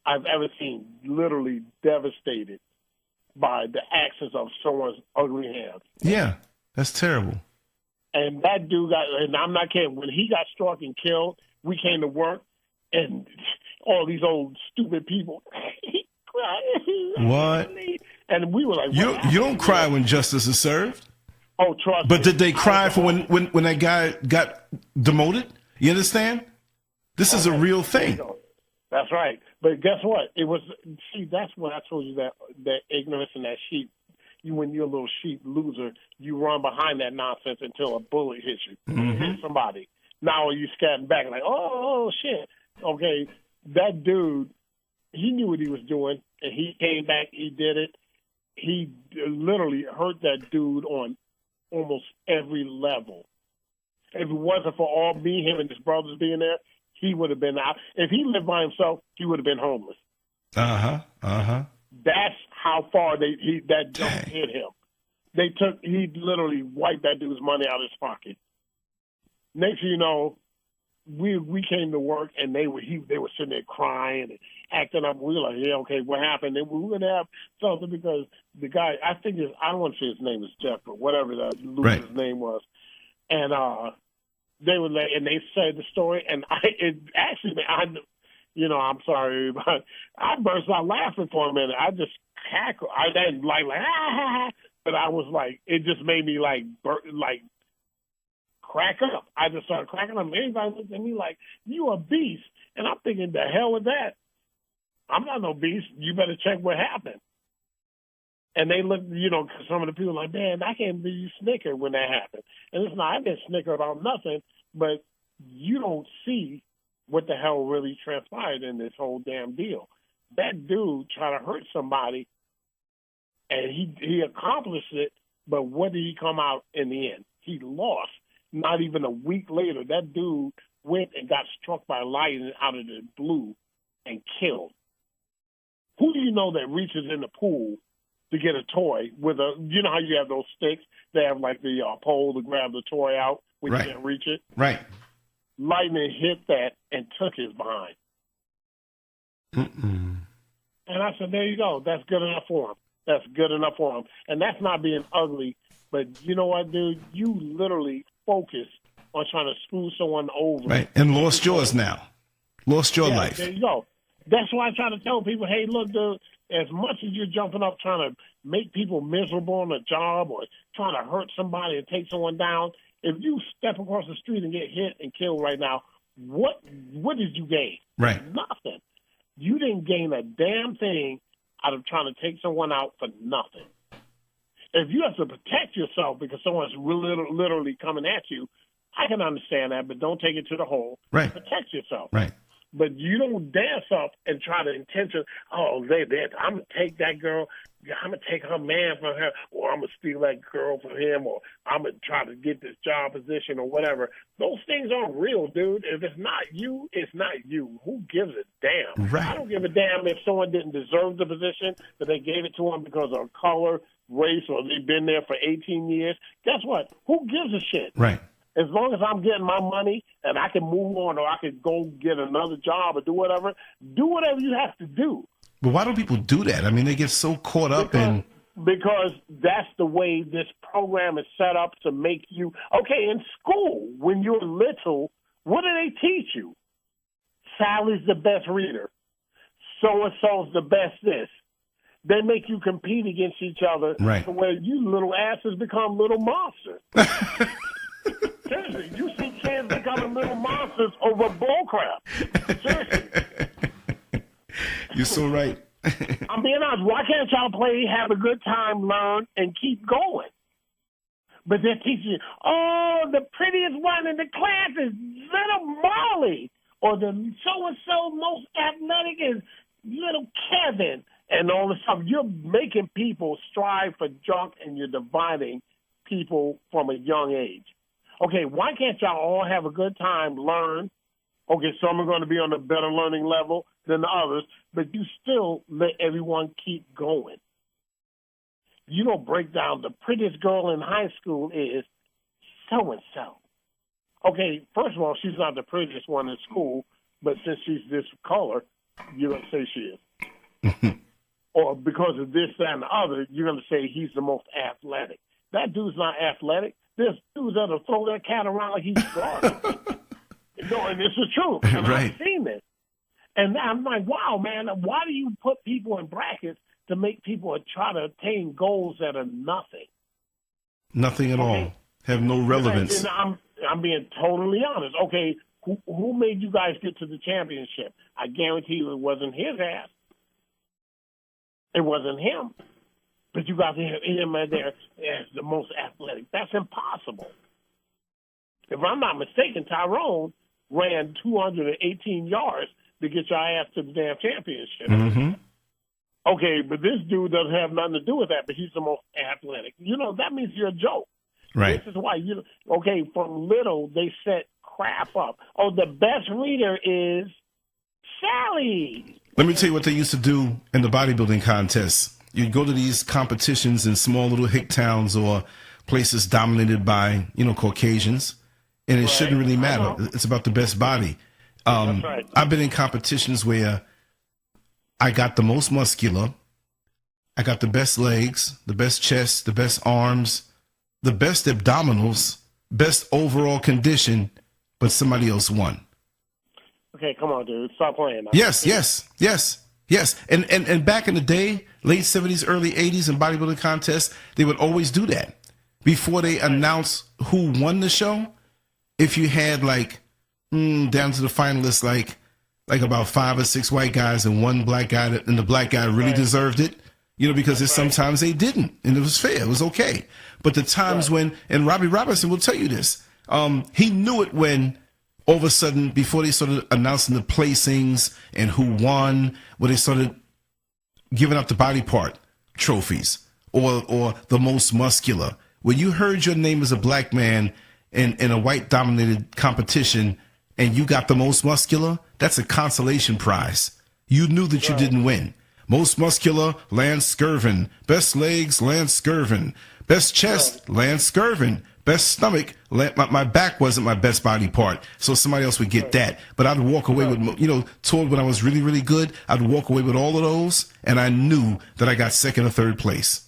I've ever seen literally devastated by the actions of someone's ugly hands. Yeah, that's terrible. And that dude and I'm not kidding, when he got struck and killed, we came to work, and all these old stupid people, he cried. What? And we were like, you don't cry when justice is served. Oh, trust me. But did they cry for when that guy got demoted? You understand? This is a real thing. That's right. But guess what? That's what I told you, that ignorance and that sheep. When you're a little sheep loser, you run behind that nonsense until a bullet hits you. Hit somebody. Now you scatting back like, oh, shit. Okay, that dude, he knew what he was doing, and he came back, he did it. He literally hurt that dude on almost every level. If it wasn't for all him and his brothers being there, he would have been out. If he lived by himself, he would have been homeless. That's how far that jump hit him. He literally wiped that dude's money out of his pocket. Next thing you know, we came to work, and they were sitting there crying and acting up. We were like, yeah, okay, what happened? And we were gonna have something because the guy, I don't want to say his name is Jeff, but whatever the loser's name was, and they were like, and they said the story, and I'm sorry, but I burst out laughing for a minute. I just cackled. I didn't like but I was like, it just made me like crack up. I just started cracking up. Everybody looked at me like, you a beast. And I'm thinking, the hell with that? I'm not no beast. You better check what happened. And they looked, cause some of the people like, man, I can't believe you snickered when that happened. And it's not, I didn't snicker about nothing, but you don't see what the hell really transpired in this whole damn deal. That dude tried to hurt somebody, and he accomplished it, but what did he come out in the end? He lost. Not even a week later, that dude went and got struck by lightning out of the blue and killed. Who do you know that reaches in the pool to get a toy with you know how you have those sticks? They have like the pole to grab the toy out when you can't reach it? Right. lightning hit that and took his behind. Mm-mm. And I said, there you go. That's good enough for him. That's good enough for him. And that's not being ugly. But you know what, dude? You literally focused on trying to screw someone over. Right. And lost yours now. Lost your life. There you go. That's why I try to tell people, hey, look, dude, as much as you're jumping up trying to make people miserable on a job or trying to hurt somebody and take someone down, if you step across the street and get hit and killed right now, what did you gain? Right. Nothing. You didn't gain a damn thing out of trying to take someone out for nothing. If you have to protect yourself because someone's literally coming at you, I can understand that, but don't take it to the hole. Right. Protect yourself. Right. But you don't dance up and try to intention, I'm going to take that girl, I'm going to take her man from her, or I'm going to steal that girl from him, or I'm going to try to get this job position or whatever. Those things aren't real, dude. If it's not you, it's not you. Who gives a damn? Right. I don't give a damn if someone didn't deserve the position, but they gave it to them because of color, race, or they've been there for 18 years. Guess what? Who gives a shit? Right. As long as I'm getting my money and I can move on or I can go get another job or do whatever you have to do. But why don't people do that? I mean, they get so caught up in... Because that's the way this program is set up to make you... Okay, in school, when you're little, what do they teach you? Sally's the best reader. So-and-so's the best this. They make you compete against each other. Right. To where you little asses become little monsters. Seriously, you see kids becoming little monsters over bullcrap. Seriously. You're so right. I'm being honest. Why can't y'all play, have a good time, learn, and keep going? But they're teaching you, the prettiest one in the class is little Molly. Or the so-and-so most athletic is little Kevin. And all this stuff. You're making people strive for junk, and you're dividing people from a young age. Okay, why can't y'all all have a good time, learn? Okay, some are going to be on a better learning level than the others, but you still let everyone keep going. You don't break down the prettiest girl in high school is so-and-so. Okay, first of all, she's not the prettiest one in school, but since she's this color, you're going to say she is. Or because of this, that, and the other, you're going to say he's the most athletic. That dude's not athletic. There's dudes that'll throw that cat around like he's garbage. And this is true. And Right. I've seen this. And I'm like, wow, man, why do you put people in brackets to make people try to attain goals that are nothing? Nothing at all. Have no relevance. And I'm being totally honest. Okay, who made you guys get to the championship? I guarantee you it wasn't his ass. It wasn't him. But you got him there as the most athletic. That's impossible. If I'm not mistaken, Tyrone ran 218 yards to get your ass to the damn championship. Mm-hmm. Okay, but this dude doesn't have nothing to do with that, but he's the most athletic. That means you're a joke. Right. This is why, from little, they set crap up. Oh, the best reader is Sally. Let me tell you what they used to do in the bodybuilding contests. You'd go to these competitions in small little hick towns or places dominated by, Caucasians, and it shouldn't really matter. It's about the best body. That's right. I've been in competitions where I got the most muscular, I got the best legs, the best chest, the best arms, the best abdominals, best overall condition, but somebody else won. Okay, come on, dude. Stop playing. Yes. And back in the day, late 70s, early 80s in bodybuilding contests, they would always do that. Before they announce who won the show, if you had down to the finalists, like about 5 or 6 white guys and one black guy, and the black guy really deserved it, because there's sometimes they didn't, and it was fair, it was okay. But the times when, and Robbie Robertson will tell you this, he knew it when all of a sudden, before they started announcing the placings and who won, when they started giving out the body part trophies or the most muscular, when you heard your name as a black man in a white-dominated competition and you got the most muscular, that's a consolation prize. You knew that you didn't win. Most muscular, Lancescurv. Best legs, Lancescurv. Best chest, Lancescurv. best stomach. My back wasn't my best body part, so somebody else would get that. But I'd walk away with, toward when I was really, really good, I'd walk away with all of those, and I knew that I got second or third place.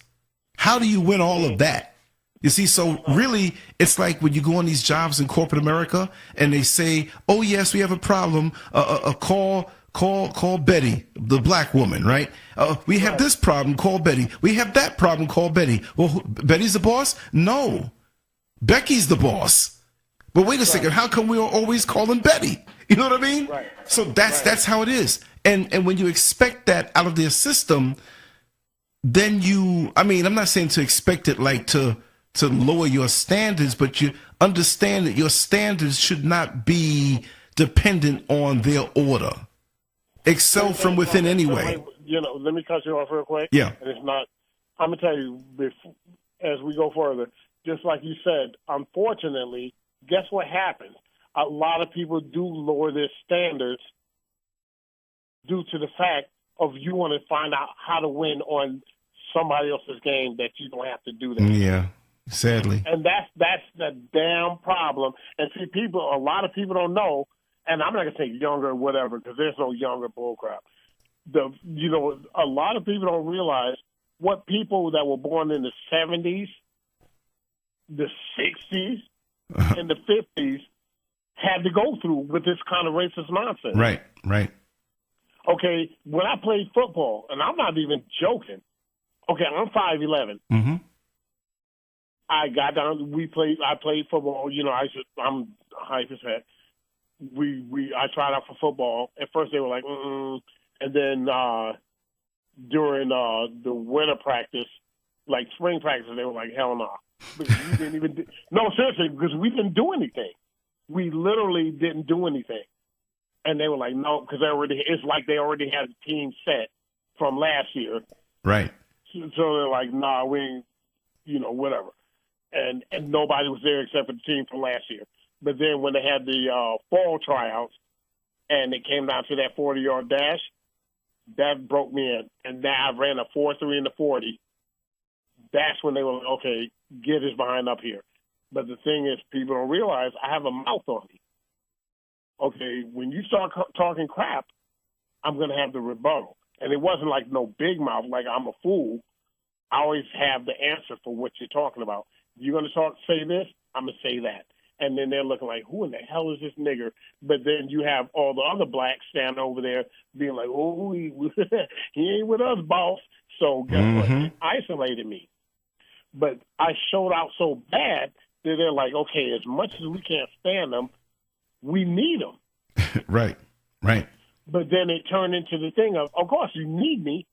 How do you win all of that? You see, so really, it's like when you go on these jobs in corporate America, and they say, "Oh yes, we have a problem. Call Betty, the black woman, right? We have this problem. Call Betty. We have that problem. Call Betty." Well, Betty's the boss? No. Becky's the boss. But wait a second, how come we're always calling Betty? You know what I mean? Right. So that's how it is. And when you expect that out of their system, then I'm not saying to expect it like to lower your standards, but you understand that your standards should not be dependent on their order. Excel from within anyway. Let me cut you off real quick. Yeah. And it's not, I'm going to tell you, as we go further, just like you said, unfortunately, guess what happens? A lot of people do lower their standards due to the fact of you want to find out how to win on somebody else's game that you don't have to do that. Yeah, sadly. And that's the damn problem. And see, a lot of people don't know, and I'm not going to say younger or whatever because there's no younger bullcrap. A lot of people don't realize what people that were born in the 70s, the 60s, and the 50s had to go through with this kind of racist nonsense. Right. Okay, when I played football, and I'm not even joking. Okay, I'm 5'11". Mm-hmm. I got down. I played football. I'm hype as heck. I tried out for football. At first, they were like, and then during the winter practice, like spring practice, they were like, hell no. Because we didn't even no, seriously, because we didn't do anything. We literally didn't do anything. And they were like, no, because it's like they already had the team set from last year. Right. So they're like, nah, we ain't, whatever. And nobody was there except for the team from last year. But then when they had the fall tryouts and it came down to that 40-yard dash, that broke me in. And now I ran a 4.3 in the 40. That's when they were like, okay, get his behind up here. But the thing is, people don't realize I have a mouth on me. Okay, when you start talking crap, I'm going to have the rebuttal. And it wasn't like no big mouth, like I'm a fool. I always have the answer for what you're talking about. You're going to say this, I'm going to say that. And then they're looking like, who in the hell is this nigger? But then you have all the other blacks standing over there being like, oh, he ain't with us, boss. So guess what? It isolated me. But I showed out so bad that they're like, okay, as much as we can't stand them, we need them. Right. But then it turned into the thing of course, you need me,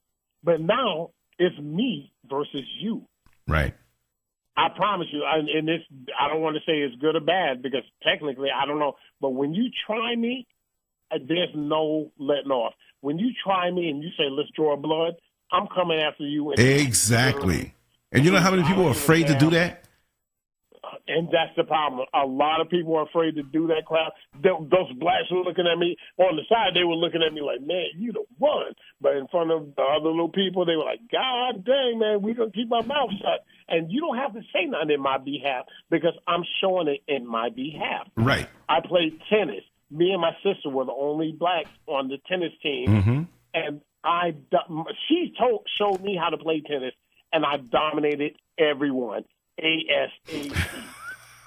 but now it's me versus you. Right. I promise you, and this, I don't want to say it's good or bad because technically I don't know, but when you try me, there's no letting off. When you try me and you say, let's draw blood, I'm coming after you. Exactly. And you know how many people are afraid to do that? And that's the problem. A lot of people are afraid to do that crap. Those blacks were looking at me. On the side, they were looking at me like, man, you the one. But in front of the other little people, they were like, God dang, man, we're going to keep our mouth shut. And you don't have to say nothing in my behalf because I'm showing it in my behalf. Right. I played tennis. Me and my sister were the only blacks on the tennis team. Mm-hmm. And she showed me how to play tennis, and I dominated everyone. ASAP.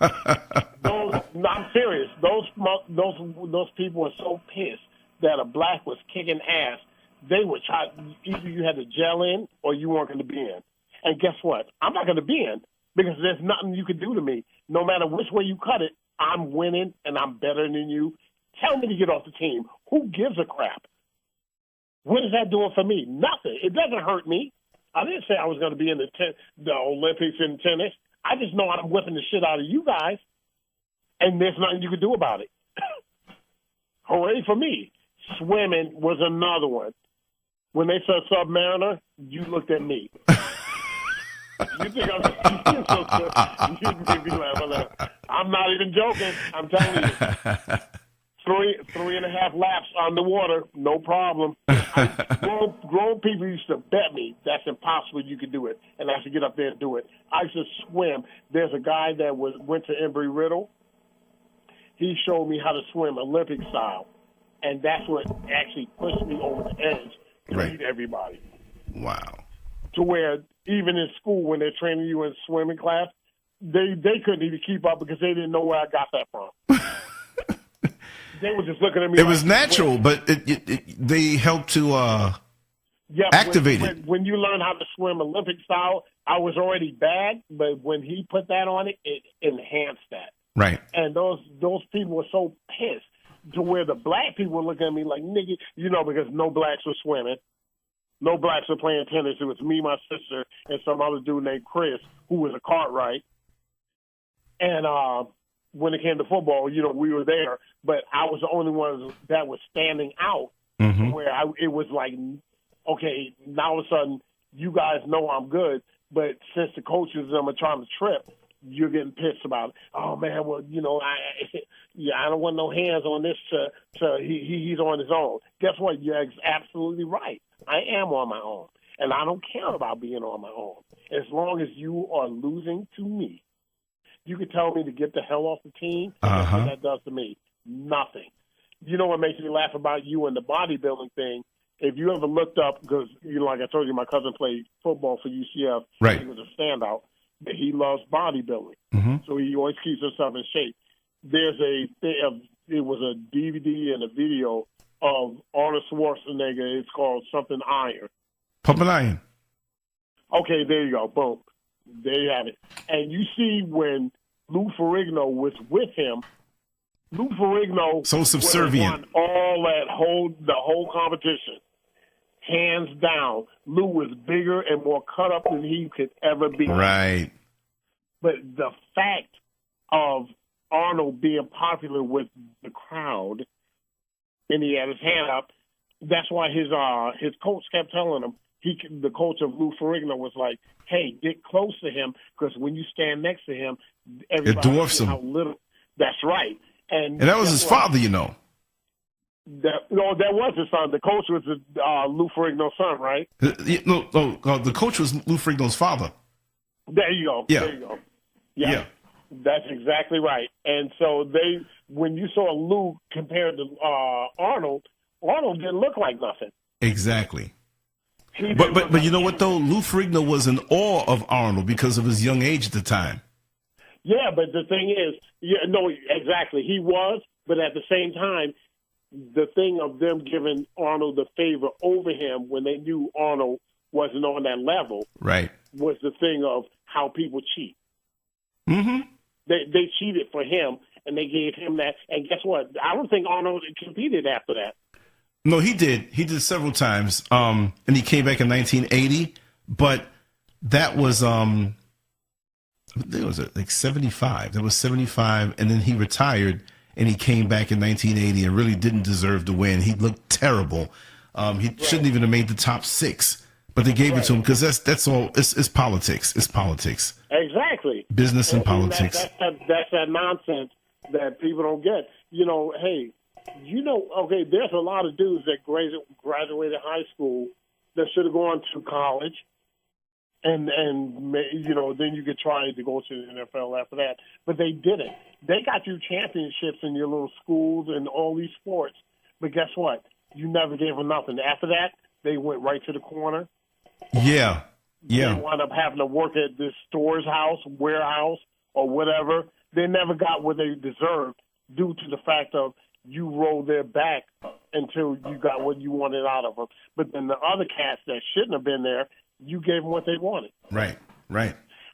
I'm serious. Those people were so pissed that a black was kicking ass. They would try. Either you had to gel in or you weren't going to be in. And guess what? I'm not going to be in because there's nothing you can do to me. No matter which way you cut it, I'm winning and I'm better than you. Tell me to get off the team. Who gives a crap? What is that doing for me? Nothing. It doesn't hurt me. I didn't say I was going to be in the Olympics in tennis. I just know I'm whipping the shit out of you guys, and there's nothing you can do about it. Hooray for me. Swimming was another one. When they said Submariner, you looked at me. You think I'm so good. You made me laugh. I'm not even joking. I'm telling you. three and a half laps underwater, no problem. Grown people used to bet me that's impossible. You could do it, and I should get up there and do it. I used to swim. There's a guy that went to Embry-Riddle. He showed me how to swim Olympic style, and that's what actually pushed me over the edge to beat everybody. Wow. To where even in school, when they're training you in swimming class, they couldn't even keep up because they didn't know where I got that from. They were just looking at me. It was natural, but they helped to activate it. When you learn how to swim Olympic style, I was already bad, but when he put that on it, it enhanced that. Right. And those people were so pissed to where the black people were looking at me like, nigga, because no blacks were swimming. No blacks were playing tennis. It was me, my sister, and some other dude named Chris, who was a Cartwright. And when it came to football, we were there, but I was the only one that was standing out where it was like, okay, now all of a sudden you guys know I'm good, but since the coaches are trying to trip, you're getting pissed about it. Oh, man, well, I don't want no hands on this. He's on his own. Guess what? You're absolutely right. I am on my own, and I don't care about being on my own. As long as you are losing to me, you can tell me to get the hell off the team. That's what that does to me. Nothing. You know what makes me laugh about you and the bodybuilding thing? If you ever looked up, because like I told you, my cousin played football for UCF. Right. He was a standout. He loves bodybuilding, so he always keeps himself in shape. It was a DVD and a video of Arnold Schwarzenegger. It's called something Iron. Pumping Iron. Okay, there you go. Boom. There you have it. And you see when Lou Ferrigno was with him, Lou Ferrigno so subservient. Won the whole competition. Hands down. Lou was bigger and more cut up than he could ever be. Right. But the fact of Arnold being popular with the crowd, and he had his hand up, that's why his coach kept telling him, the coach of Lou Ferrigno was like, hey, get close to him, because when you stand next to him, everybody dwarfs him. How little. That's right. And that was his father, That was his son. The coach was Lou Ferrigno's son, right? The coach was Lou Ferrigno's father. There you go. Yeah. There you go. Yeah. That's exactly right. And so when you saw Lou compared to Arnold didn't look like nothing. Exactly. But you know what, though? Lou Ferrigno was in awe of Arnold because of his young age at the time. Yeah, but the thing is, exactly. He was, but at the same time, the thing of them giving Arnold the favor over him when they knew Arnold wasn't on that level, right, was the thing of how people cheat. Mm-hmm. They cheated for him, and they gave him that. And guess what? I don't think Arnold competed after that. No, he did. He did several times, and he came back in 1980. But that was, I think it was like 75. That was 75, and then he retired. And he came back in 1980 and really didn't deserve to win. He looked terrible. He shouldn't even have made the top 6, but they gave it to him because that's all. It's politics. It's politics. Exactly. Business and politics. That's that nonsense that people don't get. Okay, there's a lot of dudes that graduated high school that should have gone to college. And then you could try to go to the NFL after that. But they didn't. They got you championships in your little schools and all these sports. But guess what? You never gave them nothing. After that, they went right to the corner. Yeah. They wound up having to work at this store's house, warehouse, or whatever. They never got what they deserved due to the fact of you rolled their back until you got what you wanted out of them. But then the other cats that shouldn't have been there, you gave them what they wanted. Right.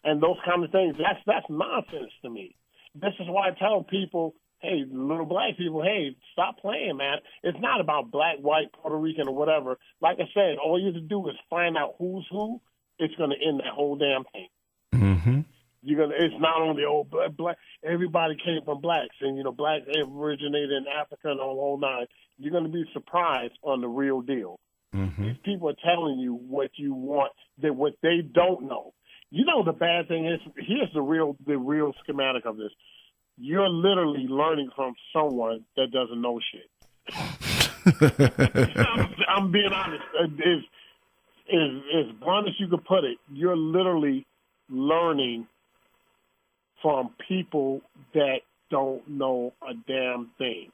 And those kind of things, that's nonsense to me. This is why I tell people, hey, little black people, hey, stop playing, man. It's not about black, white, Puerto Rican, or whatever. Like I said, all you have to do is find out who's who. It's going to end that whole damn thing. Mm-hmm. It's not only black. Everybody came from blacks, and blacks originated in Africa and the whole nine. You're going to be surprised on the real deal. Mm-hmm. These people are telling you what you want, what they don't know. The bad thing is, here's the real schematic of this. you're literally learning from someone that doesn't know shit. I'm being honest. As blunt as you could put it, you're literally learning from people that don't know a damn thing.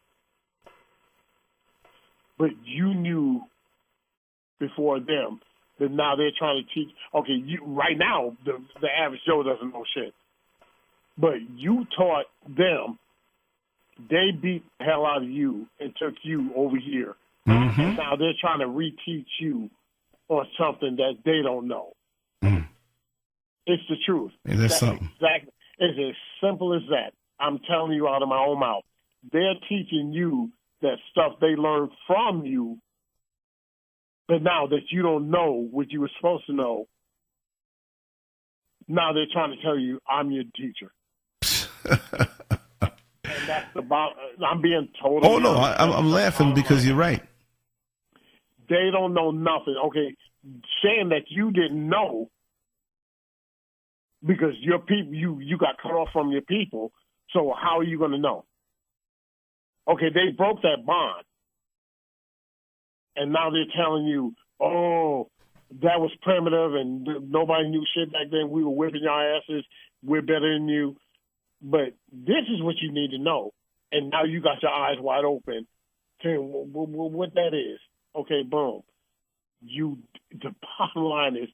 But you knew before them that now they're trying to teach. Okay, right now, the average Joe doesn't know shit. But you taught them. They beat the hell out of you and took you over here. Mm-hmm. And now they're trying to reteach you on something that they don't know. Mm. It's the truth. That's something. Exactly. It's as simple as that. I'm telling you out of my own mouth. They're teaching you that stuff they learned from you, but now that you don't know what you were supposed to know, now they're trying to tell you, I'm your teacher. And that's about, I'm being totally... Oh, no, I'm laughing because you're right. They don't know nothing. Okay, saying that you didn't know because your people, you got cut off from your people, so how are you going to know? Okay, they broke that bond. And now they're telling you, oh, that was primitive and nobody knew shit back then. We were whipping your asses. We're better than you. But this is what you need to know. And now you got your eyes wide open saying what that is. Okay, boom. The bottom line is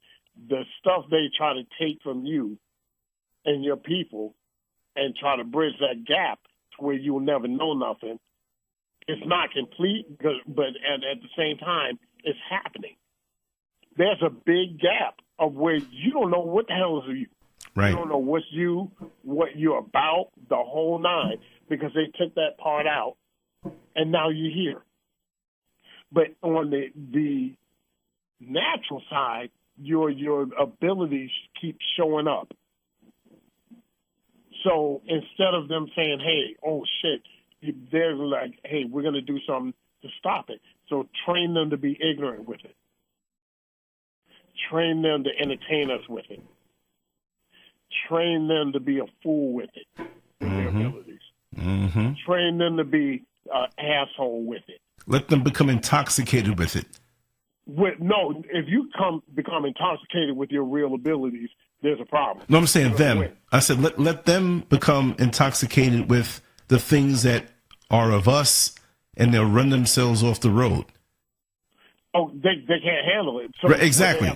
the stuff they try to take from you and your people and try to bridge that gap to where you'll never know nothing. It's not complete, but at the same time, it's happening. There's a big gap of where you don't know what the hell is you. Right. You don't know what's you, what you're about, the whole nine, because they took that part out, and now you're here. But on the natural side, your abilities keep showing up. So instead of them saying, hey, oh, shit, they're like, hey, we're going to do something to stop it. So train them to be ignorant with it. Train them to entertain us with it. Train them to be a fool with it, with their abilities. Mm-hmm. Train them to be an asshole with it. Let them become intoxicated with it. No, if you become intoxicated with your real abilities, there's a problem. No, I'm saying them. I said let them become intoxicated with the things that are of us, and they'll run themselves off the road. Oh, they can't handle it. So right, exactly.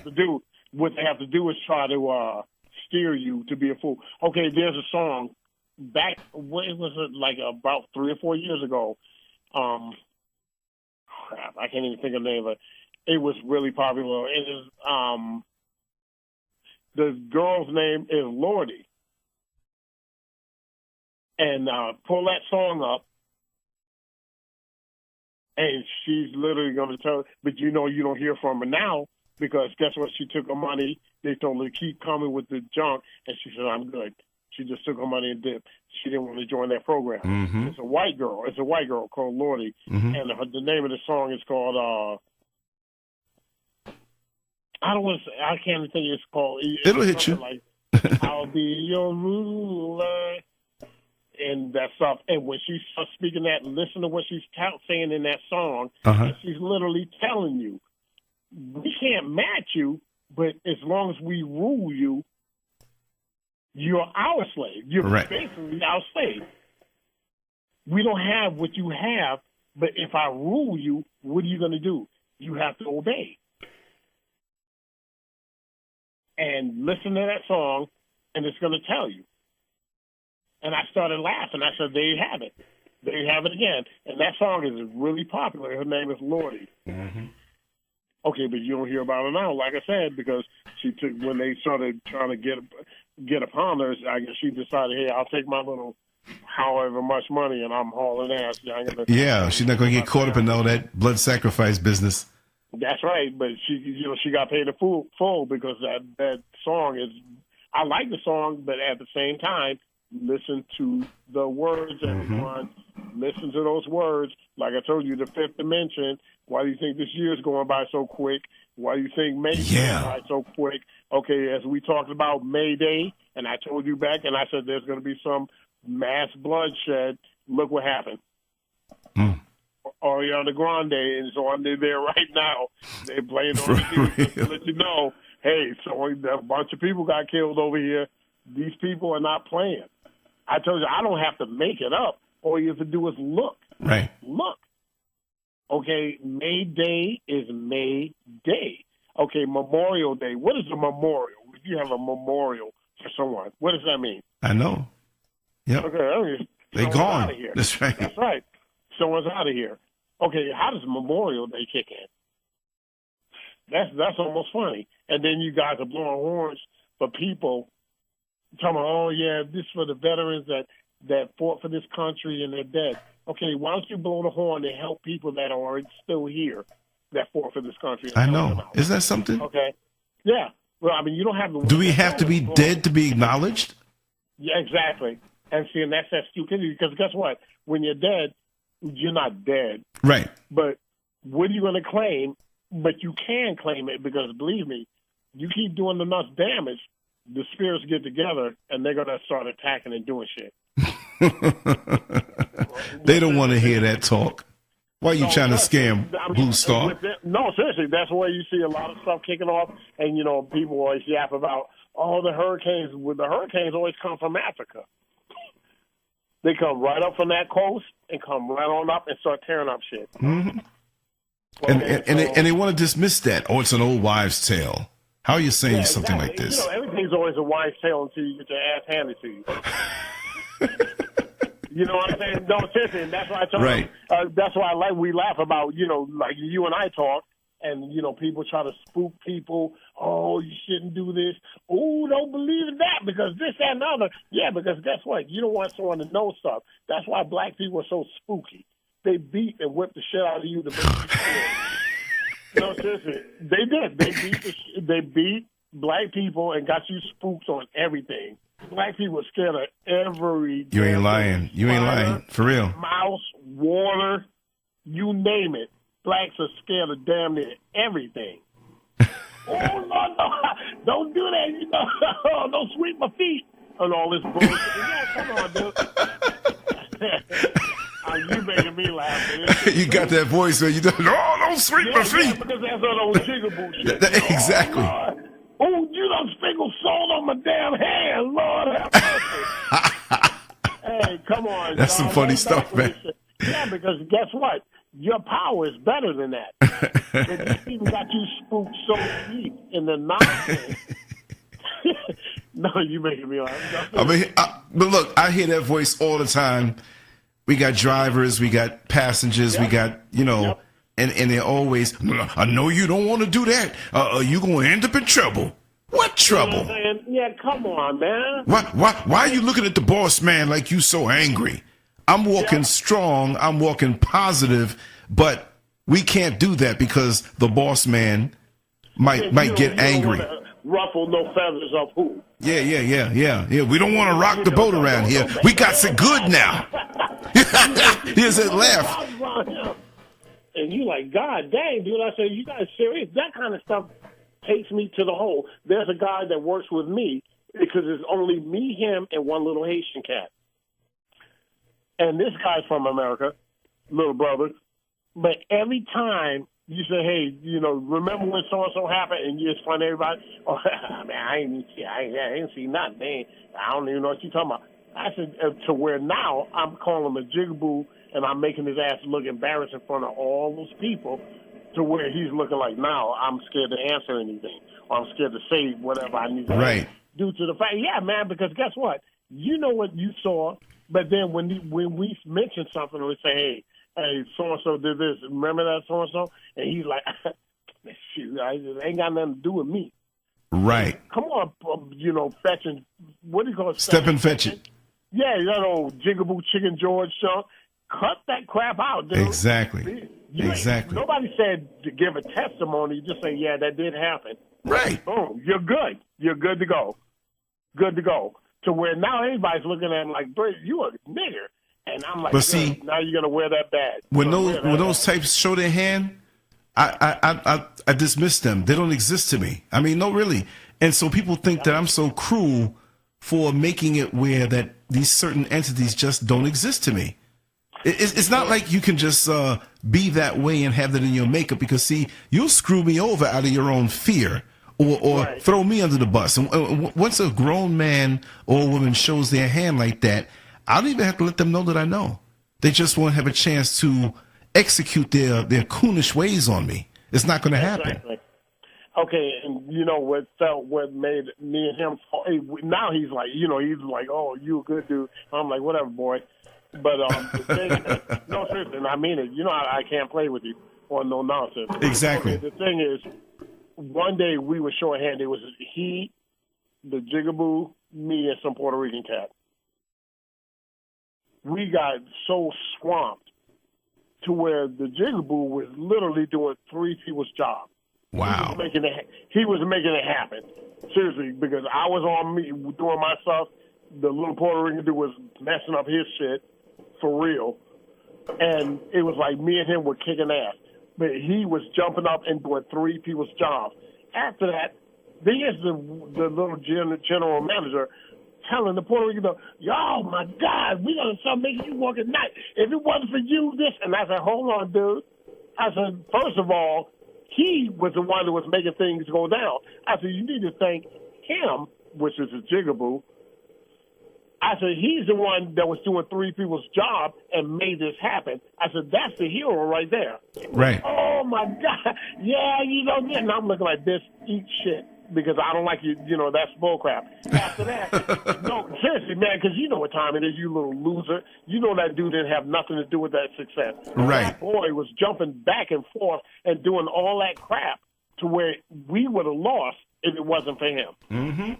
What they have to do is try to steer you to be a fool. Okay, there's a song back. What was it, like about 3 or 4 years ago? Crap, I can't even think of the name of it. It was really popular. It is the girl's name is Lordy. And pull that song up, and she's literally going to tell, but you don't hear from her now because guess what? She took her money. They told her to keep coming with the junk, and she said, I'm good. She just took her money and dipped. She didn't want to join that program. Mm-hmm. It's a white girl. It's a white girl called Lordy, and the name of the song is called, I can't even think it's called. It'll hit you. Like, I'll be your ruler. And that stuff. And when she starts speaking that, listen to what she's saying in that song. And she's literally telling you, we can't match you, but as long as we rule you, you're our slave. You're basically our slave. We don't have what you have, but if I rule you, what are you going to do? You have to obey. And listen to that song, and it's going to tell you. And I started laughing. I said, there you have it. There you have it again. And that song is really popular. Her name is Lordy. Mm-hmm. Okay, but you don't hear about her now, like I said, because when they started trying to get upon her, I guess she decided, hey, I'll take my little however much money and I'm hauling ass. Yeah, she's not going to get caught up in all that blood sacrifice business. That's right, but she got paid a full because that song is, I like the song, but at the same time, listen to the words, everyone. Listen to those words. Like I told you, the fifth dimension. Why do you think this year is going by so quick? Why do you think May is going by so quick? Okay, as we talked about May Day, and I told you back, and I said there's going to be some mass bloodshed. Look what happened. Ariana Grande is on there right now. They're playing on the news to let you know, hey, so a bunch of people got killed over here. These people are not playing. I told you, I don't have to make it up. All you have to do is look. Right. Look. Okay, May Day is May Day. Okay, Memorial Day. What is a memorial? If you have a memorial for someone, what does that mean? I know. Yep. Okay, they gone. That's right. That's right. Someone's out of here. Okay, how does Memorial Day kick in? That's almost funny. And then you guys are blowing horns for people talking about, oh, yeah, this is for the veterans that fought for this country and they're dead. Okay, why don't you blow the horn and help people that are still here that fought for this country? I know. Is that something? Okay. Yeah. Well, I mean, you don't have to. Do we have to be dead to be acknowledged? Yeah, exactly. And see, and that's that stupidity, because guess what? When you're dead, you're not dead. Right. But what are you going to claim? But you can claim it, because believe me, you keep doing enough damage, the spirits get together and they're going to start attacking and doing shit. They don't want to hear that talk. Why are you trying to scam Bluestar? No, seriously, that's where you see a lot of stuff kicking off, and people always yap about, the hurricanes. Well, the hurricanes always come from Africa. They come right up from that coast and come right on up and start tearing up shit. Mm-hmm. Okay, and they want to dismiss that. Oh, it's an old wives' tale. How are you saying something like this? Everything's always a wives' tale until you get your ass handed to you. You know what I'm saying? No, seriously, and that's why I told you. That's why we laugh about, like you and I talk, and, people try to spook people. Oh, you shouldn't do this. Oh, don't believe in that because this, that, and the other. Yeah, because guess what? You don't want someone to know stuff. That's why black people are so spooky. They beat and whip the shit out of you to make you scared. No, seriously. They did. They beat black people and got you spooked on everything. Black people are scared of every. You ain't lying. You ain't lying. For real. Mouse, water, you name it. Blacks are scared of damn near everything. Oh, no, don't do that. Don't sweep my feet and all this bullshit. Yeah, come on, dude. You making me laugh. You got that voice where you don't sweep my feet. Yeah, because that's all those jigaboo shit. Exactly. Oh, you done sprinkled salt on my damn hand, Lord have mercy. Hey, come on. That's some funny stuff, man. Yeah, because guess what? Your power is better than that. These people got you spooked so deep in the nonsense. No, you making me laugh. But look, I hear that voice all the time. We got drivers, we got passengers, we got, and they're always, I know you don't want to do that. You're going to end up in trouble. What trouble? You know what I'm saying? Yeah, come on, man. Why are you looking at the boss man like you so angry? I'm walking strong, I'm walking positive, but we can't do that because the boss man might get angry. Ruffle no feathers of who? Yeah. We don't want to rock the boat around here. We got some good now. Here's that laugh. And you like, God dang, dude. I said, you guys serious? That kind of stuff takes me to the hole. There's a guy that works with me because it's only me, him, and one little Haitian cat. And this guy's from America, little brother. But every time you say, hey, remember when so-and-so happened, and you just find everybody, oh, man, I ain't see nothing. Man. I don't even know what you're talking about. I said, to where now I'm calling him a jigaboo, and I'm making his ass look embarrassed in front of all those people, to where he's looking like, now I'm scared to answer anything, or I'm scared to say whatever I need to say. Due to the fact, yeah, man, because guess what? You know what you saw, but then when we mention something, we say, hey, so-and-so did this. Remember that so-and-so? And he's like, shoot, it ain't got nothing to do with me. Right. Come on, fetching. What do you call it? Step and fetch it. Yeah, that old jigaboo chicken George show. Cut that crap out, dude. Exactly. Nobody said to give a testimony. You just say, yeah, that did happen. Right. Boom. You're good. You're good to go. Good to go. To where now everybody's looking at him like, bro, you a nigger. And I'm like, but see, now you're gonna wear that badge. When those types show their hand, I dismiss them. They don't exist to me. I mean, no, really. And so people think that I'm so cruel for making it where that these certain entities just don't exist to me. It's not like you can just be that way and have that in your makeup, because, see, you'll screw me over out of your own fear, or throw me under the bus. And once a grown man or woman shows their hand like that, I don't even have to let them know that I know. They just won't have a chance to execute their coonish ways on me. It's not going to happen. Exactly. Okay, and you know what made me and him fall, now he's like, oh, you a good dude. I'm like, whatever, boy. But the thing, no, seriously, and I mean it. You know, I can't play with you on no nonsense. Exactly. Okay, the thing is, one day we were shorthanded. It was he, the Jigaboo, me, and some Puerto Rican cat. We got so swamped to where the Jigaboo was literally doing 3 people's job. Wow. He was making it happen. Seriously, because I was on me doing my stuff. The little Puerto Rican dude was messing up his shit for real. And it was like me and him were kicking ass. But he was jumping up and doing 3 people's jobs. After that, there's the little general manager telling the Puerto Rican, "Yo, my God, we're going to start making you work at night. If it wasn't for you, this." And I said, "Hold on, dude." I said, first of all, he was the one that was making things go down. I said, you need to thank him, which is a Jigaboo. I said, he's the one that was doing 3 people's job and made this happen. I said, that's the hero right there. Right. Oh, my God. Yeah, and I'm looking like this, eat shit, because I don't like you, that's bullcrap. After that, no, seriously, man, because you know what time it is, you little loser. You know that dude didn't have nothing to do with that success. Right. That boy was jumping back and forth and doing all that crap to where we would have lost if it wasn't for him. Mm-hmm.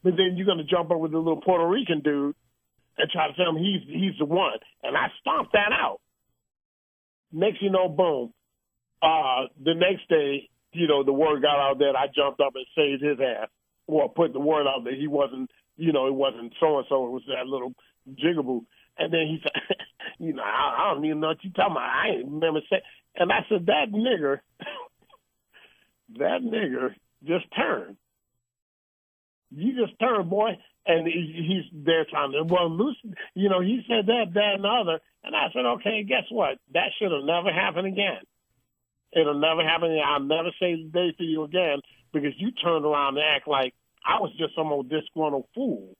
But then you're going to jump over the little Puerto Rican dude and try to tell him he's the one. And I stomped that out. Next you know, boom. The next day, the word got out that I jumped up and saved his ass, or put the word out that he wasn't, it wasn't so-and-so, it was that little Jigaboo. And then he said, I don't even know what you're talking about. I ain't remember saying. And I said, that nigger just turned. You just turned, boy. And he's there trying to, Lucy, he said that, and the other. And I said, okay, guess what? That should have never happened again. It'll never happen again. I'll never say the day to you again, because you turned around and act like I was just some old disgruntled fool.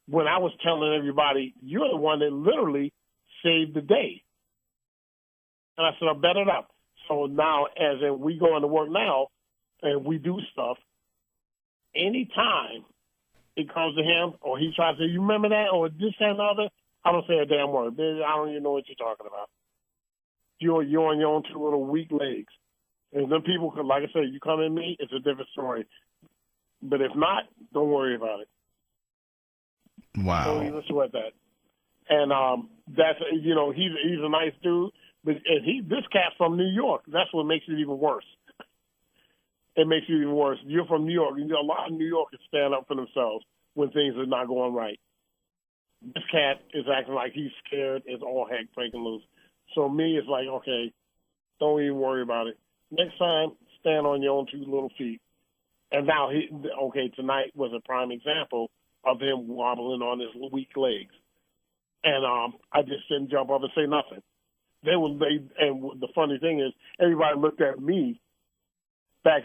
When I was telling everybody, you're the one that literally saved the day. And I said, I bet it up. So now, as in we go into work now, and we do stuff, anytime it comes to him, or he tries to say, you remember that, or this, that, and the other, I don't say a damn word. I don't even know what you're talking about. You're on your own 2 little weak legs. And then people, like I said, you come at me, it's a different story. But if not, don't worry about it. Wow. Don't even sweat that. And that's, he's a nice dude. But this cat's from New York. That's what makes it even worse. It makes it even worse. You're from New York. A lot of New Yorkers stand up for themselves when things are not going right. This cat is acting like he's scared as all heck breaking loose. So me, it's like, okay, don't even worry about it. Next time, stand on your own 2 little feet. And now, tonight was a prime example of him wobbling on his weak legs. And I just didn't jump up and say nothing. And the funny thing is, everybody looked back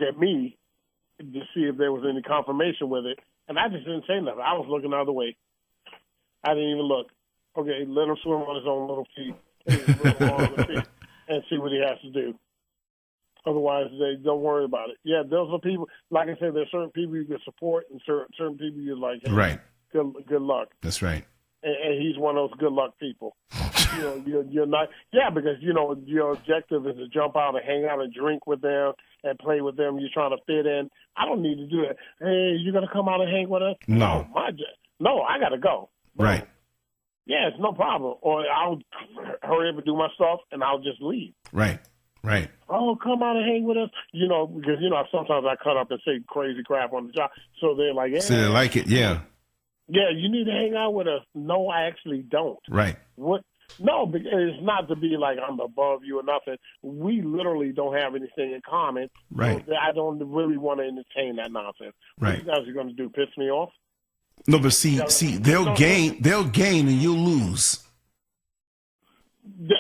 at me to see if there was any confirmation with it. And I just didn't say nothing. I was looking the other way. I didn't even look. Okay, let him swim on his own little feet. And see what he has to do. Otherwise, they don't worry about it. Yeah, those are people. Like I said, there's certain people you can support, and certain people you're like, hey, right. Good luck. That's right. And he's one of those good luck people. You're not. Yeah, because your objective is to jump out and hang out and drink with them and play with them. You're trying to fit in. I don't need to do that. Hey, you gonna come out and hang with us? No. No, I gotta go. Right. Yeah, it's no problem. Or I'll hurry up and do my stuff, and I'll just leave. Right. Right. Oh, come out and hang with us. Because, sometimes I cut up and say crazy crap on the job. So they're like, so they like it, yeah. Yeah, you need to hang out with us. No, I actually don't. Right. What No, because it's not to be like I'm above you or nothing. We literally don't have anything in common. Right. So I don't really want to entertain that nonsense. Right. What you guys are going to do? Piss me off? No, but see, they'll gain and you'll lose.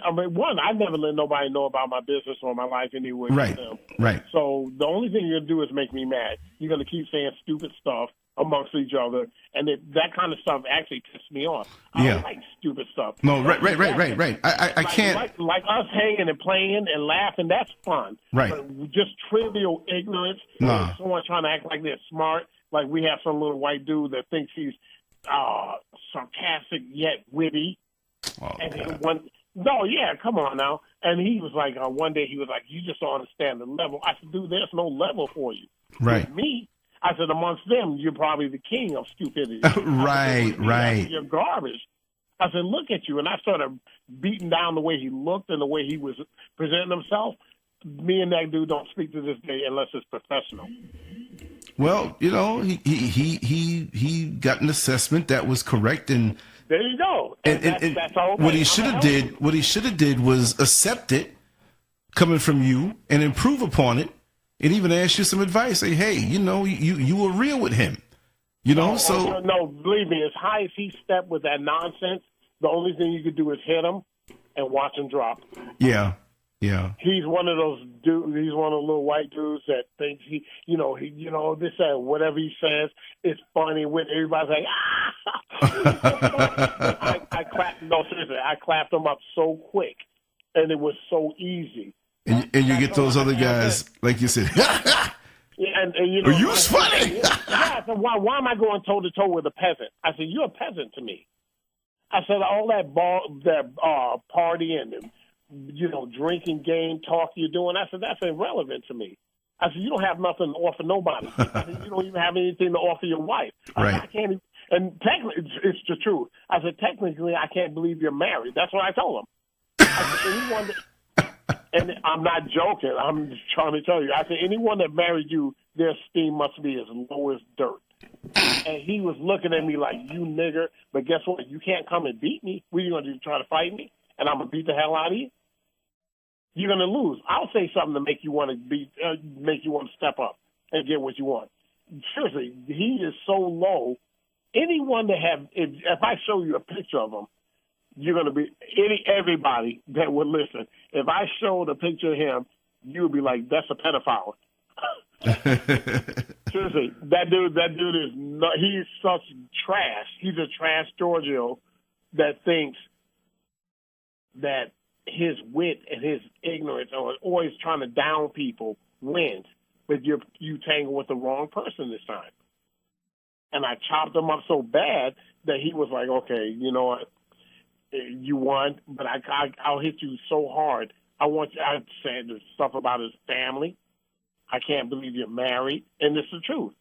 I mean, one, I never let nobody know about my business or my life anyway. Right. Right. So the only thing you're going to do is make me mad. You're going to keep saying stupid stuff amongst each other, and that kind of stuff actually pisses me off. I don't like stupid stuff. No, right. I can't. Like us hanging and playing and laughing, that's fun. Right. But just trivial ignorance, someone trying to act like they're smart, like we have some little white dude that thinks he's sarcastic yet witty. Oh, and come on now. And he was like, one day he was like, you just don't understand the level. I said, dude, there's no level for you. Right. With me, I said, amongst them, you're probably the king of stupidity. Right. You're garbage. I said, look at you. And I started beating down the way he looked and the way he was presenting himself. Me and that dude don't speak to this day unless it's professional. Well, he got an assessment that was correct, and there you go. And that's all. What he should have did was accept it coming from you and improve upon it, and even ask you some advice. Say, hey, you were real with him, So no, believe me, as high as he stepped with that nonsense, the only thing you could do is hit him and watch him drop. Yeah. He's one of those dudes. He's one of the little white dudes that thinks this whatever he says is funny. When everybody's like, I clapped. No, seriously, I clapped him up so quick, and it was so easy. And you get those other guys, like you said. Yeah, and you was funny. I said, why am I going toe to toe with a peasant? I said, you're a peasant to me. I said, all that party and drinking game talk you're doing. I said, that's irrelevant to me. I said, you don't have nothing to offer nobody. I said, you don't even have anything to offer your wife. Right. I can't even, and technically, it's the truth. I said, technically, I can't believe you're married. That's what I told him. I said, anyone and I'm not joking. I'm just trying to tell you. I said, anyone that married you, their esteem must be as low as dirt. And he was looking at me like, you nigger. But guess what? You can't come and beat me. What are you going to do, try to fight me? And I'm going to beat the hell out of you? You're going to lose. I'll say something to make you want to step up and get what you want. Seriously, he is so low. Anyone that if I show you a picture of him, you're going to be everybody that would listen. If I showed a picture of him, you would be like, that's a pedophile. Seriously, that dude is not, he's such trash. He's a trash Giorgio that thinks that his wit and his ignorance or always trying to down people wins, but you tangle with the wrong person this time. And I chopped him up so bad that he was like, okay, you know what? You won, but I'll hit you so hard. I said the stuff about his family. I can't believe you're married. And it's the truth.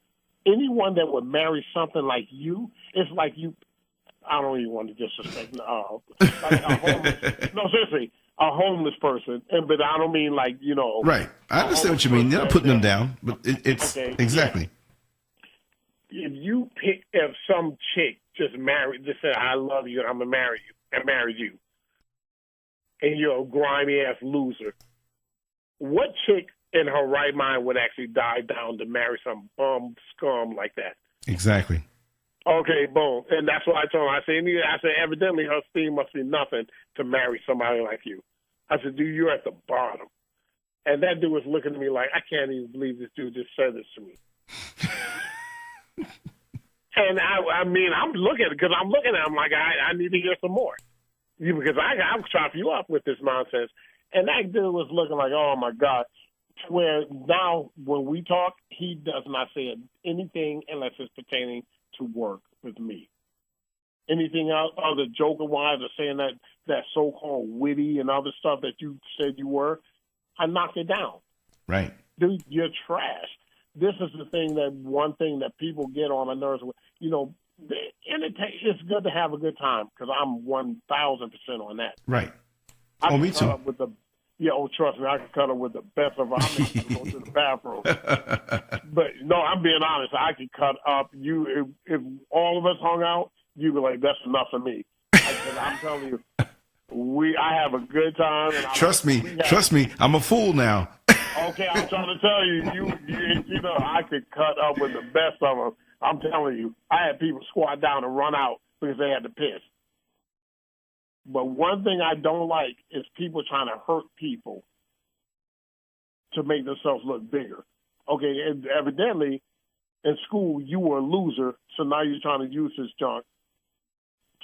Anyone that would marry something like you, it's like you, I don't even want to disrespect, like a homeless, no, seriously, a homeless person. But I don't mean like, Right. I understand what you mean. You're not putting them down, but it's okay. Exactly. If some chick just said, I love you and I'm going to marry you, and married you, and you're a grimy ass loser, what chick in her right mind would actually die down to marry some bum scum like that? Exactly. Okay, boom. And that's what I told her. I said, evidently her esteem must be nothing to marry somebody like you. I said, dude, you're at the bottom. And that dude was looking at me like, I can't even believe this dude just said this to me. And I mean, I'm looking at him like, I need to hear some more. Because I'm chopping you up with this nonsense. And that dude was looking like, oh my God. Where now when we talk, he does not say anything unless it's pertaining to work with me. Anything else, other joker wise or saying that so-called witty and other stuff that you said you were, I knocked it down. Right. Dude, you're trash. This is one thing that people get on the nerves with. It's good to have a good time because I'm 1,000% on that. Right. Me too. Trust me, I can cut her with the best of them. I'm going to go to the bathroom. But no, I'm being honest. I could cut up you if all of us hung out. You'd be like, that's enough for me. I'm telling you, I have a good time. And Trust me, I'm a fool now. Okay, I'm trying to tell you, you know, I could cut up with the best of them. I'm telling you, I had people squat down and run out because they had to piss. But one thing I don't like is people trying to hurt people to make themselves look bigger. Okay, and evidently, in school, you were a loser, so now you're trying to use this junk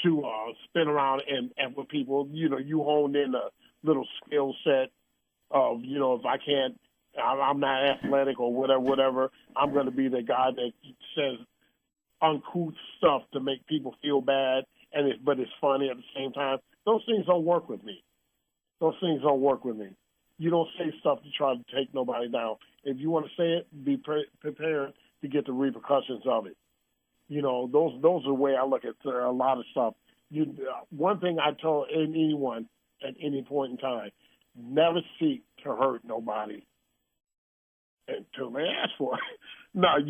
to spin around and with people. You know, you honed in a little skill set of, you know, if I'm not athletic or whatever, I'm going to be the guy that says uncouth stuff to make people feel bad, but it's funny at the same time. Those things don't work with me. You don't say stuff to try to take nobody down. If you want to say it, be prepared to get the repercussions of it. You know, those are the way I look at a lot of stuff. One thing I tell anyone at any point in time, never seek to hurt nobody until they ask for it. No, I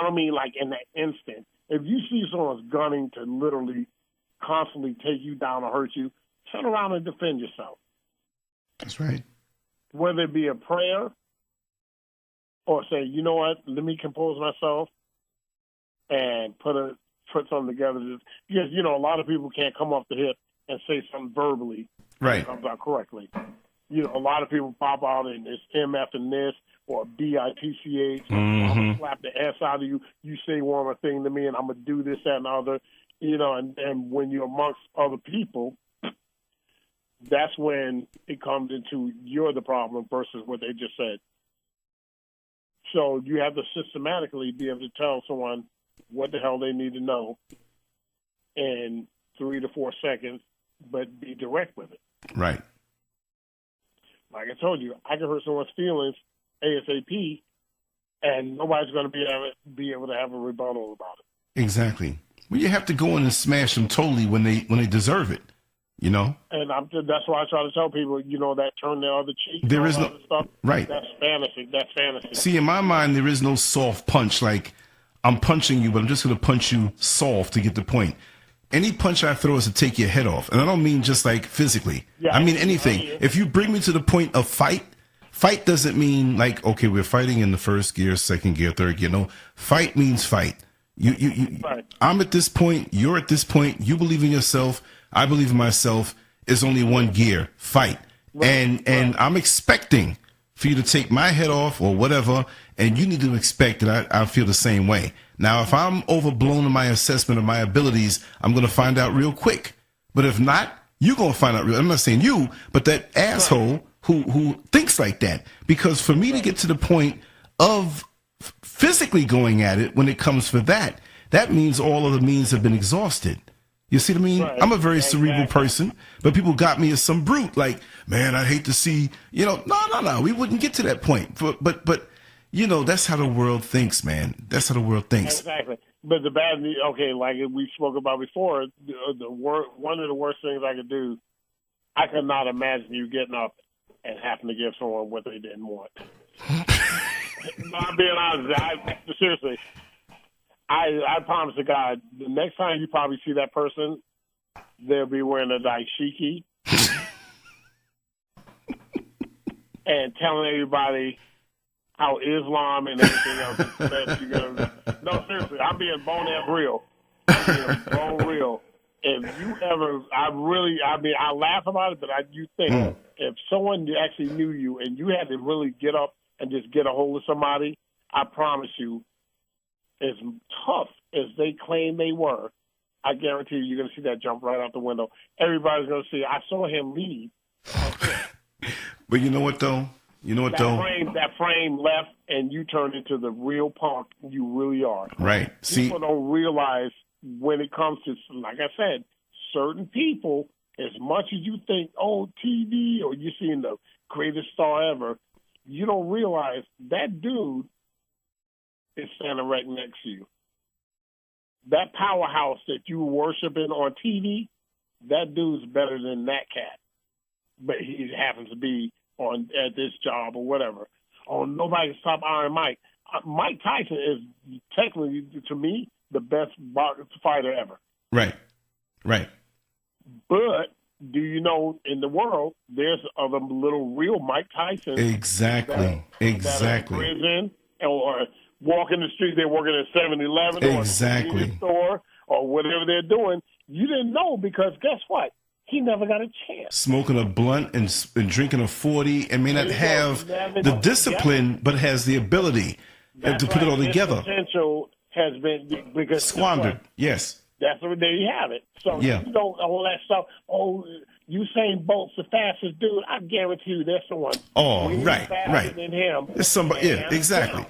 don't mean like in that instant. If you see someone's gunning to literally constantly take you down or hurt you, turn around and defend yourself. That's right. Whether it be a prayer or say, you know what, let me compose myself and put something together. Because, you know, a lot of people can't come off the hip and say something verbally. Right. That comes out correctly. You know, a lot of people pop out and it's MF and this or BITCH. I'm going to slap the S out of you. You say one more thing to me and I'm going to do this, that, and other. You know, and when you're amongst other people, that's when it comes into you're the problem versus what they just said. So you have to systematically be able to tell someone what the hell they need to know in 3 to 4 seconds, but be direct with it. Right. Like I told you, I can hurt someone's feelings ASAP, and nobody's going to be able to have a rebuttal about it. Exactly. Well, you have to go in and smash them totally when they deserve it. You know, and that's why I try to tell people, you know, that turn the other cheek. There is no stuff, right. That's fantasy. See, in my mind, there is no soft punch. Like I'm punching you, but I'm just going to punch you soft to get the point. Any punch I throw is to take your head off, and I don't mean just like physically. Yeah, I mean anything. If you bring me to the point of fight doesn't mean like okay, we're fighting in the first gear, second gear, third gear. No, fight means fight. You. Right. I'm at this point. You're at this point. You believe in yourself. I believe in myself. It's only one gear, fight. Right. And I'm expecting for you to take my head off or whatever, and you need to expect that I feel the same way. Now, if I'm overblown in my assessment of my abilities, I'm going to find out real quick. But if not, you're going to find out real. I'm not saying you, but that asshole who thinks like that. Because for me to get to the point of physically going at it when it comes for that means all of the means have been exhausted. You see what I mean? Right. I'm a very cerebral person, but people got me as some brute. Like, man, I hate to see, you know, no. We wouldn't get to that point. But you know, that's how the world thinks, man. That's how the world thinks. Exactly. But the bad, okay, like we spoke about before, one of the worst things I could do, I could not imagine you getting up and having to give someone what they didn't want. No, I'm being honest. Seriously. I promise to God, the next time you probably see that person, they'll be wearing a dashiki and telling everybody how Islam and everything else is best. No, seriously, I'm being bone real. Bone real. If you ever, I laugh about it, but you think if someone actually knew you and you had to really get up and just get a hold of somebody, I promise you, as tough as they claim they were, I guarantee you're going to see that jump right out the window. Everybody's going to see, I saw him leave. But you know what, though? That frame left, and you turned into the real punk you really are. Right. People don't realize when it comes to, like I said, certain people, as much as you think, oh, TV, or you're seeing the greatest star ever, you don't realize that dude is standing right next to you. That powerhouse that you worshiping on TV, that dude's better than that cat. But he happens to be at this job or whatever. Oh, nobody can stop Iron Mike. Mike Tyson is technically, to me, the best fighter ever. Right. But do you know in the world there's other little real Mike Tyson Exactly. Exactly. that are in prison or walking the street, they're working at 7-Eleven or a convenience store or whatever they're doing. You didn't know because guess what? He never got a chance. Smoking a blunt and drinking a 40 and may not have the discipline, but has the ability to put it all together. Potential has been because squandered. Yes. That's where there you have it. So you don't all that stuff. Oh, Usain Bolt's the fastest dude. I guarantee you, there's someone. Oh, right. Than him. There's somebody. Yeah, exactly.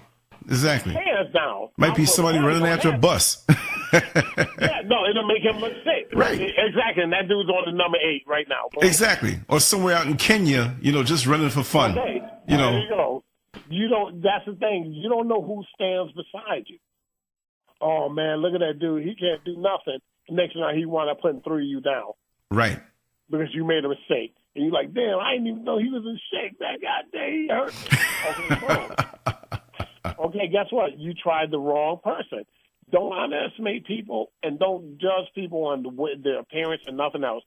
Exactly. Hands down. Might be somebody running after a bus. Yeah, no, it'll make him look sick. Right. Exactly. And that dude's on the number 8 right now. Exactly. Or somewhere out in Kenya, just running for fun. Okay. There you go. You don't. That's the thing. You don't know who stands beside you. Oh man, look at that dude. He can't do nothing. Next night he wound up putting 3 of you down. Right. Because you made a mistake. And you're like, damn, I didn't even know he was in shape. That goddamn he hurt. Okay, guess what? You tried the wrong person. Don't underestimate people and don't judge people on their appearance and nothing else.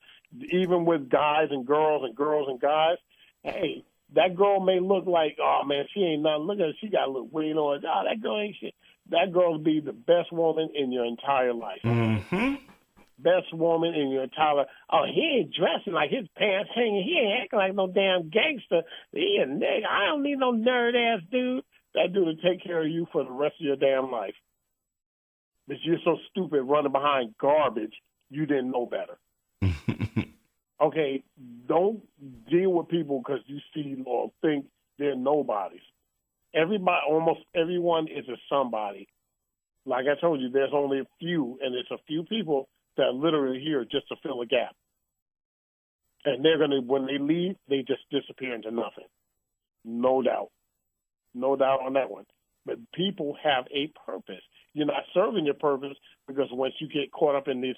Even with guys and girls and guys, hey, that girl may look like, oh man, she ain't nothing. Look at her, she got a little weight on. Oh, that girl ain't shit. That girl will be the best woman in your entire life. Mm-hmm. Best woman in your entire life. Oh, he ain't dressing like his pants hanging. He ain't acting like no damn gangster. He a nigga. I don't need no nerd-ass dude. That dude will take care of you for the rest of your damn life. But you're so stupid running behind garbage, you didn't know better. Okay, don't deal with people because you see or think they're nobodies. Everybody, almost everyone is a somebody. Like I told you, there's only a few, and it's a few people that are literally here just to fill a gap. And they're going to, when they leave, they just disappear into nothing. No doubt. No doubt on that one. But people have a purpose. You're not serving your purpose because once you get caught up in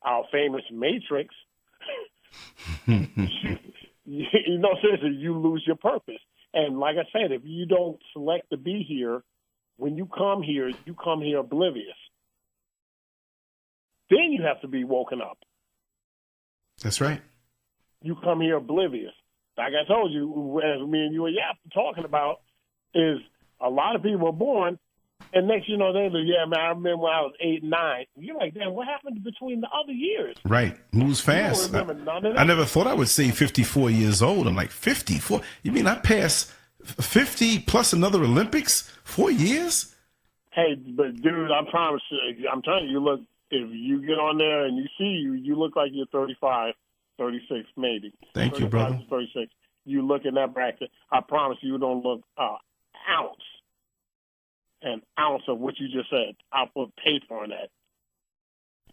our famous matrix, seriously, you lose your purpose. And like I said, if you don't select to be here, when you come here oblivious. Then you have to be woken up. That's right. You come here oblivious. Like I told you, as me and you were talking about, is a lot of people are born, and next you know, they're like, yeah, man, I remember when I was 8, 9. You're like, damn, what happened between the other years? Right. Moves fast. You don't remember none of that? I never thought I would say 54 years old. I'm like, 54? You mean I passed 50 plus another Olympics? 4 years? Hey, but dude, I'm telling you, look, if you get on there and you see you look like you're 35, 36 maybe. Thank you, brother. 36. You look in that bracket, I promise you don't look an ounce of what you just said. I'll put paper on that.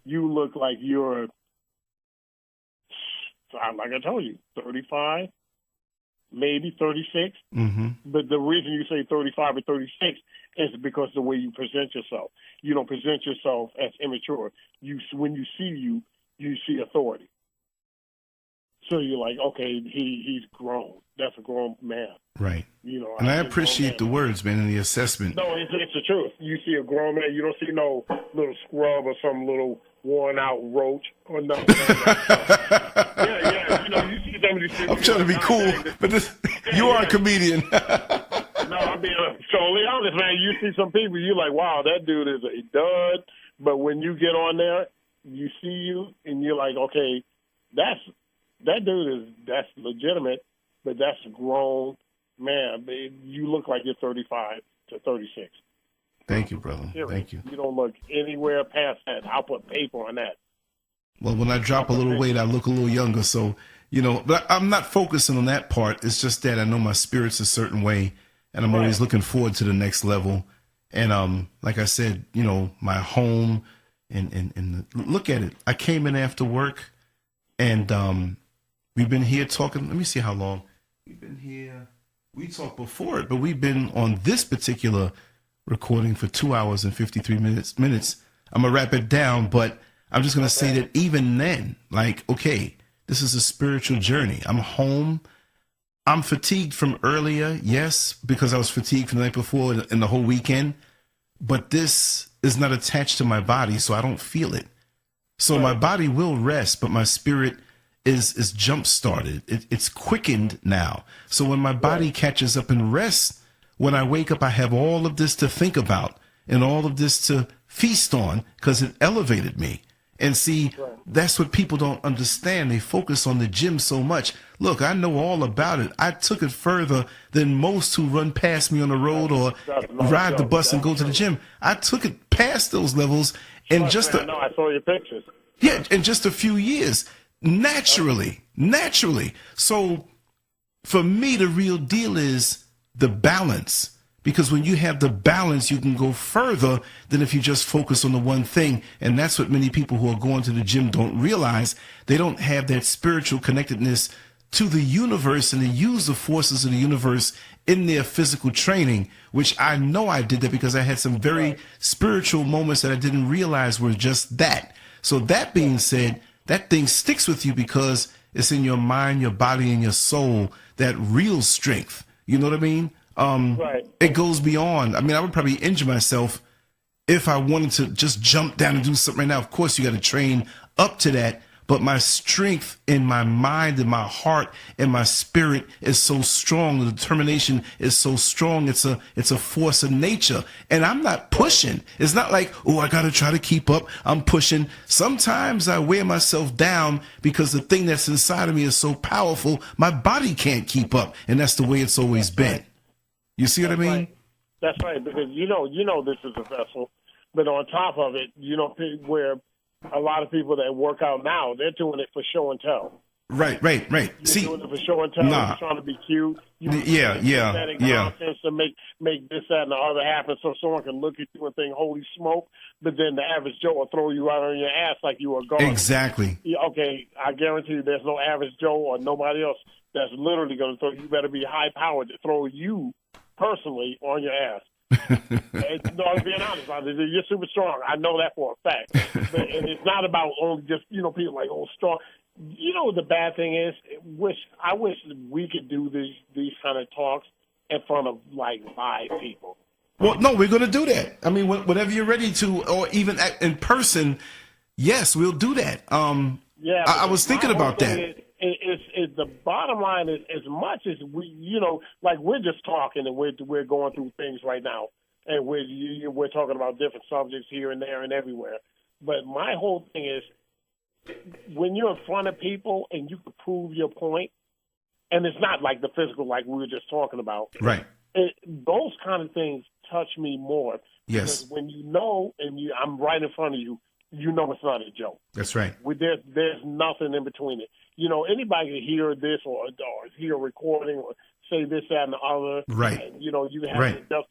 You look like you're, like I told you, 35, maybe 36. Mm-hmm. But the reason you say 35 or 36 is because the way you present yourself. You don't present yourself as immature. When you see you see authority. So you're like, okay, he's grown. That's a grown man. Right. And I appreciate the words, man, and the assessment. No, it's the truth. You see a grown man. You don't see no little scrub or some little worn-out roach or nothing. Yeah. You see somebody. I'm trying to be cool, but you are a comedian. No, I'm being totally honest, man. You see some people, you're like, wow, that dude is a dud. But when you get on there, you see you, and you're like, okay, that's legitimate, but that's a grown man. You look like you're 35 to 36. Thank you, brother. Thank you. You don't look anywhere past that. I'll put paper on that. Well, when I drop a little weight, I look a little younger. So, but I'm not focusing on that part. It's just that I know my spirit's a certain way, and I'm always looking forward to the next level. And like I said, my home and look at it. I came in after work, and we've been here talking. Let me see how long we've been here. We talked before it, but we've been on this particular recording for 2 hours and 53 minutes. I'm gonna wrap it down, but I'm just gonna say that even then, like, okay, this is a spiritual journey. I'm home. I'm fatigued from earlier, yes, because I was fatigued from the night before and the whole weekend. But this is not attached to my body, so I don't feel it. So my body will rest, but my spirit is jump started. It's quickened now. So when my body catches up and rests, when I wake up, I have all of this to think about and all of this to feast on because it elevated me. And see, that's what people don't understand. They focus on the gym so much. Look, I know all about it. I took it further than most who run past me on the road or ride the bus and go to the gym. I took it past those levels in just I know, I saw your pictures. Yeah, in just a few years. Naturally. So for me, the real deal is the balance. Because when you have the balance, you can go further than if you just focus on the one thing. And that's what many people who are going to the gym don't realize. They don't have that spiritual connectedness to the universe, and they use the forces of the universe in their physical training, which I know I did that because I had some very spiritual moments that I didn't realize were just that. So that being said, that thing sticks with you because it's in your mind, your body, and your soul, that real strength. You know what I mean? It goes beyond. I mean, I would probably injure myself if I wanted to just jump down and do something right now. Of course, you got to train up to that. But my strength in my mind and my heart and my spirit is so strong. The determination is so strong. It's a force of nature. And I'm not pushing. It's not like, oh, I got to try to keep up. I'm pushing. Sometimes I wear myself down because the thing that's inside of me is so powerful, my body can't keep up. And that's the way it's always been. You see what I mean? Right. That's right. Because, you know this is a vessel. But on top of it, where a lot of people that work out now, they're doing it for show and tell. Right. You're doing it for show and tell. You're trying to be cute. Yeah. Nonsense to make this, that, and the other happen so someone can look at you and think, holy smoke. But then the average Joe will throw you out on your ass like you were gone. Exactly. Okay, I guarantee you there's no average Joe or nobody else that's literally going to throw you. You better be high-powered to throw you personally on your ass. No, I'm being honest. You're super strong. I know that for a fact. And it's not about only just, people like, oh, strong. The bad thing is, I wish we could do these kind of talks in front of, like, live people. Well, no, we're going to do that. I mean, whenever you're ready to, or even in person, yes, we'll do that. Yeah, I was thinking about that. It's the bottom line is, as much as we, like we're just talking and we're going through things right now, and we're talking about different subjects here and there and everywhere. But my whole thing is, when you're in front of people and you can prove your point, and it's not like the physical, like we were just talking about, right? Those kind of things touch me more. Yes. Because when I'm right in front of you. It's not a joke. That's right. There's nothing in between it. Anybody can hear this or hear a recording or say this, that, and the other. Right. And, you have to.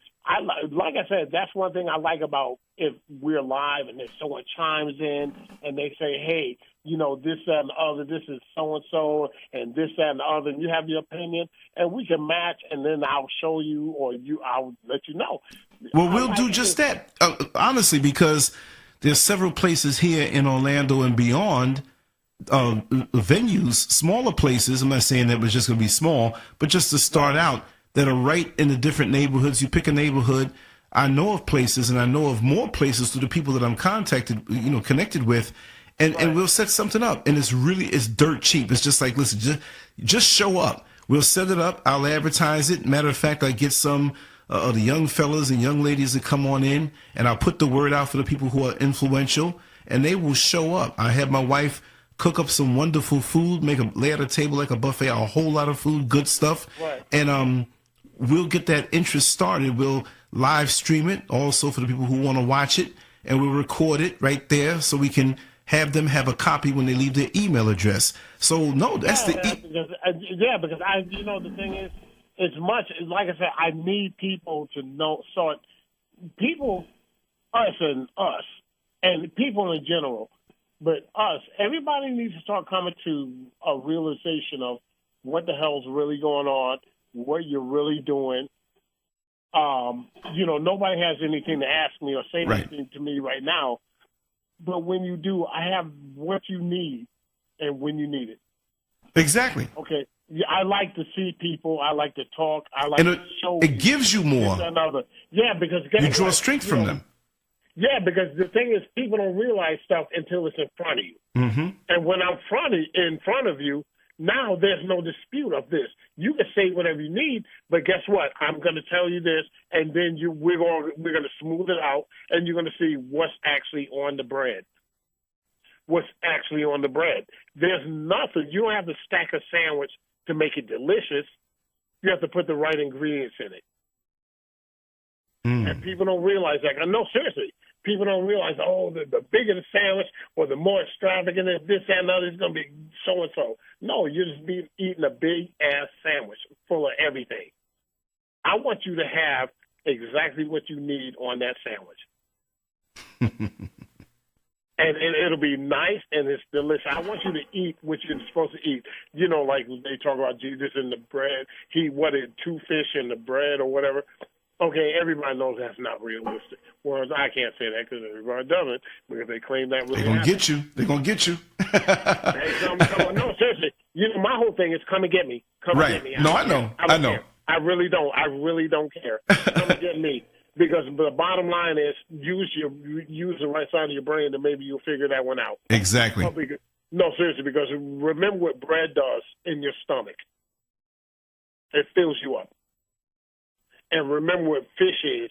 Like I said, that's one thing I like about if we're live and if someone chimes in and they say, hey, this, that, and the other, this is so-and-so, and this, that, and the other, and you have your opinion, and we can match, and then I'll show you or I'll let you know. Well, we'll do just that, honestly, because there's several places here in Orlando and beyond, venues, smaller places. I'm not saying that was just going to be small, but just to start out, that are right in the different neighborhoods. You pick a neighborhood. I know of places, and I know of more places through the people that I'm connected with, and we'll set something up. And it's dirt cheap. It's just like, listen, just show up. We'll set it up. I'll advertise it. Matter of fact, I get some of the young fellas and young ladies that come on in, and I'll put the word out for the people who are influential, and they will show up. I have my wife cook up some wonderful food, lay out a table like a buffet, a whole lot of food, good stuff, and we'll get that interest started. We'll live stream it also for the people who want to watch it, and we'll record it right there so we can have them have a copy when they leave their email address. So no, that's because the thing is, as much as, like I said, I need people to know, people, us, and people in general, but us, everybody needs to start coming to a realization of what the hell's really going on, what you're really doing. Nobody has anything to ask me or say anything to me right now, but when you do, I have what you need and when you need it. Exactly. Okay. Yeah, I like to see people. I like to talk. I like to show. It gives you more. Yeah, because you draw strength from them. Yeah, because the thing is, people don't realize stuff until it's in front of you. Mm-hmm. And when I'm in front of you, now there's no dispute of this. You can say whatever you need, but guess what? I'm going to tell you this, and then we're going to smooth it out, and you're going to see what's actually on the bread. What's actually on the bread? There's nothing. You don't have to stack a sandwich to make it delicious. You have to put the right ingredients in it. And people don't realize that. No, seriously. People don't realize, the bigger the sandwich or the more extravagant this, that, and other is going to be so-and-so. No, you're just eating a big-ass sandwich full of everything. I want you to have exactly what you need on that sandwich. And it'll be nice and it's delicious. I want you to eat what you're supposed to eat. You know, like they talk about Jesus and the bread. He wanted 2 fish and the bread or whatever. Okay, everybody knows that's not realistic. Whereas I can't say that because everybody doesn't, because they claim that really They're going to get you. They're going to get you. No, seriously. You know, my whole thing is come and get me. Come and get me. I know. Care. I really don't care. Come and get me. Because the bottom line is use the right side of your brain and maybe you'll figure that one out. Exactly. No, seriously, because remember what bread does in your stomach. It fills you up. And remember what fish is.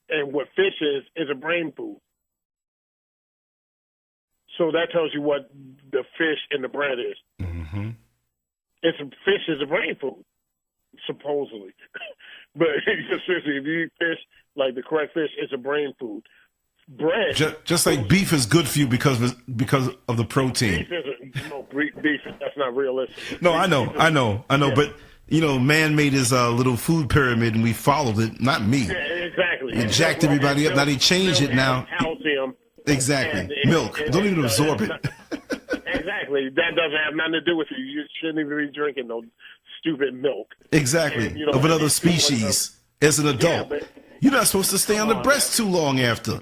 And what fish is a brain food. So that tells you what the fish and the bread is. Mm-hmm. Fish is a brain food, supposedly. But seriously, if you eat fish, like the correct fish, it's a brain food. Bread. Just like beef is good for you because of the protein. Beef, that's not realistic. No, I know. Yeah. But, you know, man made his little food pyramid and we followed it, not me. Yeah, exactly. He jacked everybody up. Now they changed it now. Calcium. Exactly. Milk. Don't even absorb it. Exactly. That doesn't have nothing to do with you. You shouldn't even be drinking no stupid milk. Exactly. And, of another species as an adult. Yeah, you're not supposed to stay on the breast too long after.